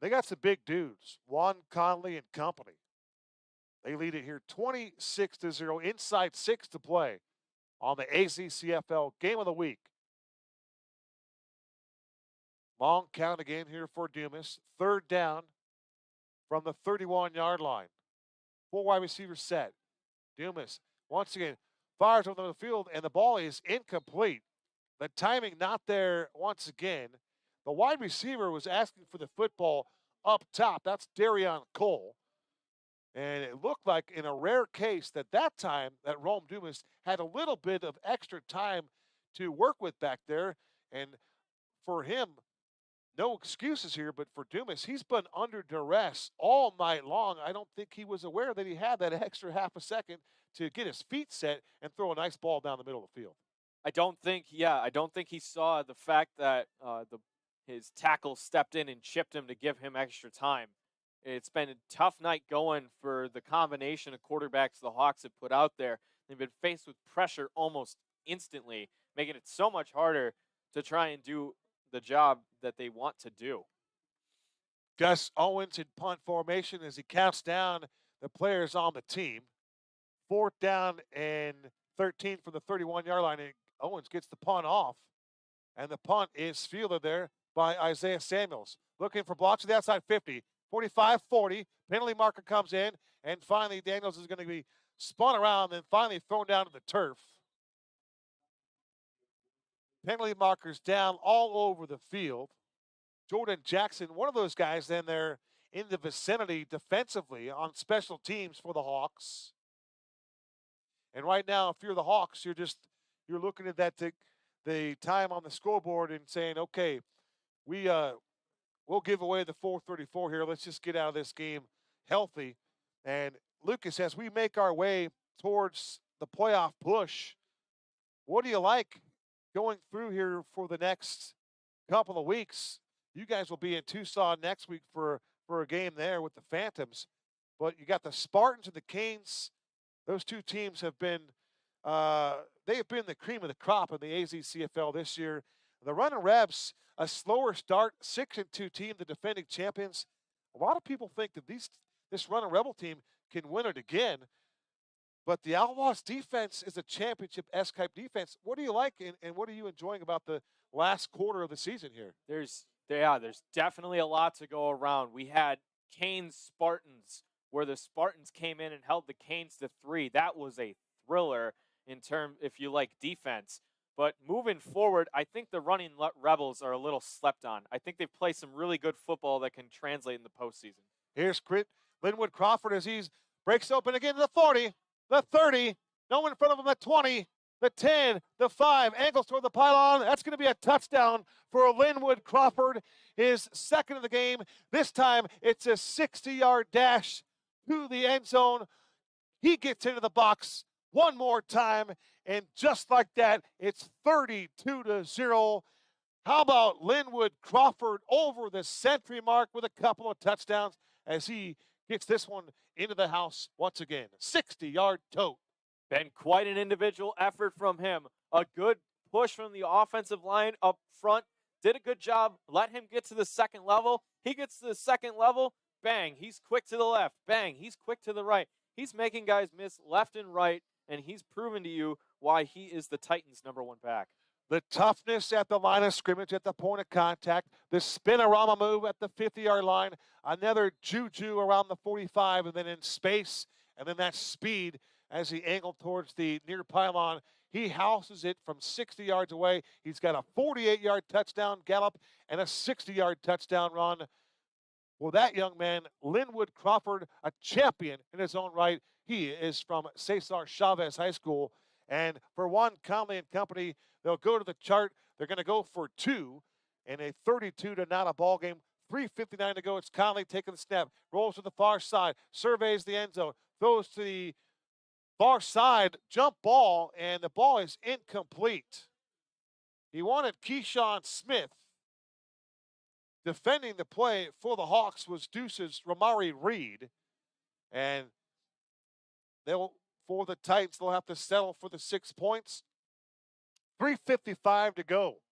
They got some big dudes, Juan Conley and company. They lead it here 26-0, inside 6 to play on the AZCFL Game of the Week. Long count again here for Dumas. Third down from the 31-yard line. 4 wide receivers set. Dumas, once again, fires over the field, and the ball is incomplete. The timing not there once again. The wide receiver was asking for the football up top. That's Darion Cole. And it looked like, in a rare case, that time that Rome Dumas had a little bit of extra time to work with back there. And for him, no excuses here, but for Dumas, he's been under duress all night long. I don't think he was aware that he had that extra half a second to get his feet set and throw a nice ball down the middle of the field. I don't think he saw the fact that his tackle stepped in and chipped him to give him extra time. It's been a tough night going for the combination of quarterbacks the Hawks have put out there. They've been faced with pressure almost instantly, making it so much harder to try and do the job that they want to do. Gus Owens in punt formation as he counts down the players on the team. 4th down and 13 from the 31-yard line. And Owens gets the punt off. And the punt is fielded there by Isaiah Samuels. Looking for blocks to the outside 50. 45-40. Penalty marker comes in. And finally, Daniels is going to be spun around and finally thrown down to the turf. Penalty markers down all over the field. Jordan Jackson, one of those guys then there in the vicinity defensively on special teams for the Hawks. And right now, if you're the Hawks, you're looking at that the time on the scoreboard and saying, okay, we'll give away the 4:34 here. Let's just get out of this game healthy. And Lucas, as we make our way towards the playoff push, what do you like going through here for the next couple of weeks? You guys will be in Tucson next week for a game there with the Phantoms. But you got the Spartans and the Canes. Those two teams have been they have been the cream of the crop in the AZCFL this year. The Runnin' Rebs, a slower start, 6-2 team, the defending champions. A lot of people think that this Runnin' Rebel team can win it again. But the Outlaws defense is a championship-esque type defense. What do you like and what are you enjoying about the last quarter of the season here? There's definitely a lot to go around. We had Canes Spartans, where the Spartans came in and held the Canes to 3. That was a thriller in terms, if you like, defense. But moving forward, I think the Running Rebels are a little slept on. I think they've played some really good football that can translate in the postseason. Here's Linwood Crawford as he breaks open again to the 40, the 30, no one in front of him, the 20, the 10, the 5, angles toward the pylon. That's going to be a touchdown for Linwood Crawford, his second of the game. This time it's a 60-yard dash to the end zone. He gets into the box one more time, and just like that, it's 32-0. How about Linwood Crawford over the century mark with a couple of touchdowns as he gets this one into the house once again. 60-yard tote. Been quite an individual effort from him. A good push from the offensive line up front. Did a good job. Let him get to the second level. He gets to the second level. Bang, he's quick to the left. Bang, he's quick to the right. He's making guys miss left and right, and he's proven to you why he is the Titans' #1 back. The toughness at the line of scrimmage, at the point of contact, the spinorama move at the 50-yard line, another juju around the 45, and then in space, and then that speed as he angled towards the near pylon. He houses it from 60 yards away. He's got a 48-yard touchdown gallop and a 60-yard touchdown run. Well, that young man, Linwood Crawford, a champion in his own right. He is from Cesar Chavez High School. And for Juan Conley and company, they'll go to the chart. They're going to go for 2 in a 32-0 ball game. 3:59 to go. It's Conley taking the snap. Rolls to the far side. Surveys the end zone. Throws to the far side. Jump ball. And the ball is incomplete. He wanted Keyshawn Smith. Defending the play for the Hawks was Deuce's Ramari Reed. And for the Titans, they'll have to settle for the 6 points. 3:55 to go.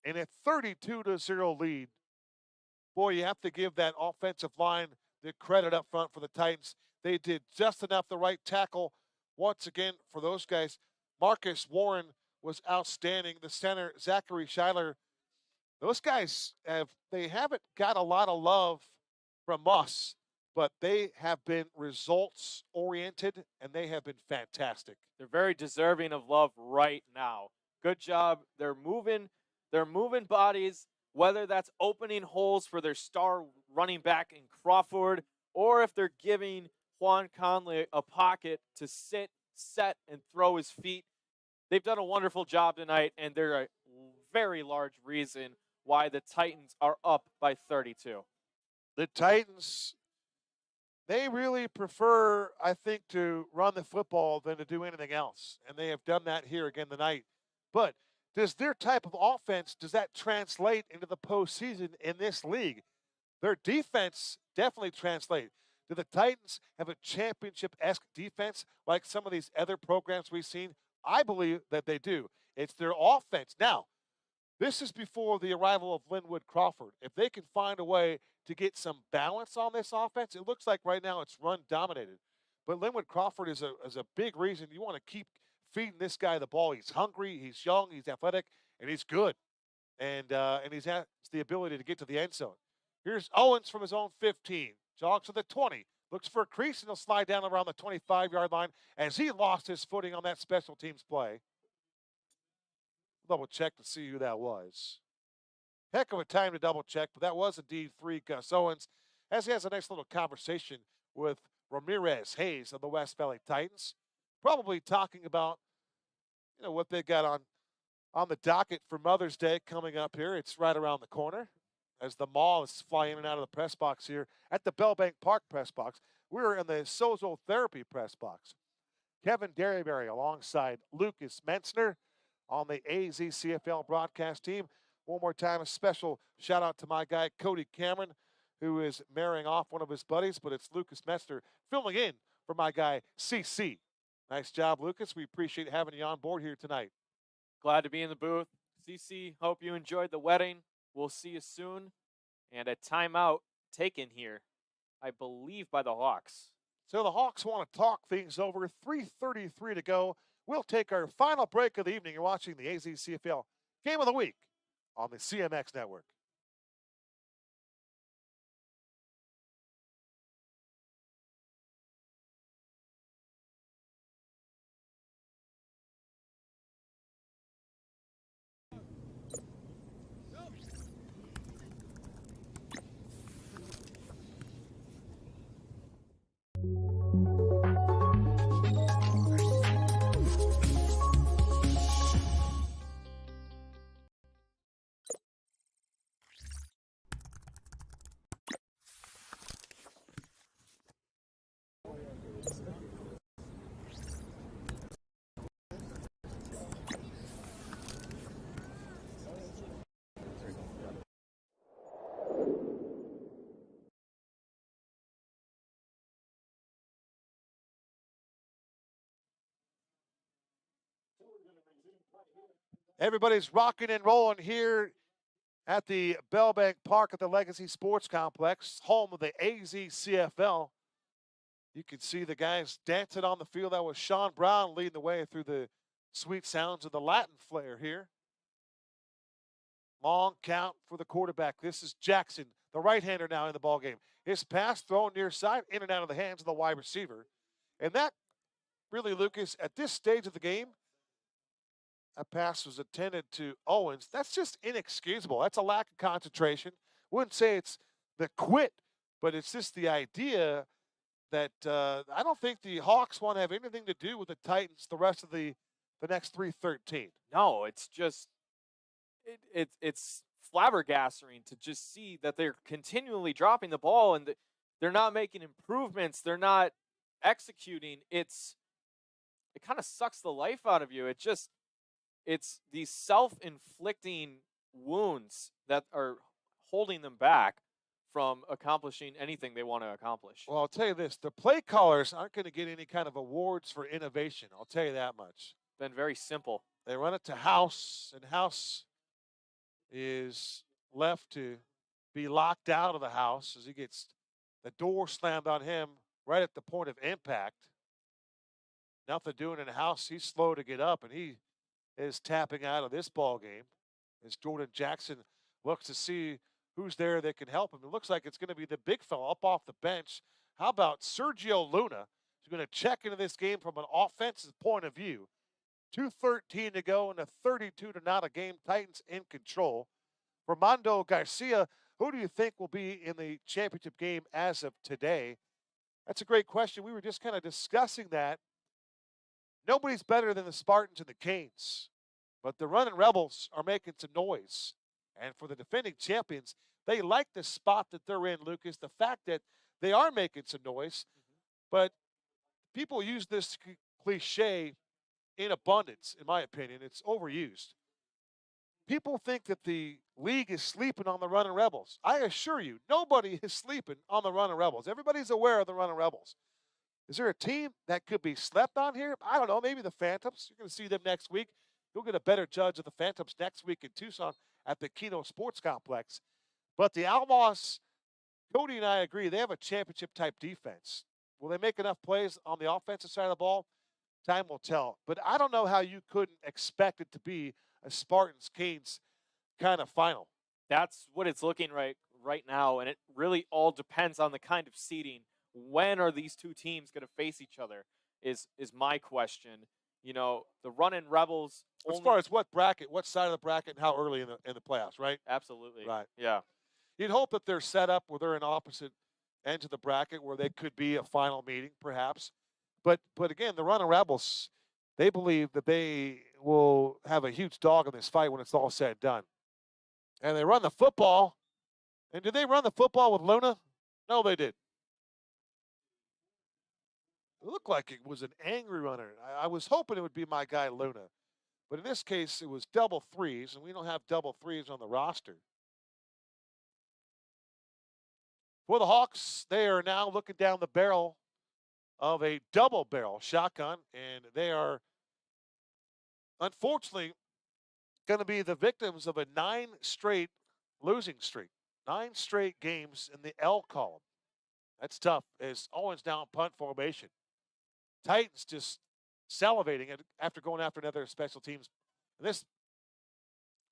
And a 32-0 lead. Boy, you have to give that offensive line the credit up front for the Titans. They did just enough the right tackle. Once again, for those guys, Marcus Warren was outstanding. The center, Zachary Schuyler. Those guys, they haven't got a lot of love from us, but they have been results-oriented, and they have been fantastic. They're very deserving of love right now. Good job. They're moving bodies, whether that's opening holes for their star running back in Crawford, or if they're giving Juan Conley a pocket to sit, set, and throw his feet. They've done a wonderful job tonight, and they're a very large reason why the Titans are up by 32. The Titans, they really prefer, I think, to run the football than to do anything else. And they have done that here again tonight. But does their type of offense, does that translate into the postseason in this league? Their defense definitely translates. Do the Titans have a championship-esque defense like some of these other programs we've seen? I believe that they do. It's their offense. Now, this is before the arrival of Linwood Crawford. If they can find a way to get some balance on this offense, it looks like right now it's run dominated. But Linwood Crawford is a big reason you want to keep feeding this guy the ball. He's hungry, he's young, he's athletic, and he's good. And he has the ability to get to the end zone. Here's Owens from his own 15. Jogs to the 20. Looks for a crease, and he'll slide down around the 25-yard line as he lost his footing on that special teams play. Double check to see who that was. Heck of a time to double check, but that was indeed 3 Gus Owens, as he has a nice little conversation with Ramirez Hayes of the West Valley Titans, probably talking about what they got on the docket for Mother's Day coming up here. It's right around the corner as the mall is flying in and out of the press box here at the Bellbank Park press box. We're in the Sozo Therapy press box. Kevin Derryberry alongside Lucas Metzner on the AZCFL broadcast team. One more time, a special shout out to my guy, Cody Cameron, who is marrying off one of his buddies, but it's Lucas Metzner filling in for my guy, CC. Nice job, Lucas. We appreciate having you on board here tonight. Glad to be in the booth. CC, hope you enjoyed the wedding. We'll see you soon. And a timeout taken here, I believe, by the Hawks. So the Hawks want to talk things over. 3:33 to go. We'll take our final break of the evening. You're watching the AZCFL Game of the Week on the CMX Network. Everybody's rocking and rolling here at the Bellbank Park at the Legacy Sports Complex, home of the AZCFL. You can see the guys dancing on the field. That was Sean Brown leading the way through the sweet sounds of the Latin flair here. Long count for the quarterback. This is Jackson, the right-hander now in the ballgame. His pass thrown near side, in and out of the hands of the wide receiver. And that really, Lucas, at this stage of the game, a pass was intended to Owens. That's just inexcusable. That's a lack of concentration. Wouldn't say it's the quit, but it's just the idea that I don't think the Hawks want to have anything to do with the Titans the rest of the next 3:13. No, it's just it's flabbergasting to just see that they're continually dropping the ball and they're not making improvements. They're not executing. It kind of sucks the life out of you. It's these self-inflicting wounds that are holding them back from accomplishing anything they want to accomplish. Well, I'll tell you this. The play callers aren't going to get any kind of awards for innovation. I'll tell you that much. Been very simple. They run it to House, and House is left to be locked out of the house as he gets the door slammed on him right at the point of impact. Nothing doing in the house. He's slow to get up, and he is tapping out of this ball game as Jordan Jackson looks to see who's there that can help him. It looks like it's going to be the big fella up off the bench. How about Sergio Luna, who's going to check into this game from an offensive point of view. 2:13 to go in a 32-0 game. Titans in control. Armando Garcia, who do you think will be in the championship game as of today? That's a great question. We were just kind of discussing that. Nobody's better than the Spartans and the Canes, but the running Rebels are making some noise. And for the defending champions, they like the spot that they're in, Lucas, the fact that they are making some noise. But people use this cliche in abundance, in my opinion. It's overused. people think that the league is sleeping on the Running Rebels. I assure you, nobody is sleeping on the Running Rebels. Everybody's aware of the Running Rebels. Is there a team that could be slept on here? I don't know. Maybe the Phantoms. You're going to see them next week. You'll get a better judge of the Phantoms next week in Tucson at the Keno Sports Complex. But the Outlaws, Cody and I agree, they have a championship-type defense. Will they make enough plays on the offensive side of the ball? Time will tell. But I don't know how you couldn't expect it to be a Spartans-Canes kind of final. That's what it's looking right now, and it really all depends on the kind of seeding. When are these two teams going to face each other is my question. You know, the Running Rebels. As far as what bracket, what side of the bracket, and how early in the playoffs, right? Absolutely. Right. Yeah. You'd hope that they're set up where they're in opposite ends of the bracket where they could be a final meeting, perhaps. But again, the Running Rebels, they believe that they will have a huge dog in this fight when it's all said and done. And they run the football. And did they run the football with Luna? No, they did. It looked like it was an angry runner. I was hoping it would be my guy Luna. But in this case, it was double threes, and we don't have double threes on the roster. For the Hawks, they are now looking down the barrel of a double barrel shotgun, and they are unfortunately going to be the victims of a 9 straight losing streak. 9 straight games in the L column. That's tough as Owens down punt formation. Titans just salivating after going after another special teams. And this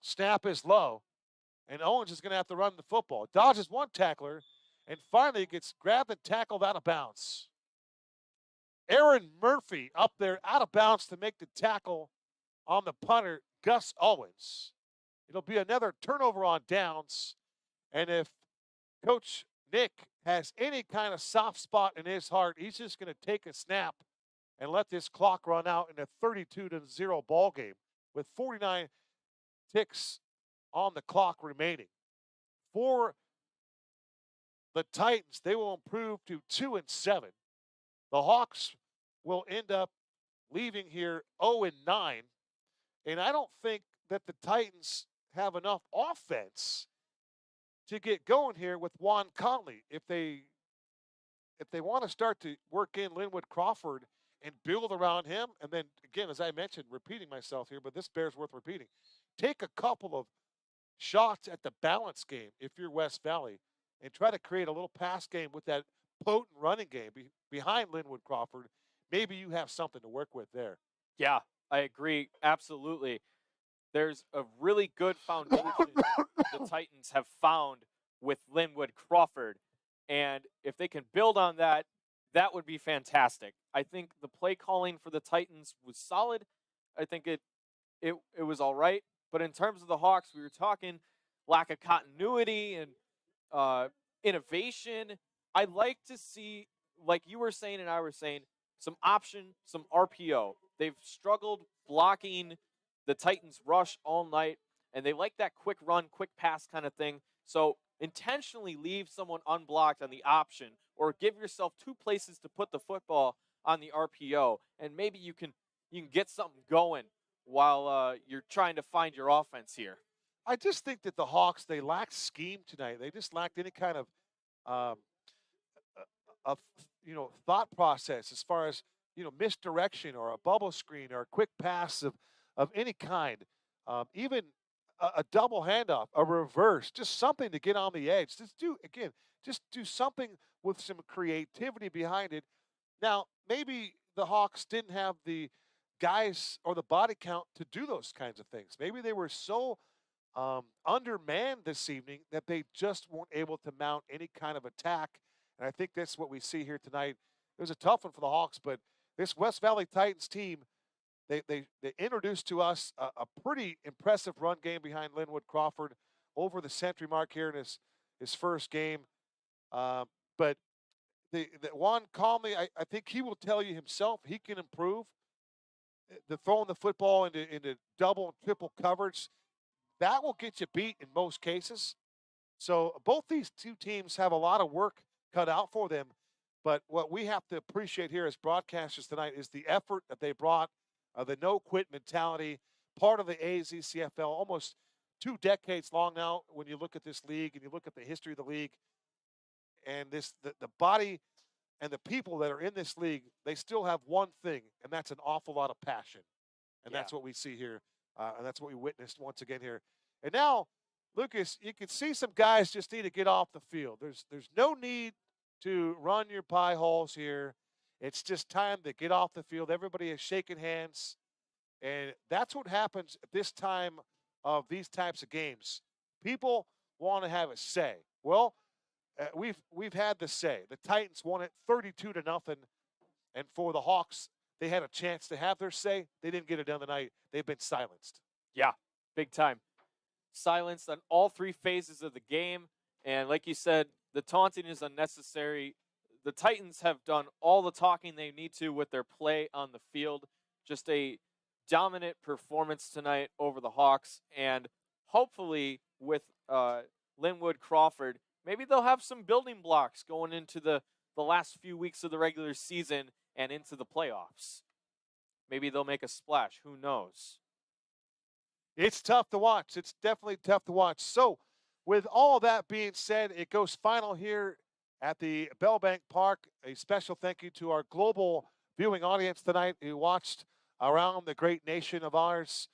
snap is low, and Owens is going to have to run the football. Dodges one tackler, and finally gets grabbed and tackled out of bounds. Aaron Murphy up there out of bounds to make the tackle on the punter, Gus Owens. It'll be another turnover on downs. And if Coach Nick has any kind of soft spot in his heart, he's just going to take a snap and let this clock run out in a 32-0 ball game with 49 ticks on the clock remaining. For the Titans, they will improve to 2-7. The Hawks will end up leaving here 0-9. And I don't think that the Titans have enough offense to get going here with Juan Conley. If they want to start to work in Linwood Crawford and build around him, and then again, as I mentioned, repeating myself here, but this bears worth repeating. Take a couple of shots at the balance game if you're West Valley and try to create a little pass game with that potent running game behind Linwood Crawford. Maybe you have something to work with there. Yeah, I agree. Absolutely. There's a really good foundation the Titans have found with Linwood Crawford. And if they can build on that, that would be fantastic. I think the play calling for the Titans was solid. I think it was all right. But in terms of the Hawks, we were talking lack of continuity and innovation. I'd like to see, like you were saying and I were saying, some option, some RPO. They've struggled blocking the Titans rush all night, and they like that quick run, quick pass kind of thing. So intentionally leave someone unblocked on the option, or give yourself 2 places to put the football on the RPO, and maybe you can get something going while you're trying to find your offense here. I just think that the Hawks, they lacked scheme tonight. They just lacked any kind of thought process as far as misdirection or a bubble screen or a quick pass of any kind, even a double handoff, a reverse, just something to get on the edge. Just do something with some creativity behind it. Now, maybe the Hawks didn't have the guys or the body count to do those kinds of things. Maybe they were so undermanned this evening that they just weren't able to mount any kind of attack. And I think that's what we see here tonight. It was a tough one for the Hawks, but this West Valley Titans team, they introduced to us a pretty impressive run game behind Linwood Crawford over the century mark here in his first game. But the Juan Conley, I think he will tell you himself he can improve. The throwing the football into double and triple coverage, that will get you beat in most cases. So both these two teams have a lot of work cut out for them. But what we have to appreciate here as broadcasters tonight is the effort that they brought, the no-quit mentality, part of the AZCFL, almost 2 decades long now when you look at this league and you look at the history of the league and the body and the people that are in this league, they still have one thing, and that's an awful lot of passion. And that's what we see here, and that's what we witnessed once again here. And now, Lucas, you can see some guys just need to get off the field. There's no need to run your pie holes here. It's just time to get off the field. Everybody is shaking hands, and that's what happens at this time of these types of games. People want to have a say. Well, we've had the say. The Titans won it 32-0, and for the Hawks, they had a chance to have their say. They didn't get it done tonight. They've been silenced. Yeah, big time. Silenced on all 3 phases of the game, and like you said, the taunting is unnecessary. The Titans have done all the talking they need to with their play on the field. Just a dominant performance tonight over the Hawks, and hopefully with Linwood Crawford, maybe they'll have some building blocks going into the last few weeks of the regular season and into the playoffs. Maybe they'll make a splash. Who knows? It's tough to watch. It's definitely tough to watch. So, with all that being said, it goes final here at the Bell Bank Park. A special thank you to our global viewing audience tonight who watched around the great nation of ours.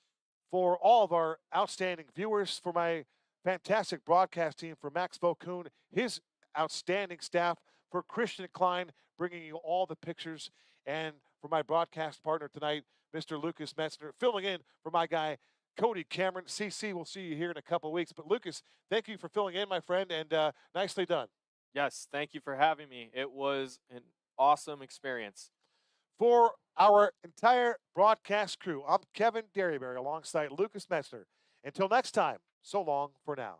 For all of our outstanding viewers, for my fantastic broadcast team, for Max Vokoon, his outstanding staff, for Christian Klein, bringing you all the pictures, and for my broadcast partner tonight, Mr. Lucas Metzner, filling in for my guy, Cody Cameron. CC, we'll see you here in a couple of weeks. But, Lucas, thank you for filling in, my friend, and nicely done. Yes, thank you for having me. It was an awesome experience. For our entire broadcast crew, I'm Kevin Derryberry alongside Lucas Metzner. Until next time, so long for now.